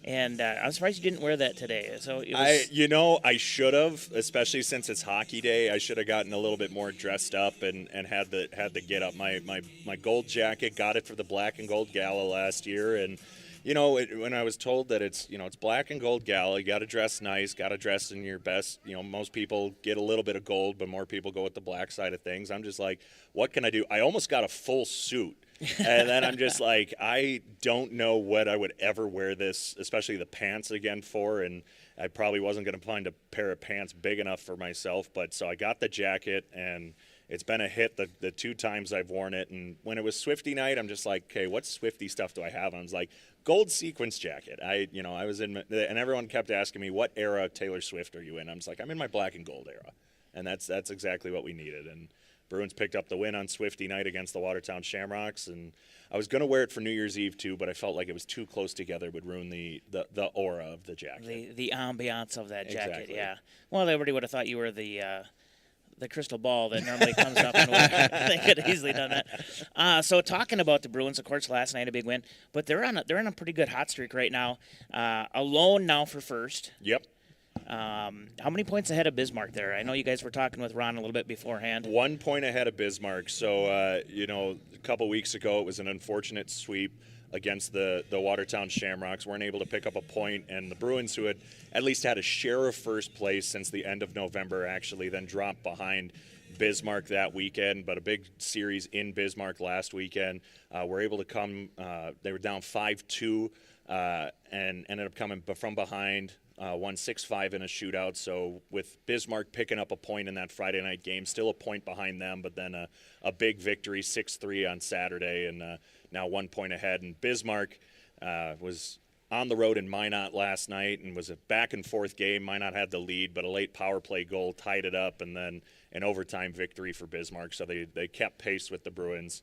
Speaker 2: And I'm surprised you didn't wear that today. So it was...
Speaker 3: I should have, especially since it's hockey day. I should have gotten a little bit more dressed up and had the get up. My gold jacket, got it for the Black and Gold Gala last year, and when I was told that it's Black and Gold Gala, you got to dress nice, got to dress in your best. Most people get a little bit of gold, but more people go with the black side of things. I'm just like, what can I do? I almost got a full suit. And then I'm just like, I don't know what I would ever wear this, especially the pants again for, and I probably wasn't going to find a pair of pants big enough for myself, but so I got the jacket, and it's been a hit the two times I've worn it. And when it was Swifty night, I'm just like, okay, what Swifty stuff do I have? And I was like, gold sequence jacket. I was in, and everyone kept asking me, what era of Taylor Swift are you in? I was like, I'm in my black and gold era, and that's exactly what we needed. And Bruins picked up the win on Swifty night against the Watertown Shamrocks, and I was going to wear it for New Year's Eve too, but I felt like it was too close together, would ruin the aura of the jacket.
Speaker 2: The ambiance of that jacket,
Speaker 3: Exactly.
Speaker 2: yeah. Well, everybody would have thought you were the crystal ball that normally comes up and they could have easily done that. So talking about the Bruins, of course, last night a big win, but they're on a pretty good hot streak right now. Alone now for first.
Speaker 3: Yep.
Speaker 2: How many points ahead of Bismarck there? I know you guys were talking with Ron a little bit beforehand.
Speaker 3: 1 point ahead of Bismarck. So, a couple weeks ago, it was an unfortunate sweep against the Watertown Shamrocks. Weren't able to pick up a point, and the Bruins, who had at least had a share of first place since the end of November, actually then dropped behind Bismarck that weekend, but a big series in Bismarck last weekend. Were able to come. They were down 5-2 and ended up coming from behind. Won 6-5 in a shootout. So with Bismarck picking up a point in that Friday night game, still a point behind them, but then a big victory, 6-3 on Saturday, and now 1 point ahead. And Bismarck was on the road in Minot last night and was a back-and-forth game. Minot had the lead, but a late power play goal tied it up, and then an overtime victory for Bismarck. So they kept pace with the Bruins.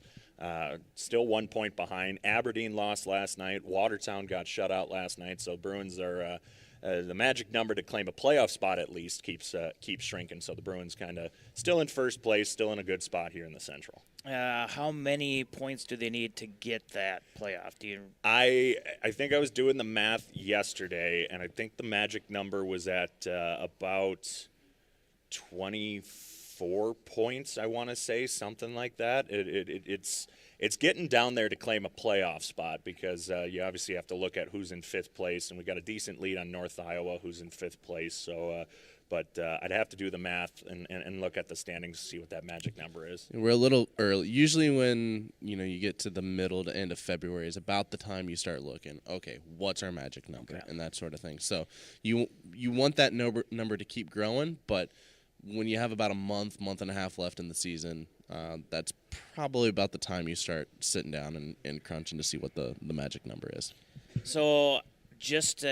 Speaker 3: Still 1 point behind. Aberdeen lost last night. Watertown got shut out last night. So Bruins are the magic number to claim a playoff spot at least keeps shrinking. So the Bruins kind of still in first place, still in a good spot here in the Central.
Speaker 2: How many points do they need to get that playoff? Do you?
Speaker 3: I think I was doing the math yesterday, and I think the magic number was at about 24 points. I want to say something like that. It's getting down there to claim a playoff spot because you obviously have to look at who's in fifth place, and we got a decent lead on North Iowa, who's in fifth place. So. But I'd have to do the math and look at the standings to see what that magic number is.
Speaker 11: We're a little early. Usually when, you get to the middle to end of February is about the time you start looking, okay, what's our magic number and that sort of thing. So you want that number to keep growing, but when you have about a month and a half left in the season, that's probably about the time you start sitting down and crunching to see what the magic number is.
Speaker 2: So just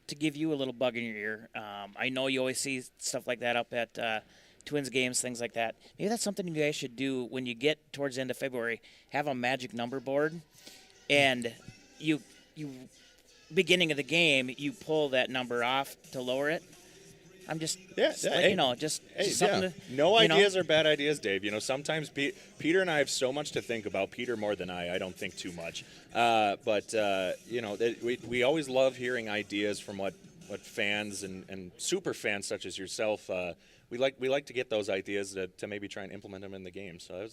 Speaker 2: to give you a little bug in your ear, I know you always see stuff like that up at Twins games, things like that. Maybe that's something you guys should do when you get towards the end of February. Have a magic number board, and you beginning of the game, you pull that number off to lower it. I'm just something to,
Speaker 3: no ideas are bad ideas, Dave. Sometimes Peter and I have so much to think about. Peter more than I don't think too much. But we always love hearing ideas from what fans and super fans such as yourself. We like to get those ideas to maybe try and implement them in the game. So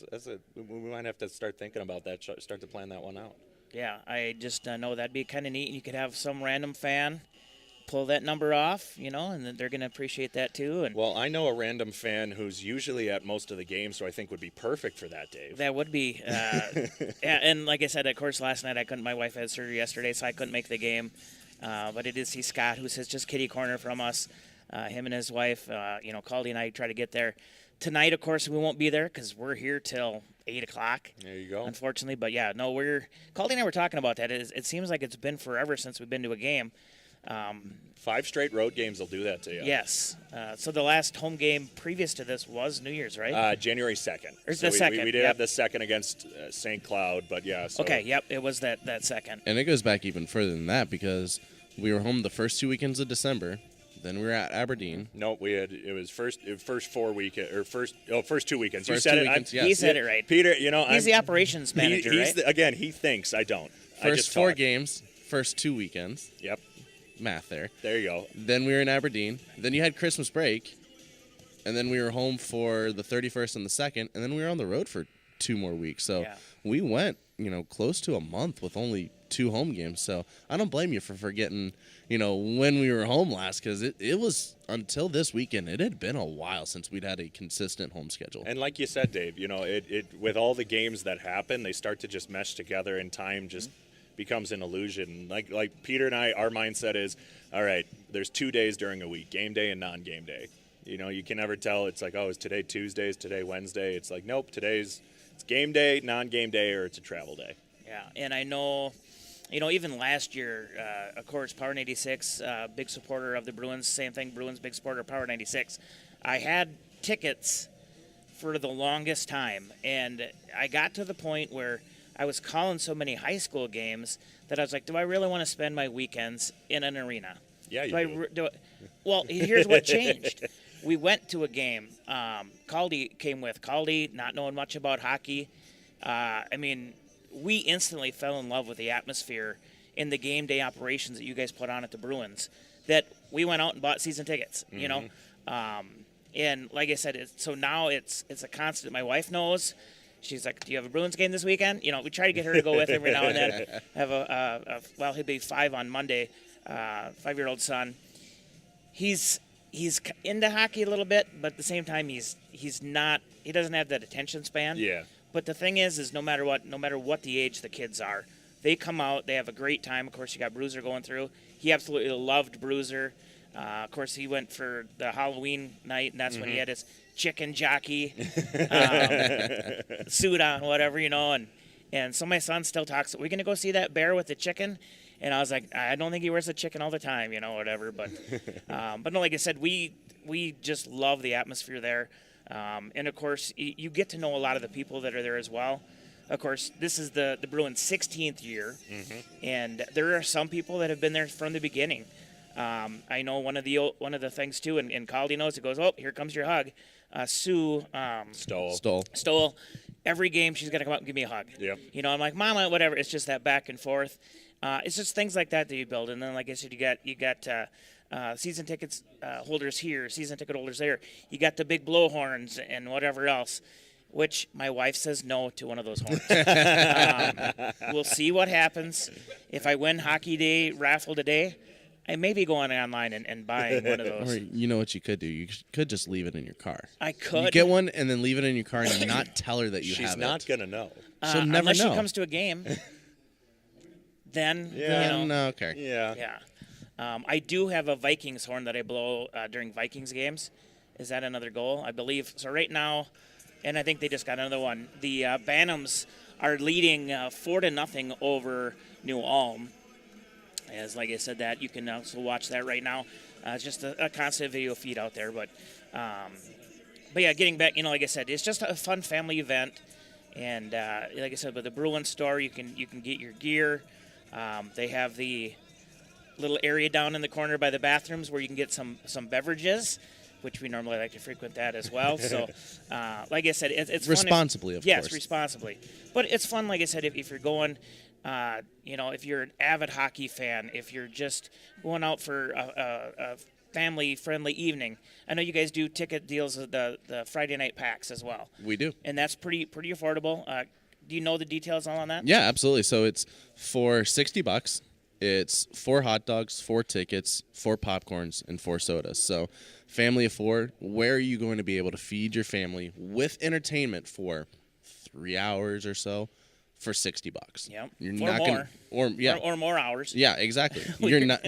Speaker 3: we might have to start thinking about that. Start to plan that one out.
Speaker 2: Yeah, I just know that'd be kind of neat. You could have some random fan pull that number off, and then they're going to appreciate that too. And
Speaker 3: well, I know a random fan who's usually at most of the games, so I think would be perfect for that, Dave.
Speaker 2: That would be. And like I said, of course, last night my wife had surgery yesterday, so I couldn't make the game. But I did see Scott, who sits just kitty corner from us, him and his wife, Caldy and I try to get there. Tonight, of course, we won't be there because we're here till 8 o'clock.
Speaker 3: There you go.
Speaker 2: Unfortunately, but yeah, no, Caldy and I were talking about that. It seems like it's been forever since we've been to a game.
Speaker 3: 5 straight road games will do that to you.
Speaker 2: Yes. So the last home game previous to this was New Year's, right?
Speaker 3: January 2nd.
Speaker 2: Or the 2nd.
Speaker 3: We did have the 2nd against St. Cloud, but yeah. So.
Speaker 2: Okay, yep, it was that 2nd.
Speaker 11: And it goes back even further than that because we were home the first 2 weekends of December. Then we were at Aberdeen.
Speaker 3: No, first 4 weekend or first 2 weekends.
Speaker 11: First
Speaker 3: you said
Speaker 11: 2
Speaker 3: it.
Speaker 11: weekends, yes.
Speaker 2: He said it right.
Speaker 3: Peter,
Speaker 2: he's the operations manager, right?
Speaker 3: Again, he thinks I don't.
Speaker 11: First
Speaker 3: I just
Speaker 11: 4
Speaker 3: talk.
Speaker 11: games, first 2 weekends.
Speaker 3: Yep.
Speaker 11: Math there.
Speaker 3: There you go.
Speaker 11: Then we were in Aberdeen. Then you had Christmas break. And then we were home for the 31st and the 2nd. And then we were on the road for 2 more weeks. So we went, close to a month with only 2 home games. So I don't blame you for forgetting, when we were home last because it was until this weekend. It had been a while since we'd had a consistent home schedule.
Speaker 3: And like you said, Dave, it with all the games that happen, they start to just mesh together and time just becomes an illusion. Like Peter and I, our mindset is, all right, there's 2 days during a week, game day and non-game day. You can never tell. It's like, oh, is today Tuesday? Is today Wednesday? It's like, nope, it's game day, non-game day, or it's a travel day.
Speaker 2: Yeah, and I know, even last year, of course, Power 96, big supporter of the Bruins. Same thing, Bruins, big supporter of Power 96. I had tickets for the longest time, and I got to the point where I was calling so many high school games that I was like, do I really want to spend my weekends in an arena?
Speaker 3: Yeah,
Speaker 2: Well, here's what changed. We went to a game. Caldy came with. Caldy, not knowing much about hockey. We instantly fell in love with the atmosphere in the game day operations that you guys put on at the Bruins, that we went out and bought season tickets, and like I said, so now it's a constant. My wife knows. She's like, do you have a Bruins game this weekend? We try to get her to go with every now and then. Have he'll be 5 on Monday, 5-year-old son. He's he's into hockey a little bit, but at the same time, he doesn't have that attention span.
Speaker 3: Yeah.
Speaker 2: But the thing is no matter what the age the kids are, they come out, they have a great time. Of course, you got Bruiser going through. He absolutely loved Bruiser. Of course, he went for the Halloween night, and that's when he had his chicken jockey suit on, whatever, and so my son still talks, are we going to go see that bear with the chicken? And I was like, I don't think he wears the chicken all the time, whatever. But no, like I said, we just love the atmosphere there. And, of course, you get to know a lot of the people that are there as well. Of course, this is the Bruins' 16th year, and there are some people that have been there from the beginning. I know one of the things, too, and Caldy knows, it goes, oh, here comes your hug. Sue Stoll. Every game, she's got to come up and give me a hug.
Speaker 3: Yep.
Speaker 2: I'm like, Mama, whatever. It's just that back and forth. It's just things like that you build. And then, like I said, you got season tickets holders here, season ticket holders there. You got the big blowhorns and whatever else, which my wife says no to one of those horns. We'll see what happens. If I win Hockey Day raffle today, I may be going online and buying one of those.
Speaker 11: Or you know what you could do? You could just leave it in your car.
Speaker 2: I could.
Speaker 11: You get one and then leave it in your car and not tell her that you have it.
Speaker 3: She's not going to know.
Speaker 11: She'll never
Speaker 2: unless
Speaker 11: know.
Speaker 2: she comes to a game. Then,
Speaker 11: okay.
Speaker 2: Yeah. I do have a Vikings horn that I blow during Vikings games. Is that another goal? I believe. So right now, and I think they just got another one, the Bantams are leading 4-0 over New Ulm. As like I said, that you can also watch that right now. It's just a constant video feed out there. But yeah, getting back, like I said, it's just a fun family event. And like I said, with the Bruins store, you can get your gear. They have the little area down in the corner by the bathrooms where you can get some beverages, which we normally like to frequent that as well. So, like I said, it's
Speaker 11: responsibly,
Speaker 2: fun.
Speaker 11: Of course.
Speaker 2: Yes, responsibly. But it's fun, like I said, if you're going, if you're an avid hockey fan, if you're just going out for a family-friendly evening. I know you guys do ticket deals with the Friday night packs as well.
Speaker 11: We do.
Speaker 2: And that's pretty affordable. Do you know the details on that?
Speaker 11: Yeah, absolutely. So it's for $60. It's 4 hot dogs, 4 tickets, 4 popcorns, and 4 sodas. So family of 4, where are you going to be able to feed your family with entertainment for 3 hours or so for $60?
Speaker 2: Yep.
Speaker 11: You're
Speaker 2: or
Speaker 11: not
Speaker 2: more.
Speaker 11: Or
Speaker 2: more hours.
Speaker 11: Yeah, exactly. You're not.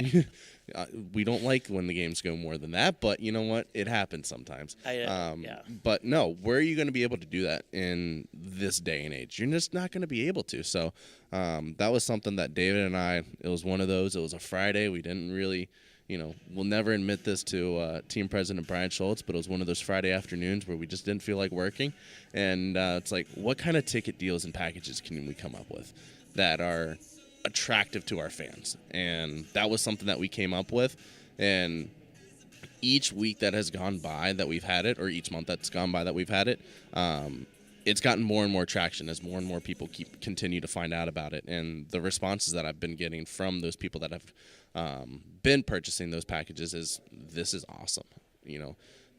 Speaker 11: We don't like when the games go more than that, but you know what? It happens sometimes.
Speaker 2: Yeah.
Speaker 11: But no, where are you going to be able to do that in this day and age? You're just not going to be able to. So that was something that David and I, it was one of those. It was a Friday. We didn't really, we'll never admit this to team president Brian Schultz, but it was one of those Friday afternoons where we just didn't feel like working. And it's like, what kind of ticket deals and packages can we come up with that are attractive to our fans? And that was something that we came up with. And each week that has gone by that we've had it, or each month that's gone by that we've had it, it's gotten more and more traction as more and more people continue to find out about it. And the responses that I've been getting from those people that have been purchasing those packages is, this is awesome.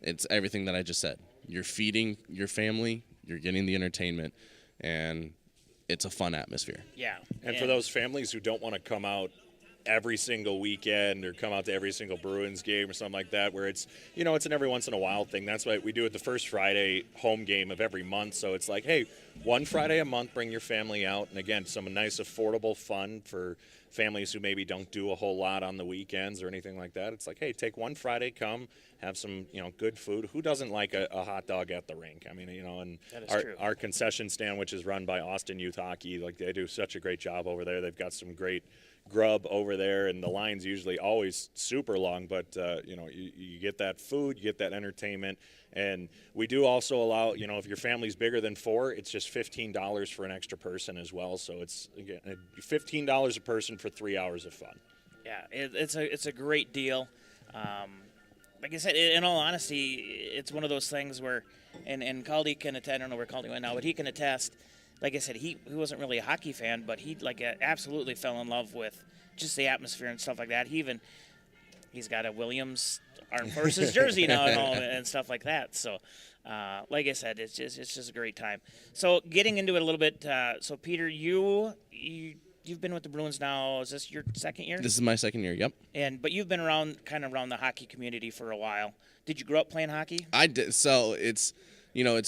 Speaker 11: It's everything that I just said. You're feeding your family, you're getting the entertainment, and it's a fun atmosphere.
Speaker 2: Yeah.
Speaker 3: And for those families who don't want to come out every single weekend or come out to every single Bruins game or something like that, where it's, it's an every once in a while thing. That's why we do it the first Friday home game of every month. So it's like, hey, one Friday a month, bring your family out. And again, some nice affordable fun for families who maybe don't do a whole lot on the weekends or anything like that. It's like, hey, take one Friday, come have some, good food. Who doesn't like a hot dog at the rink? I mean, and our concession stand, which is run by Austin Youth Hockey, like they do such a great job over there. They've got some great grub over there, and the line's usually always super long, but you get that food, you get that entertainment. And we do also allow, if your family's bigger than 4, it's just $15 for an extra person as well. So it's, again, $15 a person for 3 hours of fun.
Speaker 2: Yeah, it's a great deal. Like I said, in all honesty, it's one of those things where, and Caldy can attest, I don't know where Caldy went now, but he can attest. Like I said, he wasn't really a hockey fan, but he absolutely fell in love with just the atmosphere and stuff like that. He's got a Williams Armed Forces jersey now and stuff like that. So, like I said, it's just a great time. So getting into it a little bit. So Peter, you you've been with the Bruins now. Is this your second year?
Speaker 11: This is my second year. Yep.
Speaker 2: But you've been around the hockey community for a while. Did you grow up playing hockey?
Speaker 11: I did. So it's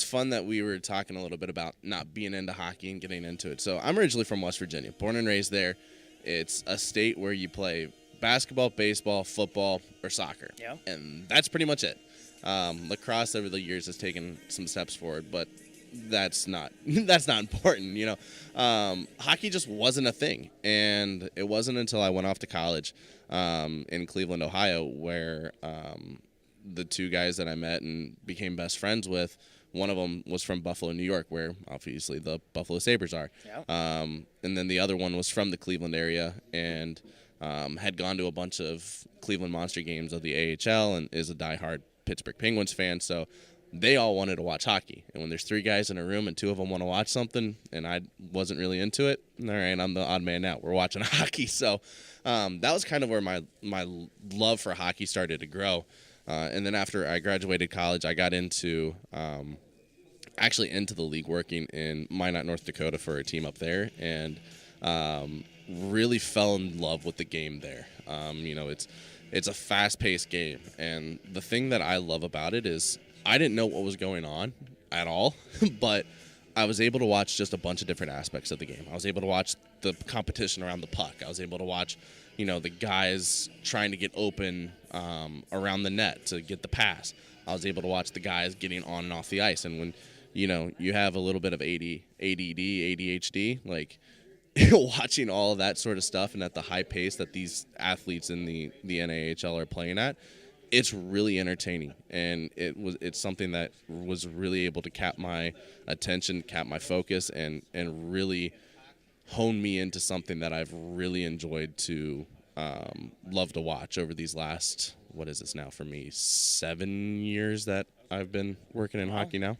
Speaker 11: fun that we were talking a little bit about not being into hockey and getting into it. So I'm originally from West Virginia, born and raised there. It's a state where you play basketball, baseball, football, or soccer.
Speaker 2: Yeah.
Speaker 11: And that's pretty much it. Lacrosse over the years has taken some steps forward, but that's not important, Hockey just wasn't a thing, and it wasn't until I went off to college in Cleveland, Ohio, where the two guys that I met and became best friends with, one of them was from Buffalo, New York, where obviously the Buffalo Sabres are.
Speaker 2: Yep.
Speaker 11: And then the other one was from the Cleveland area and had gone to a bunch of Cleveland Monster games of the AHL and is a diehard Pittsburgh Penguins fan. So they all wanted to watch hockey. And when there's three guys in a room and two of them want to watch something and I wasn't really into it, all right, I'm the odd man out. We're watching hockey. So that was kind of where my love for hockey started to grow. And then after I graduated college, I got into the league, working in Minot, North Dakota for a team up there, and really fell in love with the game there. It's a fast-paced game, and the thing that I love about it is I didn't know what was going on at all, but I was able to watch just a bunch of different aspects of the game. I was able to watch the competition around the puck. I was able to watch, the guys trying to get open around the net to get the pass. I was able to watch the guys getting on and off the ice. And when, you have a little bit of ADD, ADHD, like watching all of that sort of stuff and at the high pace that these athletes in the NAHL are playing at, it's really entertaining, and it's something that was really able to cap my attention, cap my focus, and really hone me into something that I've really enjoyed to love to watch over these last, what is this now for me, 7 years that I've been working in hockey now.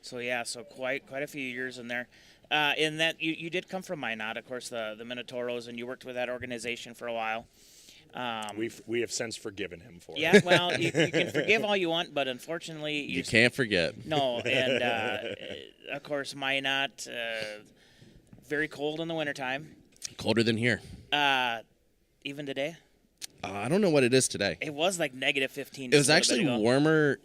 Speaker 2: So quite a few years in there. In that you did come from Minot, of course, the Minotauros, and you worked with that organization for a while.
Speaker 3: We have since forgiven him for it.
Speaker 2: Yeah, well, you can forgive all you want, but unfortunately...
Speaker 11: You can't forget.
Speaker 2: No, and of course, Minot, very cold in the wintertime.
Speaker 11: Colder than here.
Speaker 2: Even today?
Speaker 11: I don't know what it is today.
Speaker 2: It was like negative 15.
Speaker 11: It was actually warmer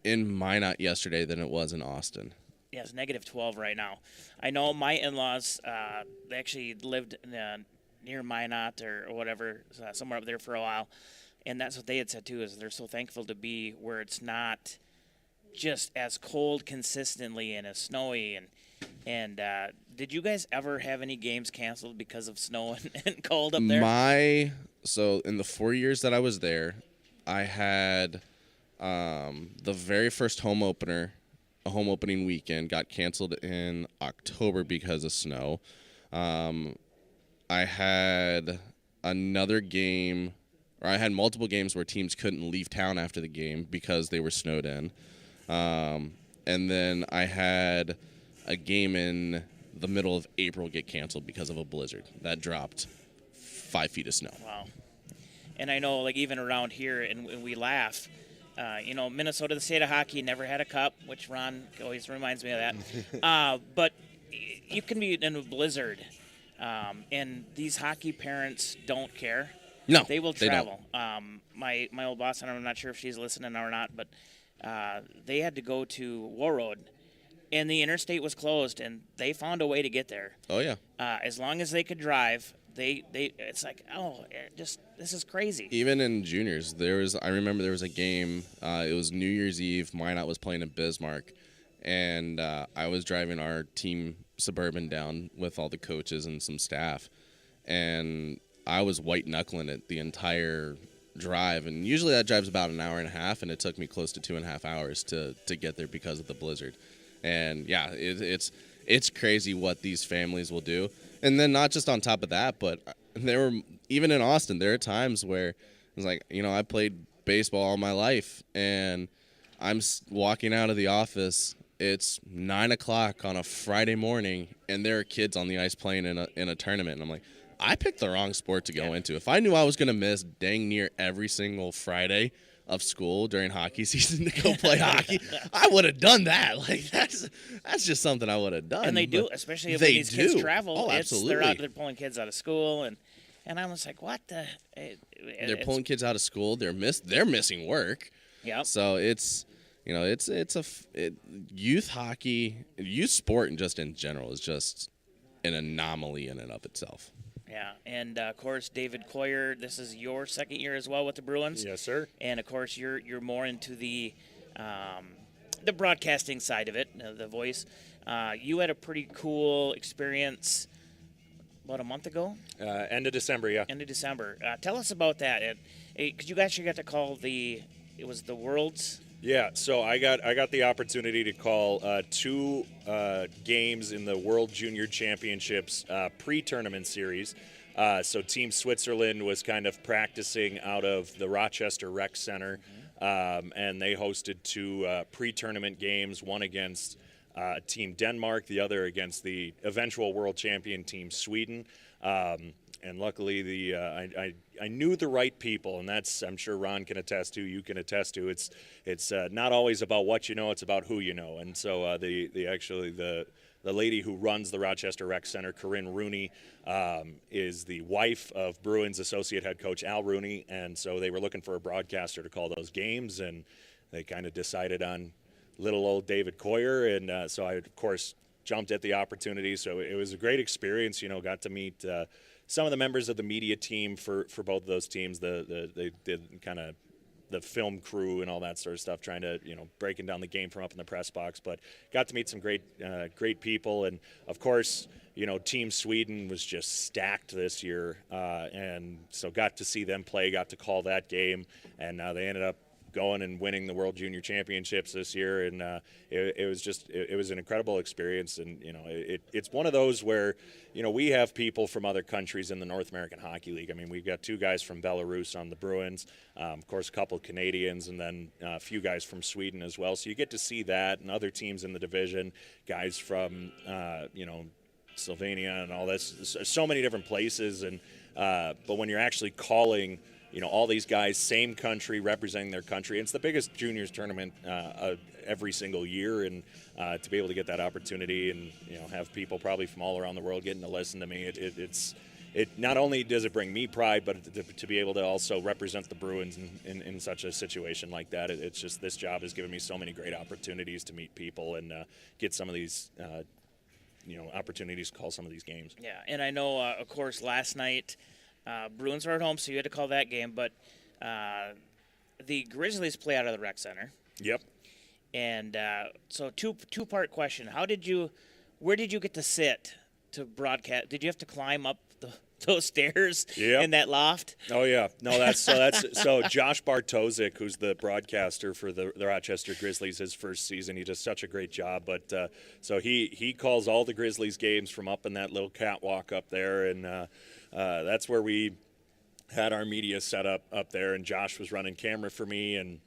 Speaker 11: in Minot yesterday than it was in Austin.
Speaker 2: Yeah, it's negative 12 right now. I know my in-laws, they actually lived near Minot or whatever, somewhere up there for a while. And that's what they had said, too, is they're so thankful to be where it's not just as cold consistently and as snowy. And did you guys ever have any games canceled because of snow and cold up there?
Speaker 11: So in the 4 years that I was there, I had the very first home opening weekend got canceled in October because of snow. I had another game, or I had multiple games where teams couldn't leave town after the game because they were snowed in. And then I had a game in the middle of April get canceled because of a blizzard that dropped 5 feet of snow.
Speaker 2: Wow. And I know, like, even around here, and we laugh, Minnesota, the state of hockey, never had a cup, which Ron always reminds me of that. But you can be in a blizzard. And these hockey parents don't care.
Speaker 11: No,
Speaker 2: they will
Speaker 11: they
Speaker 2: travel. My old boss, and I'm not sure if she's listening or not, but they had to go to Warroad, and the interstate was closed, and they found a way to get there.
Speaker 11: Oh yeah.
Speaker 2: As long as they could drive, it's like, this is crazy.
Speaker 11: Even in juniors, I remember there was a game. It was New Year's Eve. Minot was playing in Bismarck, and I was driving our team Suburban down with all the coaches and some staff, and I was white knuckling it the entire drive, and usually that drive's about an hour and a half, and it took me close to 2.5 hours to get there because of the blizzard. And yeah, it's crazy what these families will do. And then not just on top of that, but even in Austin, there are times where it's like, I played baseball all my life, and I'm walking out of the office. It's 9 o'clock on a Friday morning, and there are kids on the ice playing in a tournament. And I'm like, I picked the wrong sport to go into. If I knew I was going to miss dang near every single Friday of school during hockey season to go play hockey, I would have done that. Like that's just something I would have done.
Speaker 2: And they do,
Speaker 11: But
Speaker 2: especially if
Speaker 11: they
Speaker 2: these kids
Speaker 11: do.
Speaker 2: travel.
Speaker 11: Oh, absolutely.
Speaker 2: They're pulling kids out of school, and I was like, what the?
Speaker 11: They're pulling kids out of school. They're missing work.
Speaker 2: Yep.
Speaker 11: So it's youth hockey, youth sport, and just in general is just an anomaly in and of itself.
Speaker 2: Yeah, and of course, David Coyer, this is your second year as well with the Bruins.
Speaker 3: Yes, sir.
Speaker 2: And of course, you're more into the broadcasting side of it, the voice. You had a pretty cool experience about a month ago.
Speaker 3: End of December, yeah.
Speaker 2: End of December. Tell us about that, because you actually got to call it was the World's.
Speaker 3: Yeah, so I got the opportunity to call 2 games in the World Junior Championships pre-tournament series. So Team Switzerland was kind of practicing out of the Rochester Rec Center, and they hosted 2 pre-tournament games, one against Team Denmark, the other against the eventual world champion Team Sweden. And luckily, I knew the right people, and that's, I'm sure Ron can attest to, you can attest to. It's not always about what you know, it's about who you know. And so the lady who runs the Rochester Rec Center, Corinne Rooney, is the wife of Bruins associate head coach Al Rooney, and so they were looking for a broadcaster to call those games, and they kind of decided on little old David Coyer, and so I, of course, jumped at the opportunity. So it was a great experience. Got to meet some of the members of the media team for both of those teams. They did kind of the film crew and all that sort of stuff, trying to breaking down the game from up in the press box. But got to meet some great people, and of course, Team Sweden was just stacked this year, and so got to see them play, got to call that game, and they ended up going and winning the World Junior Championships this year, and it was an incredible experience. And it's one of those where we have people from other countries in the North American Hockey League. I mean, we've got 2 guys from Belarus on the Bruins, of course a couple of Canadians, and then a few guys from Sweden as well. So you get to see that, and other teams in the division, guys from Slovenia and all this, so many different places. And but when you're actually calling all these guys, same country, representing their country. And it's the biggest juniors tournament every single year, and to be able to get that opportunity and have people probably from all around the world getting to listen to me, it not only does it bring me pride, but to be able to also represent the Bruins in such a situation like that. It's just, this job has given me so many great opportunities to meet people and get some of these opportunities to call some of these games.
Speaker 2: Yeah, and I know, of course, last night Bruins were at home, so you had to call that game. But the Grizzlies play out of the Rec Center.
Speaker 3: Yep.
Speaker 2: And so two-part question: where did you get to sit to broadcast? Did you have to climb up those stairs in that loft?
Speaker 3: Oh yeah, no, that's so Josh Bartosik, who's the broadcaster for the Rochester Grizzlies, his first season, he does such a great job. But so he calls all the Grizzlies games from up in that little catwalk up there, and that's where we had our media set up there, and Josh was running camera for me, and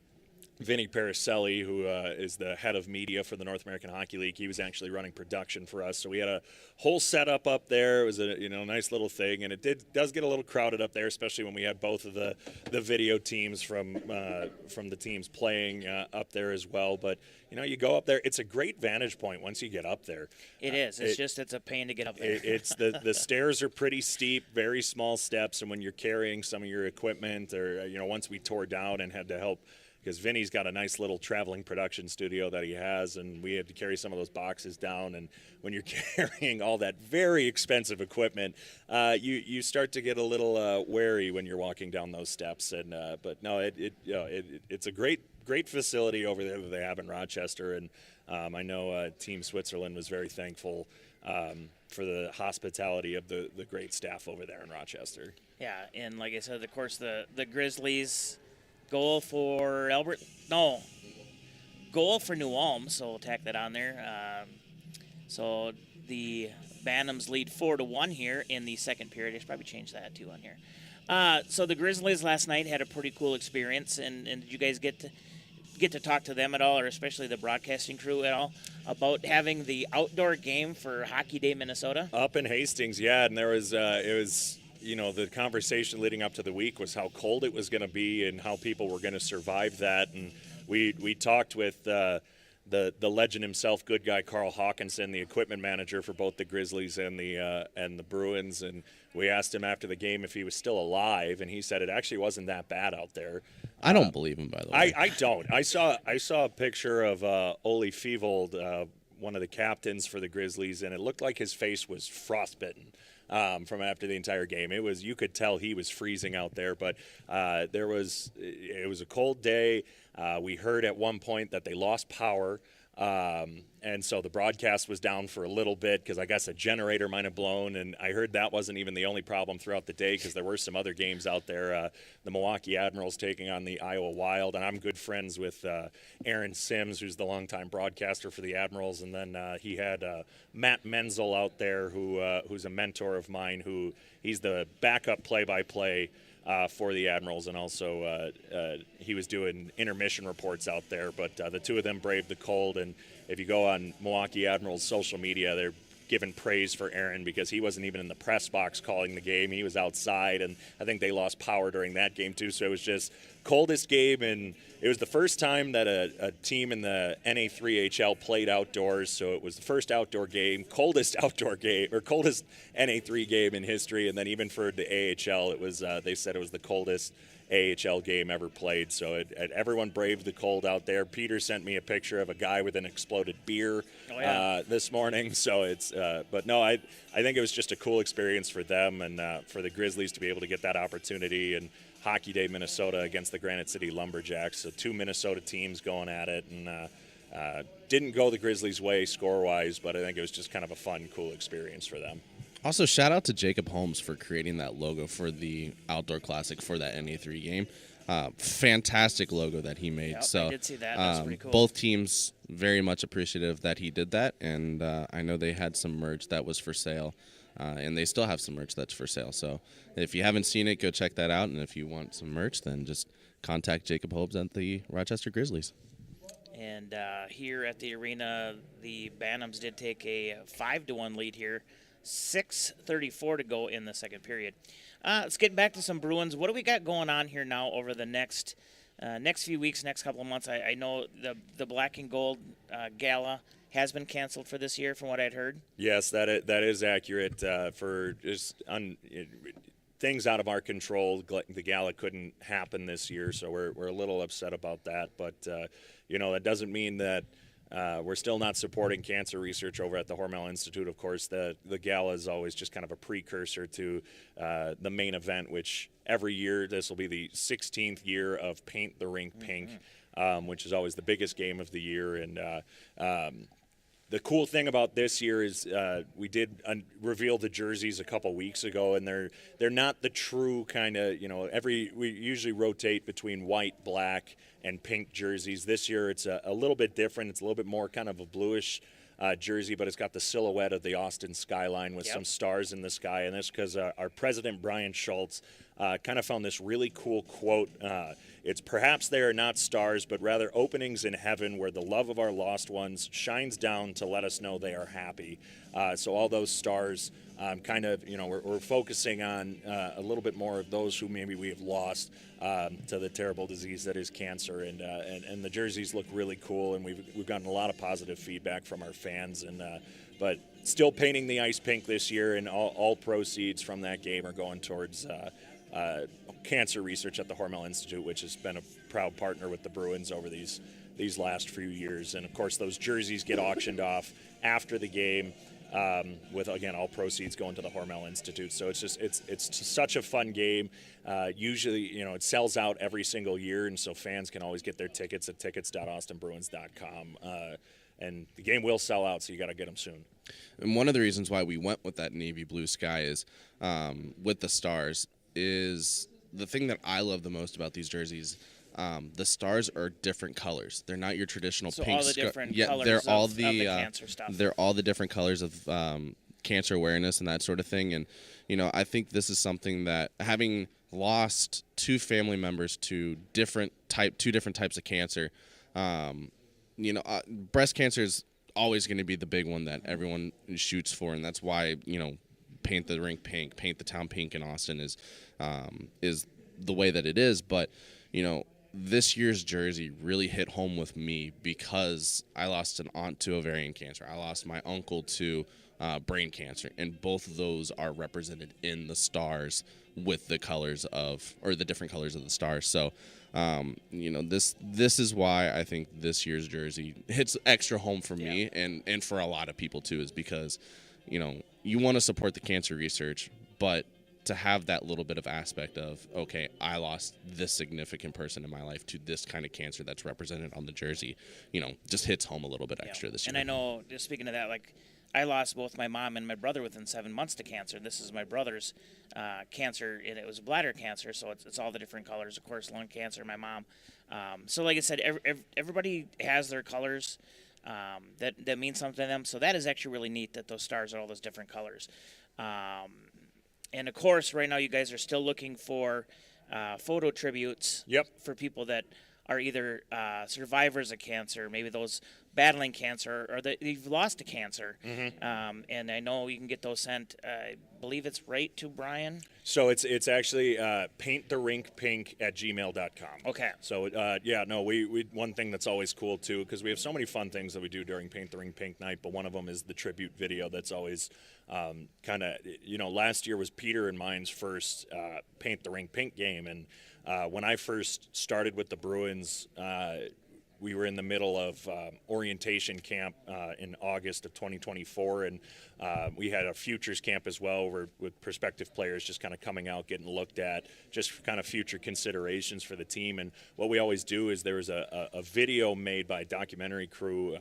Speaker 3: Vinny Paracelli, who is the head of media for the North American Hockey League, he was actually running production for us. So we had a whole setup up there. It was a nice little thing, and it does get a little crowded up there, especially when we had both of the video teams from the teams playing up there as well. But you go up there, it's a great vantage point once you get up there.
Speaker 2: It is. It's a pain to get up there.
Speaker 3: It's the stairs are pretty steep, very small steps, and when you're carrying some of your equipment, or once we tore down and had to help, because Vinny's got a nice little traveling production studio that he has, and we had to carry some of those boxes down. And when you're carrying all that very expensive equipment, you start to get a little wary when you're walking down those steps. And but no, it's a great facility over there that they have in Rochester, and I know Team Switzerland was very thankful for the hospitality of the great staff over there in Rochester.
Speaker 2: Yeah, and like I said, of course, the Grizzlies. Goal for New Ulm, so we'll tack that on there. So the Bantams lead 4-1 here in the second period. I should probably change that too on here. So the Grizzlies last night had a pretty cool experience, and did you guys get to talk to them at all, or especially the broadcasting crew at all, about having the outdoor game for Hockey Day Minnesota?
Speaker 3: Up in Hastings, yeah, and there was the conversation leading up to the week was how cold it was going to be and how people were going to survive that. And we talked with the legend himself, good guy Carl Hawkinson, the equipment manager for both the Grizzlies and the Bruins, and we asked him after the game if he was still alive, and he said it actually wasn't that bad out there.
Speaker 11: I don't believe him, by the way.
Speaker 3: I don't. I saw a picture of Ole Fievold, one of the captains for the Grizzlies, and it looked like his face was frostbitten from after the entire game. You could tell he was freezing out there, but it was a cold day. We heard at one point that they lost power, and so the broadcast was down for a little bit because I guess a generator might have blown, and I heard that wasn't even the only problem throughout the day because there were some other games out there. The Milwaukee Admirals taking on the Iowa Wild, and I'm good friends with Aaron Sims, who's the longtime broadcaster for the Admirals, and then he had Matt Menzel out there, who's a mentor of mine, he's the backup play-by-play for the Admirals, and also he was doing intermission reports out there. But the two of them braved the cold, and if you go on Milwaukee Admirals social media, they're giving praise for Aaron because he wasn't even in the press box calling the game. He was outside, and I think they lost power during that game too. So it was just coldest game, and it was the first time that a team in the NA3HL played outdoors. So it was the first outdoor game, coldest outdoor game, or coldest NA3 game in history. And then even for the AHL, it was they said it was the coldest AHL game ever played. So everyone braved the cold out there. Peter sent me a picture of a guy with an exploded beer this morning. So but no, I think it was just a cool experience for them and for the Grizzlies to be able to get that opportunity. And Hockey Day Minnesota against the Granite City Lumberjacks. So two Minnesota teams going at it, and didn't go the Grizzlies' way score-wise, but I think it was just kind of a fun, cool experience for them.
Speaker 11: Also, shout out to Jacob Holmes for creating that logo for the Outdoor Classic for that NA3 game. Fantastic logo that he made.
Speaker 2: Yep,
Speaker 11: so
Speaker 2: I did see that. That's pretty cool.
Speaker 11: Both teams very much appreciative that he did that, and I know they had some merch that was for sale, and they still have some merch that's for sale. So if you haven't seen it, go check that out, and if you want some merch, then just contact Jacob Holmes at the Rochester Grizzlies.
Speaker 2: And here at the arena, the Bantams did take a 5-1 lead here. 6:34 to go in the second period. Let's get back to some Bruins. What do we got going on here now over the next few weeks, next couple of months? I know the Black and Gold Gala has been canceled for this year, from what I'd heard.
Speaker 3: Yes, that is accurate. For just things out of our control, the gala couldn't happen this year, so we're a little upset about that. But that doesn't mean that we're still not supporting cancer research over at the Hormel Institute. Of course, the gala is always just kind of a precursor to the main event, which every year, this will be the 16th year of Paint the Rink Pink, which is always the biggest game of the year. And the cool thing about this year is we did reveal the jerseys a couple weeks ago, and they're not the true kind of, we usually rotate between white, black, and pink jerseys. This year it's a little bit different. It's a little bit more kind of a bluish jersey, but it's got the silhouette of the Austin skyline with some stars in the sky. And that's because our president, Brian Schultz, kind of found this really cool quote. It's perhaps they are not stars, but rather openings in heaven where the love of our lost ones shines down to let us know they are happy. So all those stars kind of, we're focusing on a little bit more of those who maybe we have lost to the terrible disease that is cancer. And the jerseys look really cool, and we've gotten a lot of positive feedback from our fans. But still painting the ice pink this year, and all proceeds from that game are going towards cancer research at the Hormel Institute, which has been a proud partner with the Bruins over these last few years. And of course, those jerseys get auctioned off after the game, with again all proceeds going to the Hormel Institute. So it's such a fun game. Usually, it sells out every single year, and so fans can always get their tickets at tickets.austinbruins.com. And the game will sell out, so you got to get them soon.
Speaker 11: And one of the reasons why we went with that navy blue sky is with the stars is the thing that I love the most about these jerseys. The stars are different colors. They're not your traditional
Speaker 2: so
Speaker 11: pink.
Speaker 2: All the different colors
Speaker 11: they're all
Speaker 2: of the cancer stuff.
Speaker 11: They're all the different colors of cancer awareness and that sort of thing. And I think this is something that, having lost two family members to two different types of cancer, breast cancer is always going to be the big one that everyone shoots for, and that's why paint the rink pink, paint the town pink in Austin is the way that it is. But, you know, this year's jersey really hit home with me because I lost an aunt to ovarian cancer. I lost my uncle to brain cancer, and both of those are represented in the stars with the colors of, or the different colors of the stars. So, you know, this is why I think this year's jersey hits extra home for me and for a lot of people too, is because, you know, you want to support the cancer research, but to have that little bit of aspect of, okay, I lost this significant person in my life to this kind of cancer that's represented on the jersey, you know, just hits home a little bit extra this year.
Speaker 2: And I know, just speaking of that, like, I lost both my mom and my brother within 7 months to cancer. This is my brother's cancer, and it was bladder cancer, so it's all the different colors. Of course, lung cancer, my mom. So like I said, everybody has their colors that mean something to them. So that is actually really neat that those stars are all those different colors. And of course, right now you guys are still looking for photo tributes for people that are either survivors of cancer, maybe those battling cancer, or that you've lost to cancer. And I know you can get those sent, I believe it's right to Brian.
Speaker 3: So it's actually paintttherinkpink@gmail.com.
Speaker 2: Okay.
Speaker 3: So we one thing that's always cool too, because we have so many fun things that we do during Paint the Rink Pink night, but one of them is the tribute video. That's always kind of, you know, last year was Peter and mine's first Paint the Rink Pink game, and when I first started with the Bruins, we were in the middle of orientation camp in August of 2024, and we had a futures camp as well with prospective players just kind of coming out, getting looked at, just kind of future considerations for the team. And what we always do is there was a video made by a documentary crew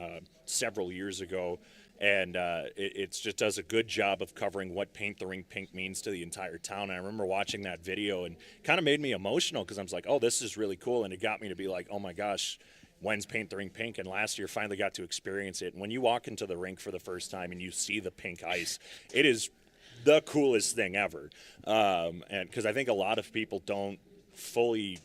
Speaker 3: several years ago, and it just does a good job of covering what Paint the Rink Pink means to the entire town. And I remember watching that video and kind of made me emotional because I was like, oh, this is really cool. And it got me to be like, oh my gosh, when's Paint the Rink Pink? And last year finally got to experience it. And when you walk into the rink for the first time and you see the pink ice, it is the coolest thing ever. And because I think a lot of people don't fully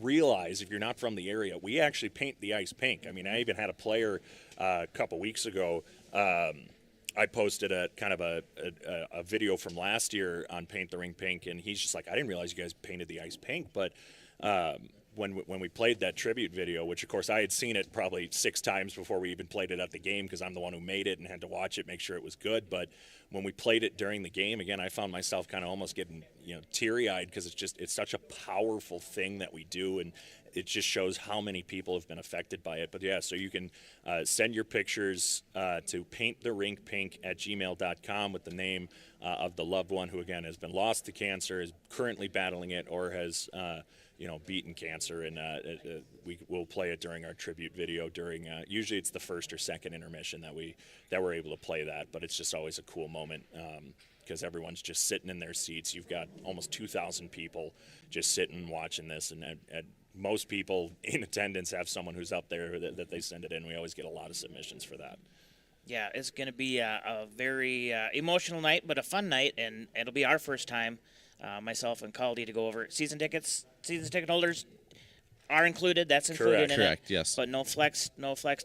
Speaker 3: realize, if you're not from the area, we actually paint the ice pink. I mean, I even had a player a couple weeks ago. I posted a kind of a video from last year on Paint the Rink Pink, and he's just like, I didn't realize you guys painted the ice pink. But when we played that tribute video, which of course I had seen it probably 6 times before we even played it at the game, because I'm the one who made it and had to watch it, make sure it was good. But when we played it during the game, again, I found myself kind of almost getting, you know, teary-eyed, because it's such a powerful thing that we do, and it just shows how many people have been affected by it. But yeah, so you can send your pictures to paintttherinkpink@gmail.com with the name of the loved one who, again, has been lost to cancer, is currently battling it, or has beaten cancer. And we will play it during our tribute video. During usually it's the first or second intermission that we're able to play that. But it's just always a cool moment. Because everyone's just sitting in their seats. You've got almost 2,000 people just sitting watching this, and most people in attendance have someone who's up there that they send it in. We always get a lot of submissions for that.
Speaker 2: Yeah, it's going to be a very emotional night, but a fun night, and it'll be our first time, myself and Caldy, to go over season tickets. Season ticket holders are included. That's included in
Speaker 11: Correct,
Speaker 2: it.
Speaker 11: yes.
Speaker 2: But no flex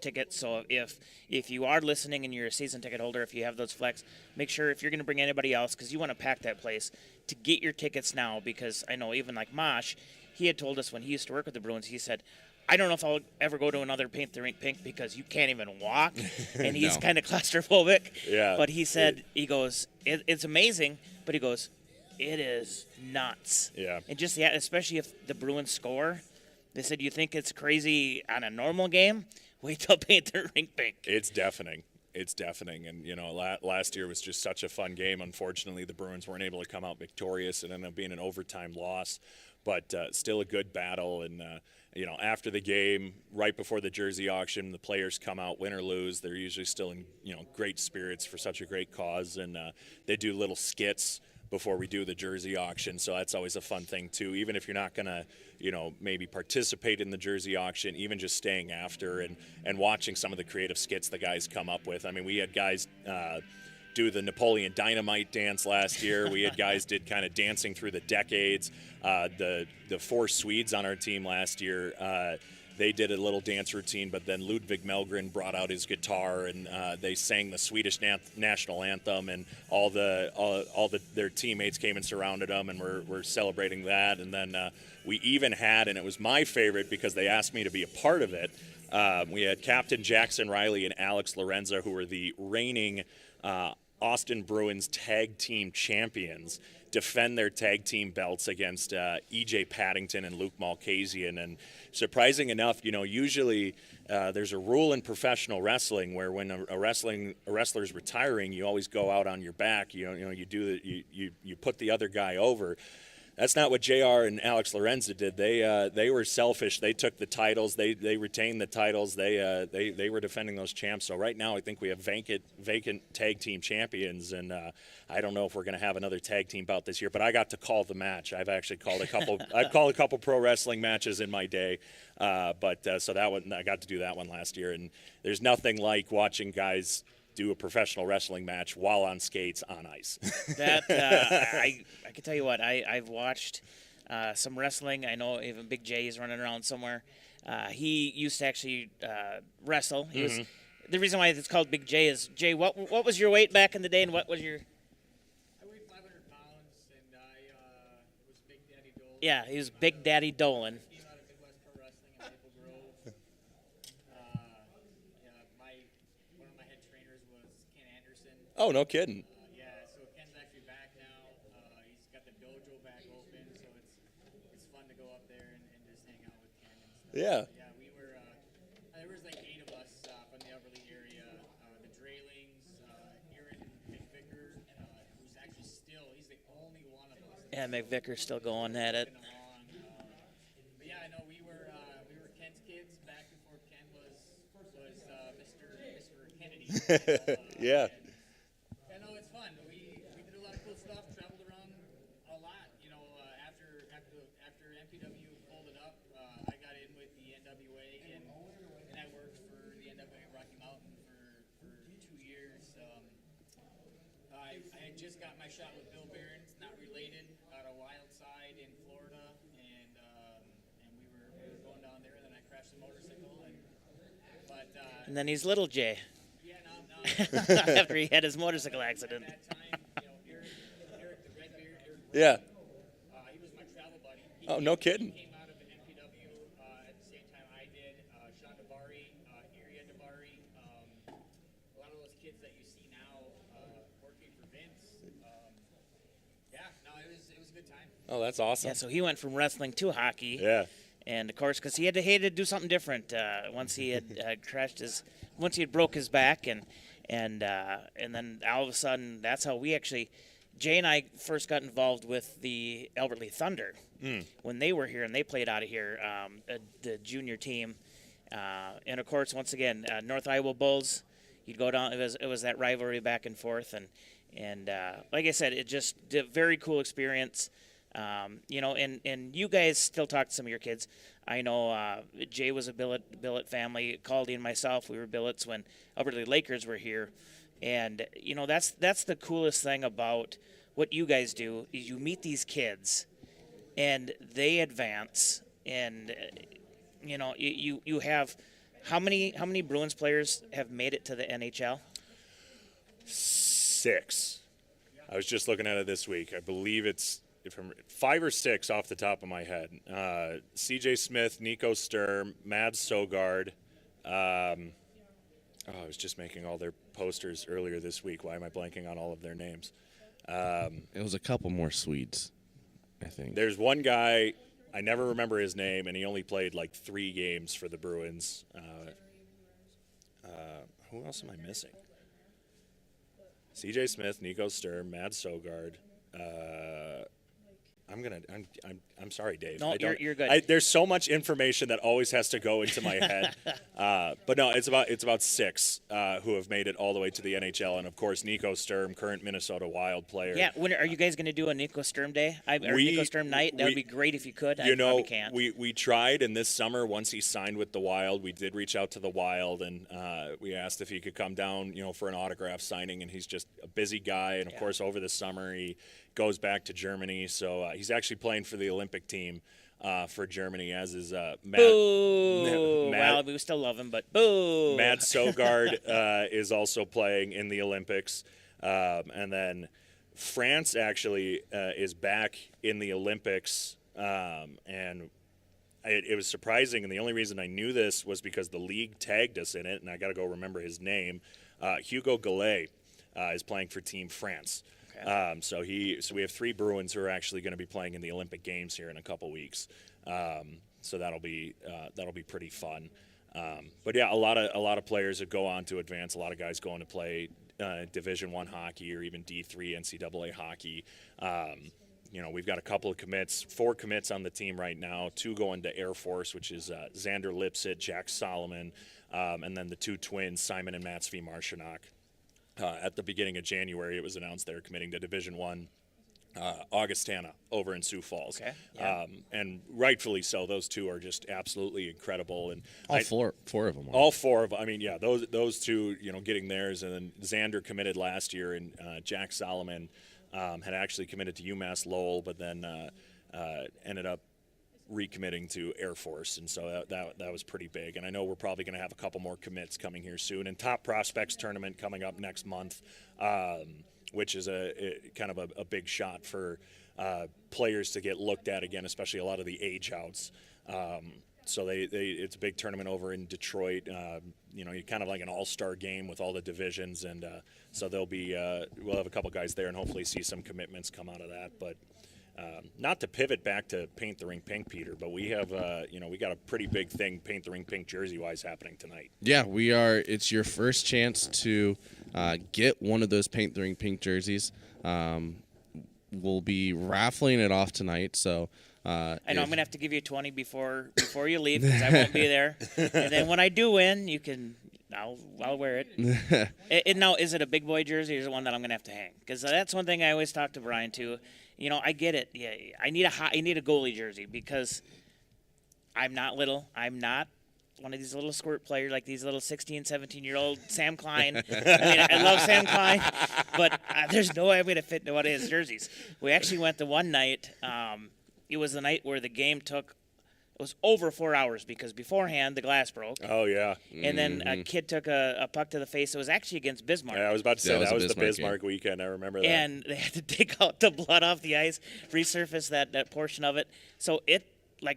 Speaker 2: tickets. So if you are listening and you're a season ticket holder, if you have those flex, make sure if you're going to bring anybody else, because you want to pack that place, to get your tickets now. Because I know even like Mosh, he had told us when he used to work with the Bruins, he said, I don't know if I'll ever go to another Paint the Rink Pink because you can't even walk, and he's kind of claustrophobic.
Speaker 3: Yeah.
Speaker 2: But he said, he goes, it's amazing, but he goes, it is nuts.
Speaker 3: Yeah.
Speaker 2: And just, especially if the Bruins score, they said, you think it's crazy on a normal game? Wait till Paint the Rink Pink.
Speaker 3: It's deafening. And, you know, last year was just such a fun game. Unfortunately, the Bruins weren't able to come out victorious. It ended up being an overtime loss, but still a good battle. And, you know, after the game, right before the jersey auction, the players come out, win or lose. They're usually still in, you know, great spirits for such a great cause. And they do little skits before we do the jersey auction, so that's always a fun thing too. Even if you're not gonna, you know, maybe participate in the jersey auction, even just staying after and watching some of the creative skits the guys come up with. I mean, we had guys do the Napoleon Dynamite dance last year. We had guys did kind of dancing through the decades. The 4 Swedes on our team last year they did a little dance routine, but then Ludwig Melgren brought out his guitar and they sang the Swedish national anthem, and all their teammates came and surrounded them, and we're celebrating that. And then we even had, and it was my favorite because they asked me to be a part of it. We had Captain Jackson Riley and Alex Lorenza, who were the reigning Austin Bruins tag team champions, defend their tag team belts against E.J. Paddington and Luke Malkasian. And surprising enough, usually there's a rule in professional wrestling where when a wrestler's retiring, you always go out on your back. You put the other guy over. That's not what JR and Alex Lorenza did. They were selfish. They took the titles. They retained the titles. They were defending those champs. So right now I think we have vacant tag team champions, and I don't know if we're going to have another tag team bout this year. But I got to call the match. I've actually called a couple. I've called a couple pro wrestling matches in my day. So that one, I got to do that one last year. And there's nothing like watching guys do a professional wrestling match while on skates on ice.
Speaker 2: That I can tell you what, I've watched some wrestling. I know even Big J is running around somewhere. He used to actually wrestle. He was, the reason why it's called Big J is, Jay, what was your weight back in the day, and what was your?
Speaker 6: I weighed 500 pounds, and I was Big Daddy Dolan.
Speaker 2: Yeah, he was Big Daddy Dolan.
Speaker 6: Came out of Midwest Pro Wrestling in Maple Grove. One of my head trainers was Ken Anderson.
Speaker 3: Oh, no kidding.
Speaker 6: Yeah, so Ken's actually back now. He's got the dojo back open, so it's fun to go up there and just hang out with Ken and stuff.
Speaker 3: Yeah.
Speaker 6: Yeah, we were. There was like 8 of us from the Upper Lee area. The Draylings, Aaron McVicker, who's actually he's the only one of us.
Speaker 2: Yeah, McVicker's still going at it.
Speaker 6: But yeah, I know we were Ken's kids back before Ken was Mr. Kennedy.
Speaker 3: Yeah.
Speaker 6: I know it's fun. We did a lot of cool stuff. Traveled around a lot. After MPW folded up, I got in with the NWA, and I worked for the NWA Rocky Mountain for 2 years. I had just got my shot with Bill Barron, not related, out of Wildside in Florida, and we were going down there, and then I crashed the motorcycle,
Speaker 2: And then he's Little J.
Speaker 6: Yeah, now
Speaker 2: after he had his motorcycle accident.
Speaker 6: Eric the Redbeard,
Speaker 3: Yeah.
Speaker 6: he was my travel buddy.
Speaker 3: Oh, no kidding.
Speaker 6: He came out of an MPW at the same time I did. Sean Dabari, Iria Dabari, a lot of those kids that you see now working for Vince. It was a good time.
Speaker 3: Oh, that's awesome.
Speaker 2: Yeah, so he went from wrestling to hockey.
Speaker 3: Yeah.
Speaker 2: And of course, because he had to do something different once he had once he had broke his back, and then all of a sudden, that's how we actually, Jay and I first got involved with the Albert Lee Thunder when they were here and they played out of here, the junior team, and of course, once again, North Iowa Bulls. You'd go down. It was that rivalry back and forth, and like I said, it just a very cool experience. And you guys still talk to some of your kids. I know Jay was a billet family. Caldy and myself, we were billets when Albert Lee Lakers were here. And, that's the coolest thing about what you guys do is you meet these kids and they advance. And, you have how many Bruins players have made it to the NHL?
Speaker 3: 6. I was just looking at it this week. I believe it's 5 or 6 off the top of my head. C.J. Smith, Nico Sturm, Mads Sogard. I was just making all their posters earlier this week. Why am I blanking on all of their names?
Speaker 11: It was a couple more Swedes, I think.
Speaker 3: There's one guy, I never remember his name, and he only played like 3 games for the Bruins. Who else am I missing? C.J. Smith, Nico Sturm, Mads Sogard. I'm sorry, Dave.
Speaker 2: No, you're good.
Speaker 3: There's so much information that always has to go into my head. But no, it's about 6 who have made it all the way to the NHL, and of course Nico Sturm, current Minnesota Wild player.
Speaker 2: Yeah, when are you guys going to do a Nico Sturm day? Nico Sturm night? That would be great if you could. I probably can't.
Speaker 3: We tried, and this summer, once he signed with the Wild, we did reach out to the Wild, and we asked if he could come down, for an autograph signing, and he's just a busy guy. And of course, over the summer, he goes back to Germany, so he's actually playing for the Olympic team for Germany, as is Matt.
Speaker 2: Boo! Well, we still love him, but boo!
Speaker 3: Matt Sogard is also playing in the Olympics. And then France actually is back in the Olympics. And it was surprising. And the only reason I knew this was because the league tagged us in it, and I got to go remember his name. Hugo Gallet is playing for Team France. Okay. So we have 3 Bruins who are actually going to be playing in the Olympic Games here in a couple weeks. So that'll be pretty fun. But yeah, a lot of players that go on to advance. A lot of guys going to play Division I hockey or even D3 NCAA hockey. We've got a couple of commits, 4 commits on the team right now. 2 going to Air Force, which is Xander Lipsit, Jack Solomon, and then the 2 twins, Simon and Mats V. Marshanock. At the beginning of January, it was announced they're committing to Division I. Augustana over in Sioux Falls. Okay. Yeah. And rightfully so. Those 2 are just absolutely incredible. And
Speaker 11: all four of them.
Speaker 3: All 4 of them. I mean, yeah, those 2, getting theirs. And then Xander committed last year, and Jack Solomon had actually committed to UMass Lowell, but then ended up recommitting to Air Force, and so that was pretty big. And I know we're probably going to have a couple more commits coming here soon. And Top Prospects tournament coming up next month, which is a kind of a big shot for players to get looked at again, especially a lot of the age outs. So it's a big tournament over in Detroit. Kind of like an all-star game with all the divisions, and so we'll have a couple guys there and hopefully see some commitments come out of that. But not to pivot back to Paint the Rink Pink, Peter, but we have we got a pretty big thing Paint the Rink Pink jersey-wise happening tonight.
Speaker 11: Yeah, we are. It's your first chance to get one of those Paint the Rink Pink jerseys. We'll be raffling it off tonight, so.
Speaker 2: I know I'm gonna have to give you 20 before you leave because I won't be there. And then when I do win, I'll wear it. Now, is it a big boy jersey or is it one that I'm gonna have to hang? Because that's one thing I always talk to Brian too. I get it. Yeah, I need a goalie jersey because I'm not little. I'm not one of these little squirt players like these little 16, 17-year-old Sam Klein. I love Sam Klein, but there's no way I'm gonna fit into one of his jerseys. We actually went the one night. It was the night where the game it was over 4 hours because beforehand the glass broke.
Speaker 3: Oh, yeah.
Speaker 2: And then a kid took a puck to the face. It was actually against Bismarck.
Speaker 3: Yeah, I was about to say that was the Bismarck weekend. I remember that.
Speaker 2: And they had to take out the blood off the ice, resurface that portion of it. So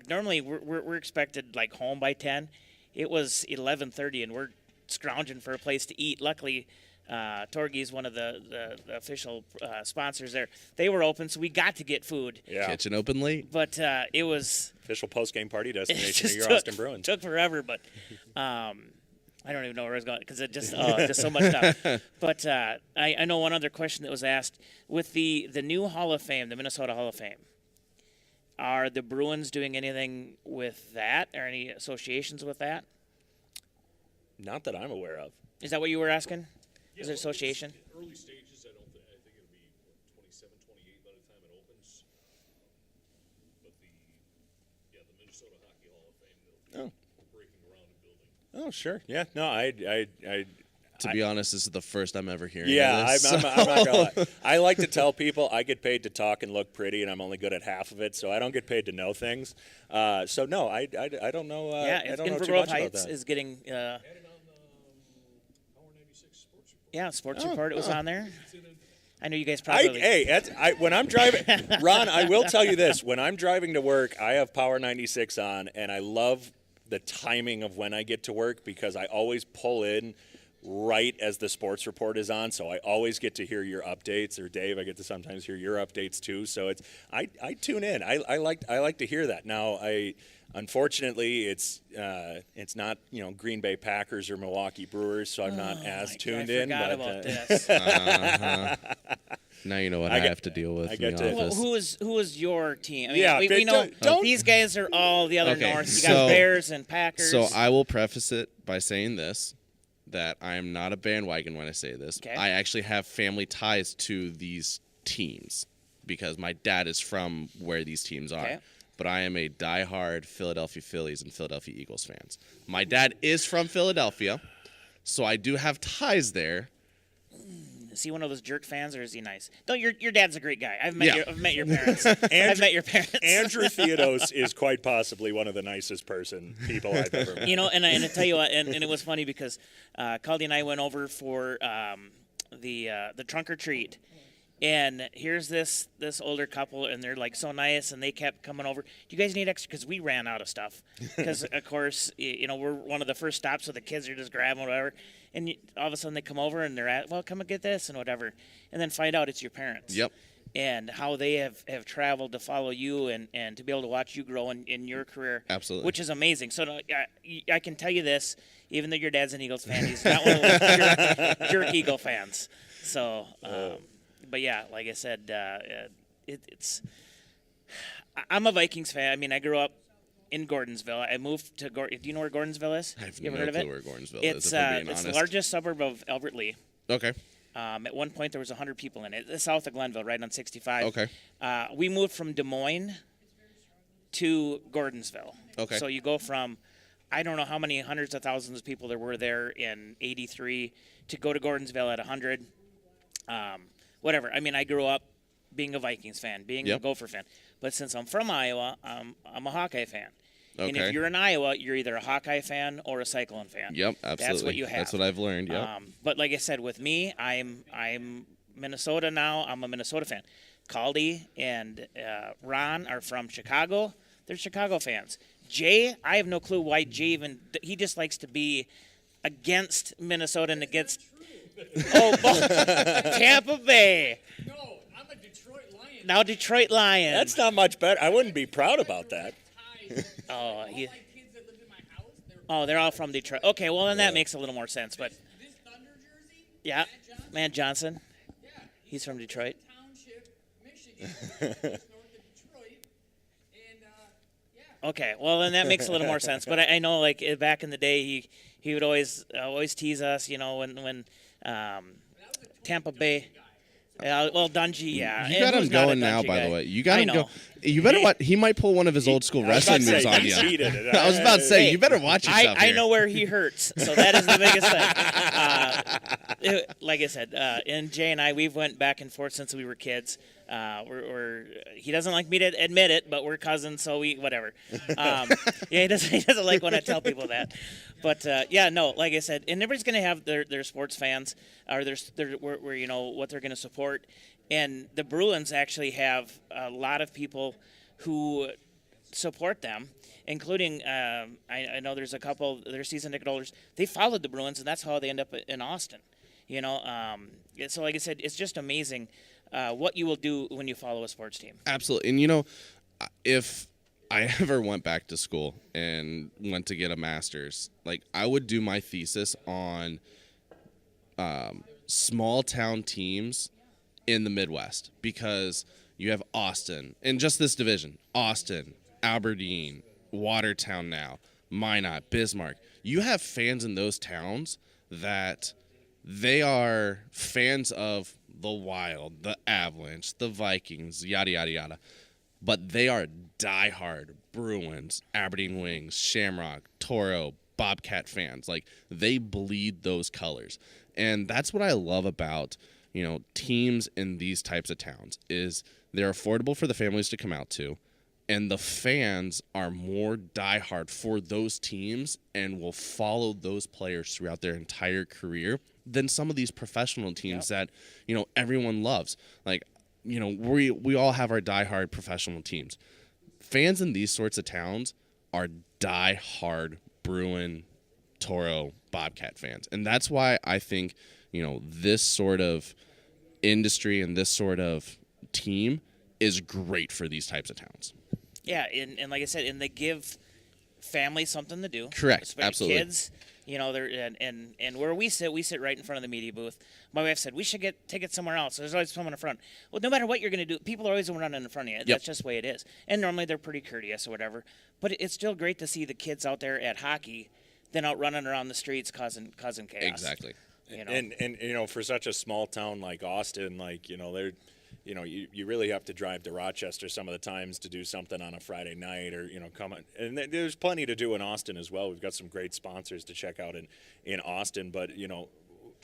Speaker 2: normally we're expected home by 10. It was 11:30 and we're scrounging for a place to eat. Luckily, Torgie's one of the official sponsors there. They were open, so we got to get food.
Speaker 3: Yeah.
Speaker 11: Kitchen open late.
Speaker 2: But it was
Speaker 3: official post-game party destination of your Austin Bruins.
Speaker 2: Took forever, but I don't even know where I was going because it just so much stuff. But I know one other question that was asked with the new Hall of Fame, the Minnesota Hall of Fame. Are the Bruins doing anything with that or any associations with that?
Speaker 3: Not that I'm aware of.
Speaker 2: Is that what you were asking? Is it association?
Speaker 1: Early stages, I think it'll be 27, 28 by the time it opens. But the Minnesota Hockey Hall of Fame, they'll be breaking ground and building.
Speaker 3: Oh, sure. Yeah. No,
Speaker 11: to be honest, this is the first I'm ever hearing.
Speaker 3: Yeah,
Speaker 11: of this,
Speaker 3: I'm not gonna lie. I like to tell people I get paid to talk and look pretty, and I'm only good at half of it, so I don't get paid to know things. So no, I don't know.
Speaker 2: Yeah,
Speaker 3: I don't know
Speaker 2: Inver
Speaker 3: too
Speaker 2: Grove
Speaker 3: much about
Speaker 2: Heights
Speaker 3: that.
Speaker 2: is getting. Yeah, Sports Report. It was on there. I know you guys probably.
Speaker 3: When I'm driving, Ron, I will tell you this: when I'm driving to work, I have Power 96 on, and I love the timing of when I get to work because I always pull in right as the Sports Report is on, so I always get to hear your updates. Or Dave, I get to sometimes hear your updates too. So I tune in. I like to hear that. Now unfortunately, it's not Green Bay Packers or Milwaukee Brewers, so I'm not as tuned in.
Speaker 2: I forgot about this.
Speaker 11: Now you know what I have to deal with.
Speaker 2: Who is your team? I mean,
Speaker 3: yeah,
Speaker 2: we know these guys are all the other north. You got Bears and Packers.
Speaker 11: So I will preface it by saying this. That I am not a bandwagon when I say this.
Speaker 2: Okay.
Speaker 11: I actually have family ties to these teams because my dad is from where these teams are.
Speaker 2: Okay.
Speaker 11: But I am a diehard Philadelphia Phillies and Philadelphia Eagles fans. My dad is from Philadelphia, so I do have ties there.
Speaker 2: Is he one of those jerk fans, or is he nice? No, your dad's a great guy. I've met your parents.
Speaker 3: I've
Speaker 2: met your parents.
Speaker 3: Andrew Theodos is quite possibly one of the nicest people I've ever met.
Speaker 2: And I tell you what, and it was funny because Caldy and I went over for the trunk or treat. And here's this older couple, and they're like so nice, and they kept coming over. Do you guys need extra? Because we ran out of stuff. Because of course, we're one of the first stops, so the kids are just grabbing whatever. And all of a sudden they come over and they're well, come and get this and whatever, and then find out it's your parents.
Speaker 11: Yep.
Speaker 2: And how they have traveled to follow you and to be able to watch you grow in your career.
Speaker 11: Absolutely.
Speaker 2: Which is amazing. So I can tell you this, even though your dad's an Eagles fan, he's not one of those jerk Eagle fans. So. But yeah, like I said, it's. I'm a Vikings fan. I mean, I grew up in Gordonsville. I moved to. Do you know where Gordonsville is?
Speaker 11: I have
Speaker 2: you ever
Speaker 11: no
Speaker 2: heard of
Speaker 11: clue
Speaker 2: it?
Speaker 11: where Gordonsville
Speaker 2: it's,
Speaker 11: is. If I'm being
Speaker 2: it's
Speaker 11: honest.
Speaker 2: the largest suburb of Albert Lee.
Speaker 11: Okay.
Speaker 2: At one point, there was 100 people in it. It's south of Glenville, right on 65.
Speaker 11: Okay.
Speaker 2: We moved from Des Moines to Gordonsville.
Speaker 11: Okay.
Speaker 2: So you go from, I don't know how many hundreds of thousands of people there were there in '83 to go to Gordonsville at 100. Whatever. I mean, I grew up being a Vikings fan, being a Gopher fan. But since I'm from Iowa, I'm a Hawkeye fan.
Speaker 11: Okay.
Speaker 2: And if you're in Iowa, you're either a Hawkeye fan or a Cyclone fan.
Speaker 11: Yep, absolutely.
Speaker 2: That's what you have.
Speaker 11: That's what I've learned. Yeah.
Speaker 2: But like I said, with me, I'm Minnesota now. I'm a Minnesota fan. Caldy and Ron are from Chicago. They're Chicago fans. Jay, I have no clue why Jay even. He just likes to be against Minnesota and against. Tampa Bay.
Speaker 6: No, I'm a Detroit Lion.
Speaker 2: Now Detroit Lions.
Speaker 3: That's not much better. I wouldn't be proud about that.
Speaker 2: They're all from Detroit. Okay, well then that makes a little more sense. But
Speaker 6: This Thunder jersey?
Speaker 2: yeah, Matt Johnson. Yeah. He's from Detroit.
Speaker 6: Township, Michigan, just north of Detroit. And,
Speaker 2: Okay, well then that makes a little more sense. But I know, like back in the day, he would always tease us, when Tampa Bay. Well, Dungy, yeah.
Speaker 11: You got him going now, by the way. You got him go. You better watch. He might pull one of his old school wrestling moves on you. I was about to say, you better watch yourself.
Speaker 2: I know where he hurts, so that is the biggest thing. Like I said, and Jay and I, we've went back and forth since we were kids. He doesn't like me to admit it, but we're cousins, so whatever. He doesn't like when I tell people that. But like I said, and everybody's gonna have their sports fans or their where what they're gonna support, and the Bruins actually have a lot of people who support them, including I know there's a couple their season ticket holders. They followed the Bruins, and that's how they end up in Austin. So like I said, it's just amazing. What you will do when you follow a sports team.
Speaker 11: Absolutely. And, if I ever went back to school and went to get a master's, I would do my thesis on small town teams in the Midwest, because you have Austin, and just this division, Austin, Aberdeen, Watertown now, Minot, Bismarck. You have fans in those towns that they are fans of the Wild, the Avalanche, the Vikings, yada, yada, yada. But they are diehard Bruins, Aberdeen Wings, Shamrock, Toro, Bobcat fans. They bleed those colors. And that's what I love about, teams in these types of towns is they're affordable for the families to come out to. And the fans are more diehard for those teams and will follow those players throughout their entire career than some of these professional teams that, everyone loves. We all have our diehard professional teams. Fans in these sorts of towns are diehard Bruin, Toro, Bobcat fans. And that's why I think, this sort of industry and this sort of team is great for these types of towns.
Speaker 2: Yeah, and like I said, and they give families something to do.
Speaker 11: Correct,
Speaker 2: Especially
Speaker 11: absolutely.
Speaker 2: Kids, they're and where we sit right in front of the media booth. My wife said we should get tickets somewhere else. There's always someone in front. Well, no matter what you're going to do, people are always running in front of you. That's just the way it is. And normally they're pretty courteous or whatever. But it's still great to see the kids out there at hockey, then out running around the streets causing chaos.
Speaker 11: Exactly.
Speaker 3: And for such a small town like Austin, they're. You really have to drive to Rochester some of the times to do something on a Friday night or, come on. And there's plenty to do in Austin as well. We've got some great sponsors to check out in Austin. But,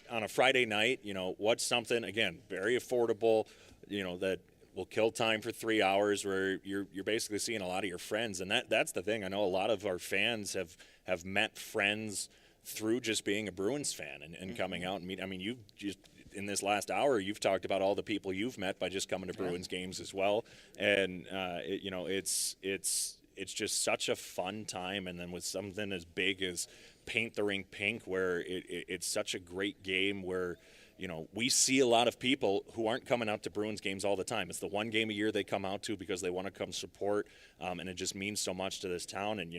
Speaker 3: on a Friday night, what's something, again, very affordable, that will kill time for 3 hours where you're basically seeing a lot of your friends. And that's the thing. I know a lot of our fans have met friends through just being a Bruins fan and coming out and meet. I mean, you've just in this last hour, you've talked about all the people you've met by just coming to Bruins games as well. And it's just such a fun time. And then with something as big as Paint the Rink Pink, where it's such a great game where we see a lot of people who aren't coming out to Bruins games all the time. It's the one game a year they come out to because they want to come support, and it just means so much to this town. And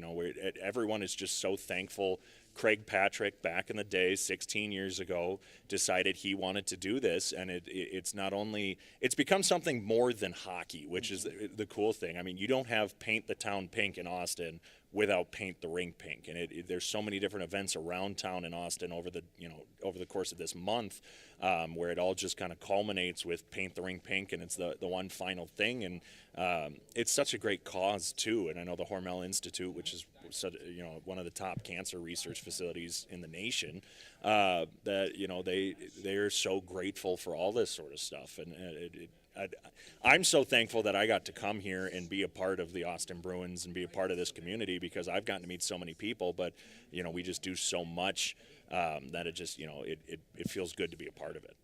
Speaker 3: everyone is just so thankful. Craig Patrick, back in the day, 16 years ago, decided he wanted to do this, and it's not only it's become something more than hockey, which is the cool thing. I mean, you don't have Paint the Town Pink in Austin without Paint the Rink Pink, and there's so many different events around town in Austin over the course of this month, where it all just kind of culminates with Paint the Rink Pink, and it's the one final thing. And it's such a great cause too. And I know the Hormel Institute, which is one of the top cancer research facilities in the nation, that they are so grateful for all this sort of stuff. And I'm so thankful that I got to come here and be a part of the Austin Bruins and be a part of this community, because I've gotten to meet so many people. But we just do so much that it just it feels good to be a part of it.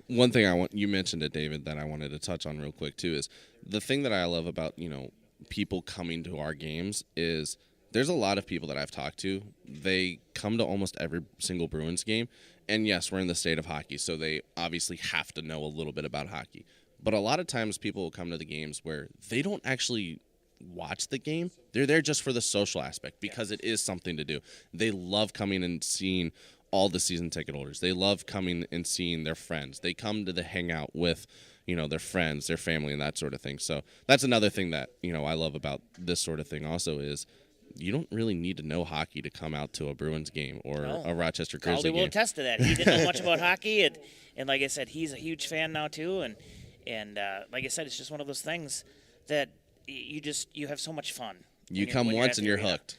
Speaker 11: One thing you mentioned it, David, that I wanted to touch on real quick too is the thing that I love about people coming to our games is there's a lot of people that I've talked to. They come to almost every single Bruins game, and yes, we're in the state of hockey, so they obviously have to know a little bit about hockey. But a lot of times people will come to the games where they don't actually watch the game. They're there just for the social aspect because it is something to do. They love coming and seeing all the season ticket holders. They love coming and seeing their friends. They come to the hangout with, their friends, their family, and that sort of thing. So that's another thing that, I love about this sort of thing also is you don't really need to know hockey to come out to a Bruins game or a Rochester Grizzly game.
Speaker 2: Caldy will attest to that. He didn't know much about hockey, and like I said, he's a huge fan now too. And like I said, it's just one of those things that you have so much fun.
Speaker 11: You come once and you're hooked.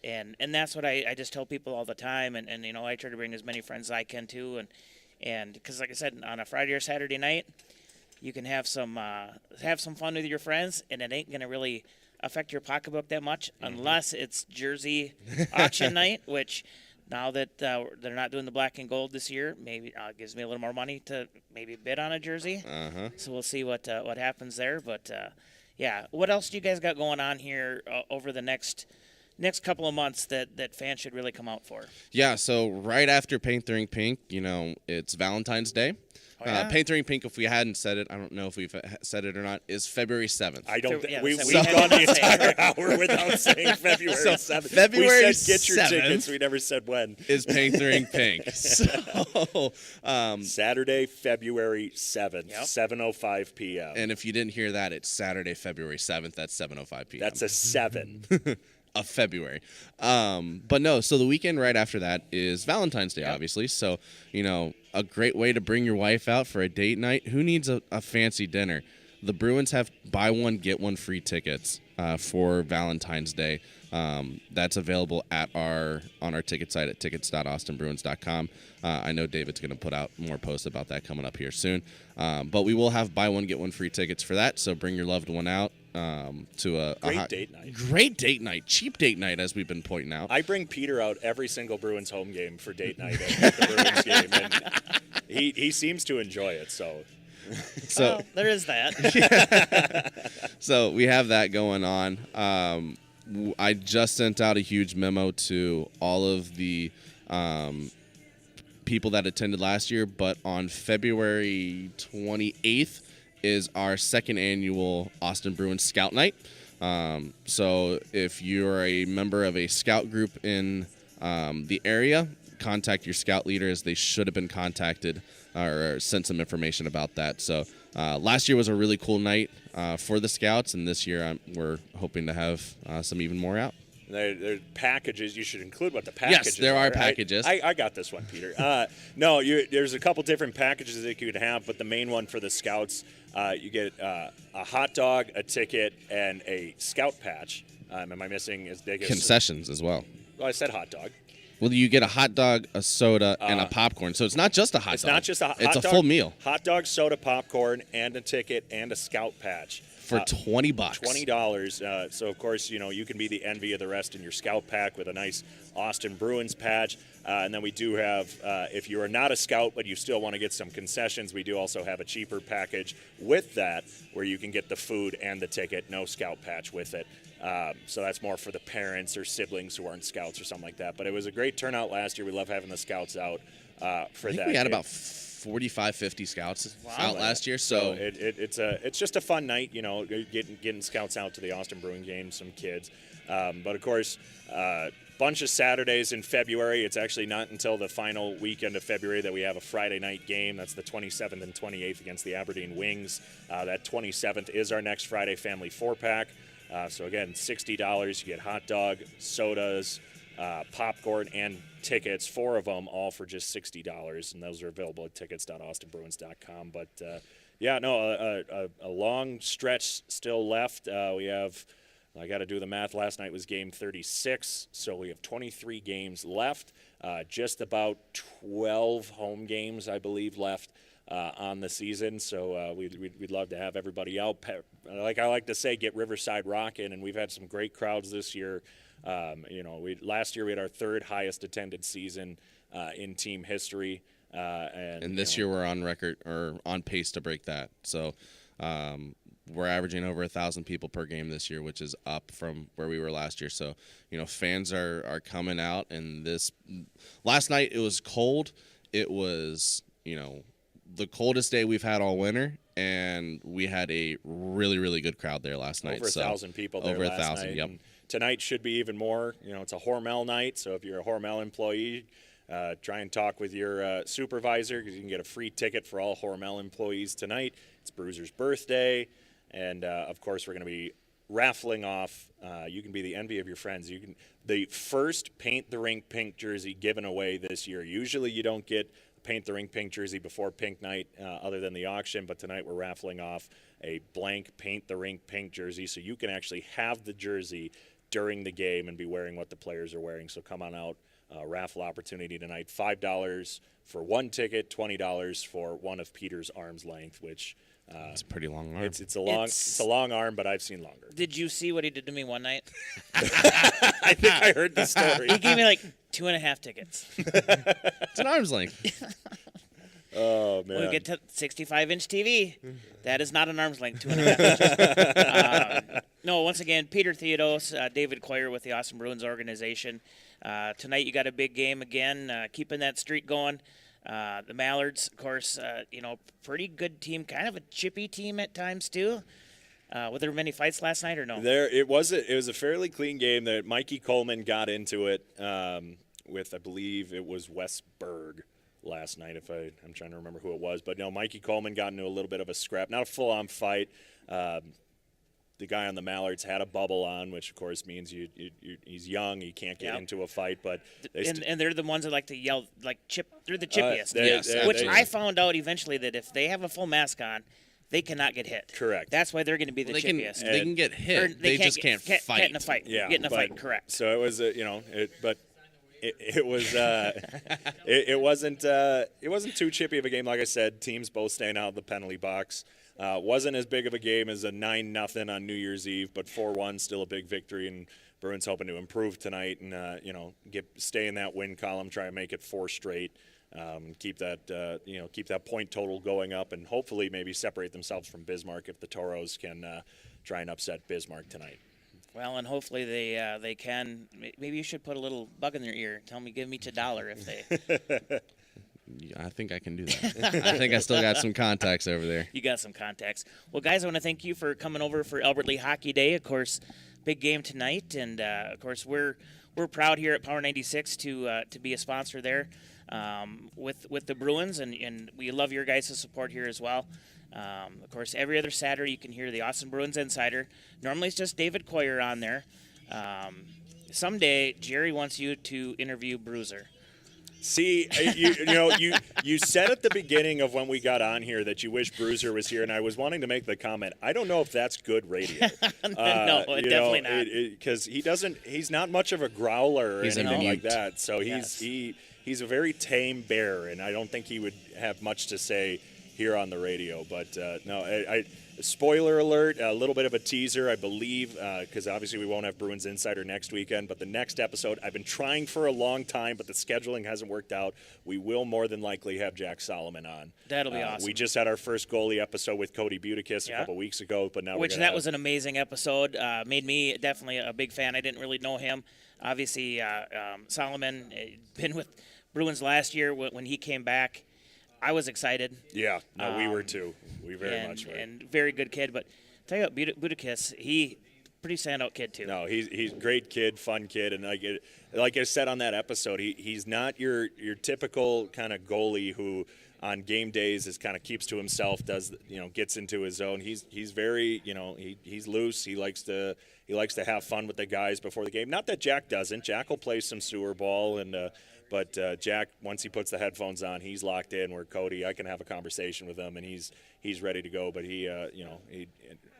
Speaker 2: And that's what I just tell people all the time, and I try to bring as many friends as I can too, and because like I said, on a Friday or Saturday night, you can have some fun with your friends, and it ain't gonna really affect your pocketbook that much unless it's jersey auction night, which now that they're not doing the black and gold this year, maybe gives me a little more money to maybe bid on a jersey. So we'll see what happens there. But yeah, what else do you guys got going on here over the next couple of months that fans should really come out for?
Speaker 11: Yeah, so right after Paint the Rink Pink, it's Valentine's Day.
Speaker 2: Oh, yeah?
Speaker 11: Paint the Rink Pink, if we hadn't said it, I don't know if we've said it or not, is February 7th.
Speaker 3: I don't. We've gone the entire hour without saying February 7th.
Speaker 11: February
Speaker 3: we said get your
Speaker 11: 7th
Speaker 3: tickets. We never said when.
Speaker 11: Is Paint the Rink Pink. So
Speaker 3: Saturday, February 7th, 7:05 p.m.
Speaker 11: And if you didn't hear that, it's Saturday, February 7th. That's 7:05 p.m.
Speaker 3: That's a 7.
Speaker 11: Of February. But no, so the weekend right after that is Valentine's Day, obviously. So, a great way to bring your wife out for a date night. Who needs a fancy dinner? The Bruins have buy one, get one free tickets for Valentine's Day. That's available on our ticket site at tickets.austinbruins.com. I know David's going to put out more posts about that coming up here soon. But we will have buy one, get one free tickets for that. So bring your loved one out to a
Speaker 3: great date night.
Speaker 11: Great date night. Cheap date night, as we've been pointing out.
Speaker 3: I bring Peter out every single Bruins home game for date night at the Bruins game, and he seems to enjoy it. So
Speaker 2: well, there is that.
Speaker 11: So we have that going on. I just sent out a huge memo to all of the people that attended last year, but on February 28th is our second annual Austin Bruins Scout Night. So if you're a member of a scout group in the area, contact your scout leader, as they should have been contacted or sent some information about that. So last year was a really cool night for the scouts, and this year we're hoping to have some even more out.
Speaker 3: There are packages. You should include what the packages
Speaker 11: Yes, there are
Speaker 3: right?
Speaker 11: packages.
Speaker 3: I got this one, Peter. No, there's a couple different packages that you could have, but the main one for the scouts, you get a hot dog, a ticket, and a scout patch. Am I missing as big as
Speaker 11: concessions as well?
Speaker 3: Well, I said hot dog.
Speaker 11: Well, you get a hot dog, a soda, and a popcorn. So it's not just a hot dog.
Speaker 3: It's not just a hot dog.
Speaker 11: It's a full meal.
Speaker 3: Hot dog, soda, popcorn, and a ticket, and a Scout patch.
Speaker 11: For $20.
Speaker 3: $20. So, of course, you can be the envy of the rest in your Scout pack with a nice Austin Bruins patch. And then we do have, if you are not a Scout but you still want to get some concessions, we do also have a cheaper package with that where you can get the food and the ticket, no Scout patch with it. So that's more for the parents or siblings who aren't Scouts or something like that. But it was a great turnout last year. We love having the Scouts out for
Speaker 11: I think
Speaker 3: that.
Speaker 11: we had
Speaker 3: game.
Speaker 11: about 45, 50 Scouts out last year. So
Speaker 3: it's just a fun night, getting Scouts out to the Austin Bruin game, some kids. But of course, bunch of Saturdays in February. It's actually not until the final weekend of February that we have a Friday night game. That's the 27th and 28th against the Aberdeen Wings. That 27th is our next Friday family 4-pack. So again, $60. You get hot dog, sodas, popcorn, and tickets, 4 of them, all for just $60. And those are available at tickets.austinbruins.com. But a long stretch still left. We have. I got to do the math. Last night was game 36, so we have 23 games left. Just about 12 home games, I believe, left on the season. So we'd love to have everybody out. Like I like to say, get Riverside rocking, and we've had some great crowds this year. Last year we had our 3rd highest attended season in team history. And
Speaker 11: this year we're on record or on pace to break that. So we're averaging over 1,000 people per game this year, which is up from where we were last year. So, fans are coming out. And last night it was cold. It was, the coldest day we've had all winter. And we had a really, really good crowd there last night.
Speaker 3: Over 1,000 people there
Speaker 11: over
Speaker 3: last
Speaker 11: 1,000,
Speaker 3: night.
Speaker 11: yep.
Speaker 3: And tonight should be even more. It's a Hormel night, so if you're a Hormel employee, try and talk with your supervisor because you can get a free ticket for all Hormel employees tonight. It's Bruiser's birthday. And, of course, we're going to be raffling off. You can be the envy of your friends. The first Paint the Rink pink jersey given away this year. Usually you don't get Paint the Rink pink jersey before pink night other than the auction. But tonight we're raffling off a blank Paint the Rink pink jersey. So you can actually have the jersey during the game and be wearing what the players are wearing. So come on out. Raffle opportunity tonight. $5 for one ticket, $20 for one of Peter's arm's length, which...
Speaker 11: it's a pretty long arm.
Speaker 3: It's a long arm, but I've seen longer.
Speaker 2: Did you see what he did to me one night?
Speaker 3: I think I heard the story.
Speaker 2: He gave me like 2.5 tickets.
Speaker 11: It's an arm's length.
Speaker 3: Oh man!
Speaker 2: We get to 65-inch TV. That is not an arm's length. 2.5 inches. No, once again, Peter Theodos, David Coyer with the Austin Bruins organization. Tonight you got a big game again, keeping that streak going. The Mallards, of course, pretty good team, kind of a chippy team at times too. Were there many fights last night or no?
Speaker 3: It was a fairly clean game. That Mikey Coleman got into it with, I believe it was Westberg last night. I'm trying to remember who it was, but no, Mikey Coleman got into a little bit of a scrap, not a full-on fight. The guy on the Mallards had a bubble on, which of course means he's young. He can't get into a fight, but
Speaker 2: and they're the ones that like to yell, like chip. They're the chippiest.
Speaker 11: Yes,
Speaker 2: I found out eventually that if they have a full mask on, they cannot get hit.
Speaker 3: Correct.
Speaker 2: That's why they're going to be the chippiest.
Speaker 11: They can get hit. They just can't fight.
Speaker 2: Get in a fight.
Speaker 3: Yeah,
Speaker 2: get in a fight. Correct.
Speaker 3: So it was, but it was it wasn't too chippy of a game. Like I said, teams both staying out of the penalty box. Wasn't as big of a game as a 9-0 on New Year's Eve, but 4-1 still a big victory, and Bruins hoping to improve tonight and stay in that win column, try and make it 4 straight, keep that point total going up, and hopefully maybe separate themselves from Bismarck if the Toros can try and upset Bismarck tonight.
Speaker 2: Well, and hopefully they can. Maybe you should put a little bug in their ear. Tell me, give me $1 if they.
Speaker 11: I think I can do that. I think I still got some contacts over there.
Speaker 2: You got some contacts. Well, guys, I want to thank you for coming over for Albert Lee Hockey Day. Of course, big game tonight, and of course we're proud here at Power 96 to be a sponsor there with the Bruins, and we love your guys' support here as well. Of course, every other Saturday you can hear the Austin Bruins Insider. Normally it's just David Coyer on there. Someday Jerry wants you to interview Bruiser.
Speaker 3: See, you said at the beginning of when we got on here that you wish Bruiser was here, and I was wanting to make the comment. I don't know if that's good radio.
Speaker 2: No, definitely not.
Speaker 3: Because he's not much of a growler or
Speaker 11: He's
Speaker 3: anything
Speaker 11: a
Speaker 3: like
Speaker 11: mute.
Speaker 3: that. So he's a very tame bear, and I don't think he would have much to say here on the radio. But no, spoiler alert, a little bit of a teaser, I believe, because obviously we won't have Bruins Insider next weekend, but the next episode, I've been trying for a long time, but the scheduling hasn't worked out. We will more than likely have Jack Solomon on.
Speaker 2: That'll be awesome.
Speaker 3: We just had our first goalie episode with Cody Butikis a couple weeks ago, but now
Speaker 2: Which that was an amazing episode. Made me definitely a big fan. I didn't really know him. Obviously, Solomon been with Bruins last year when he came back. I was excited.
Speaker 3: Yeah, no, we were too. We very much were.
Speaker 2: And very good kid. But tell you what, Butikis, he pretty standout kid too.
Speaker 3: No, he's a great kid, fun kid, and like I said on that episode, he's not your typical kind of goalie who on game days is kind of keeps to himself, gets into his zone. He's very he's loose. He likes to have fun with the guys before the game. Not that Jack doesn't. Jack will play some sewer ball But Jack, once he puts the headphones on, he's locked in. Where Cody, I can have a conversation with him, and he's ready to go. But he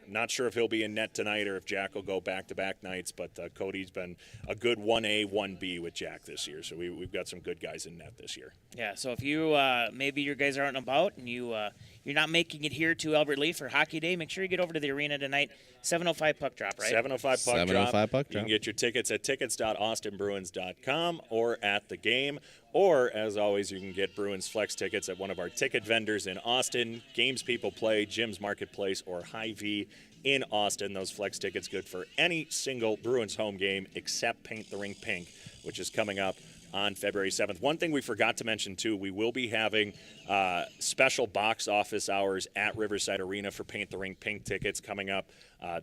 Speaker 3: not sure if he'll be in net tonight or if Jack will go back-to-back nights. But Cody's been a good 1A, 1B with Jack this year. So we've got some good guys in net this year.
Speaker 2: Yeah. So if you maybe your guys aren't about and you're not making it here to Albert Lee for Hockey Day, make sure you get over to the arena tonight. 7:05 puck drop, right?
Speaker 3: 7:05 puck
Speaker 11: 7:05
Speaker 3: drop.
Speaker 11: puck
Speaker 3: You
Speaker 11: drop.
Speaker 3: can get your tickets at tickets.austinbruins.com or at the game. Or, as always, you can get Bruins Flex tickets at one of our ticket vendors in Austin, Games People Play, Jim's Marketplace, or Hy-Vee in Austin. Those Flex tickets good for any single Bruins home game except Paint the Rink Pink, which is coming up on February 7th. One thing we forgot to mention, too, we will be having special box office hours at Riverside Arena for Paint the Rink Pink tickets coming up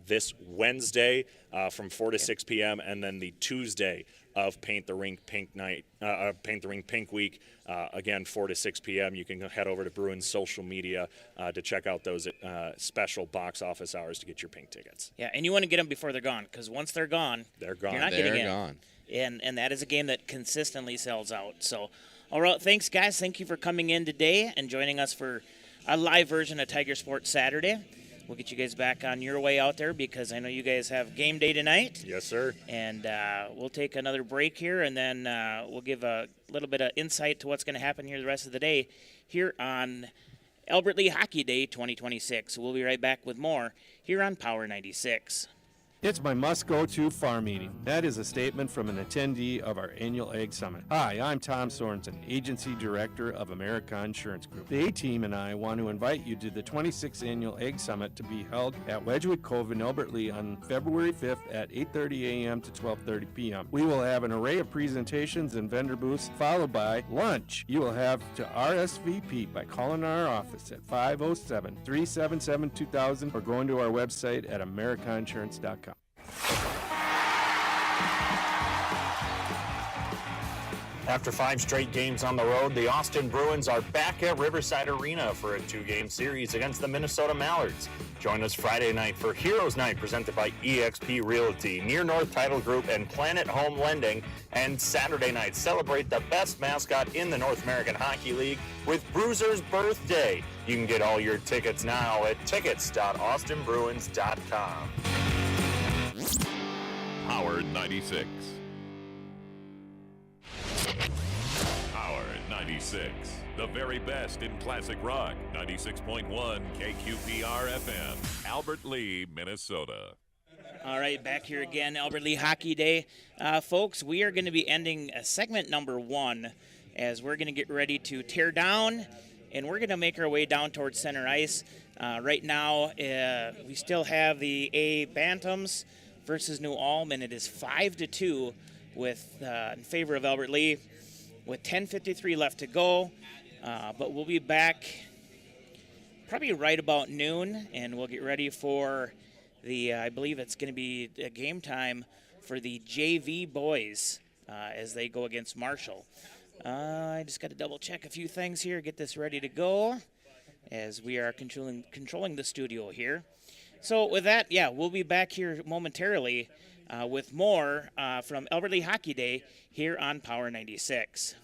Speaker 3: this Wednesday from 4 to 6 p.m. and then the Tuesday of Paint the Rink Pink night, Paint the Rink Pink week, again 4 to 6 p.m. You can head over to Bruins social media to check out those special box office hours to get your pink tickets.
Speaker 2: Yeah, and you want to get them before they're gone, because once they're gone,
Speaker 3: they're gone.
Speaker 2: You're not
Speaker 11: They're
Speaker 2: getting in.
Speaker 11: gone.
Speaker 2: And that is a game that consistently sells out. So, all right, thanks, guys. Thank you for coming in today and joining us for a live version of Tiger Sports Saturday. We'll get you guys back on your way out there because I know you guys have game day tonight.
Speaker 3: Yes, sir.
Speaker 2: And we'll take another break here, and then we'll give a little bit of insight to what's going to happen here the rest of the day here on Albert Lee Hockey Day 2026. We'll be right back with more here on Power 96.
Speaker 9: It's my must-go-to farm meeting. That is a statement from an attendee of our annual Ag Summit. Hi, I'm Tom Sorensen, Agency Director of America Insurance Group. The A-Team and I want to invite you to the 26th Annual Ag Summit to be held at Wedgwood Cove in Albert Lee on February 5th at 8:30 a.m. to 12:30 p.m. We will have an array of presentations and vendor booths, followed by lunch. You will have to RSVP by calling our office at 507-377-2000 or going to our website at americainsurance.com.
Speaker 5: After 5 straight games on the road, the Austin Bruins are back at Riverside Arena for a 2-game series against the Minnesota Mallards. Join us Friday night for Heroes Night presented by eXp Realty, Near North Title Group, and Planet Home Lending. And Saturday night, celebrate the best mascot in the North American Hockey League with Bruiser's birthday. You can get all your tickets now at tickets.austinbruins.com.
Speaker 14: Howard 96. Howard 96. The very best in classic rock. 96.1 KQPR FM. Albert Lee, Minnesota.
Speaker 2: All right, back here again, Albert Lee Hockey Day. Folks, we are going to be ending segment number 1 as we're going to get ready to tear down, and we're going to make our way down towards center ice. Right now, we still have the A Bantams versus New Ulm, and it is 5-2 with in favor of Albert Lee with 10:53 left to go. But we'll be back probably right about noon, and we'll get ready for I believe it's going to be a game time for the JV boys as they go against Marshall. I just got to double check a few things here, get this ready to go as we are controlling the studio here. So with that, yeah, we'll be back here momentarily with more from Albert Lee Hockey Day here on Power 96.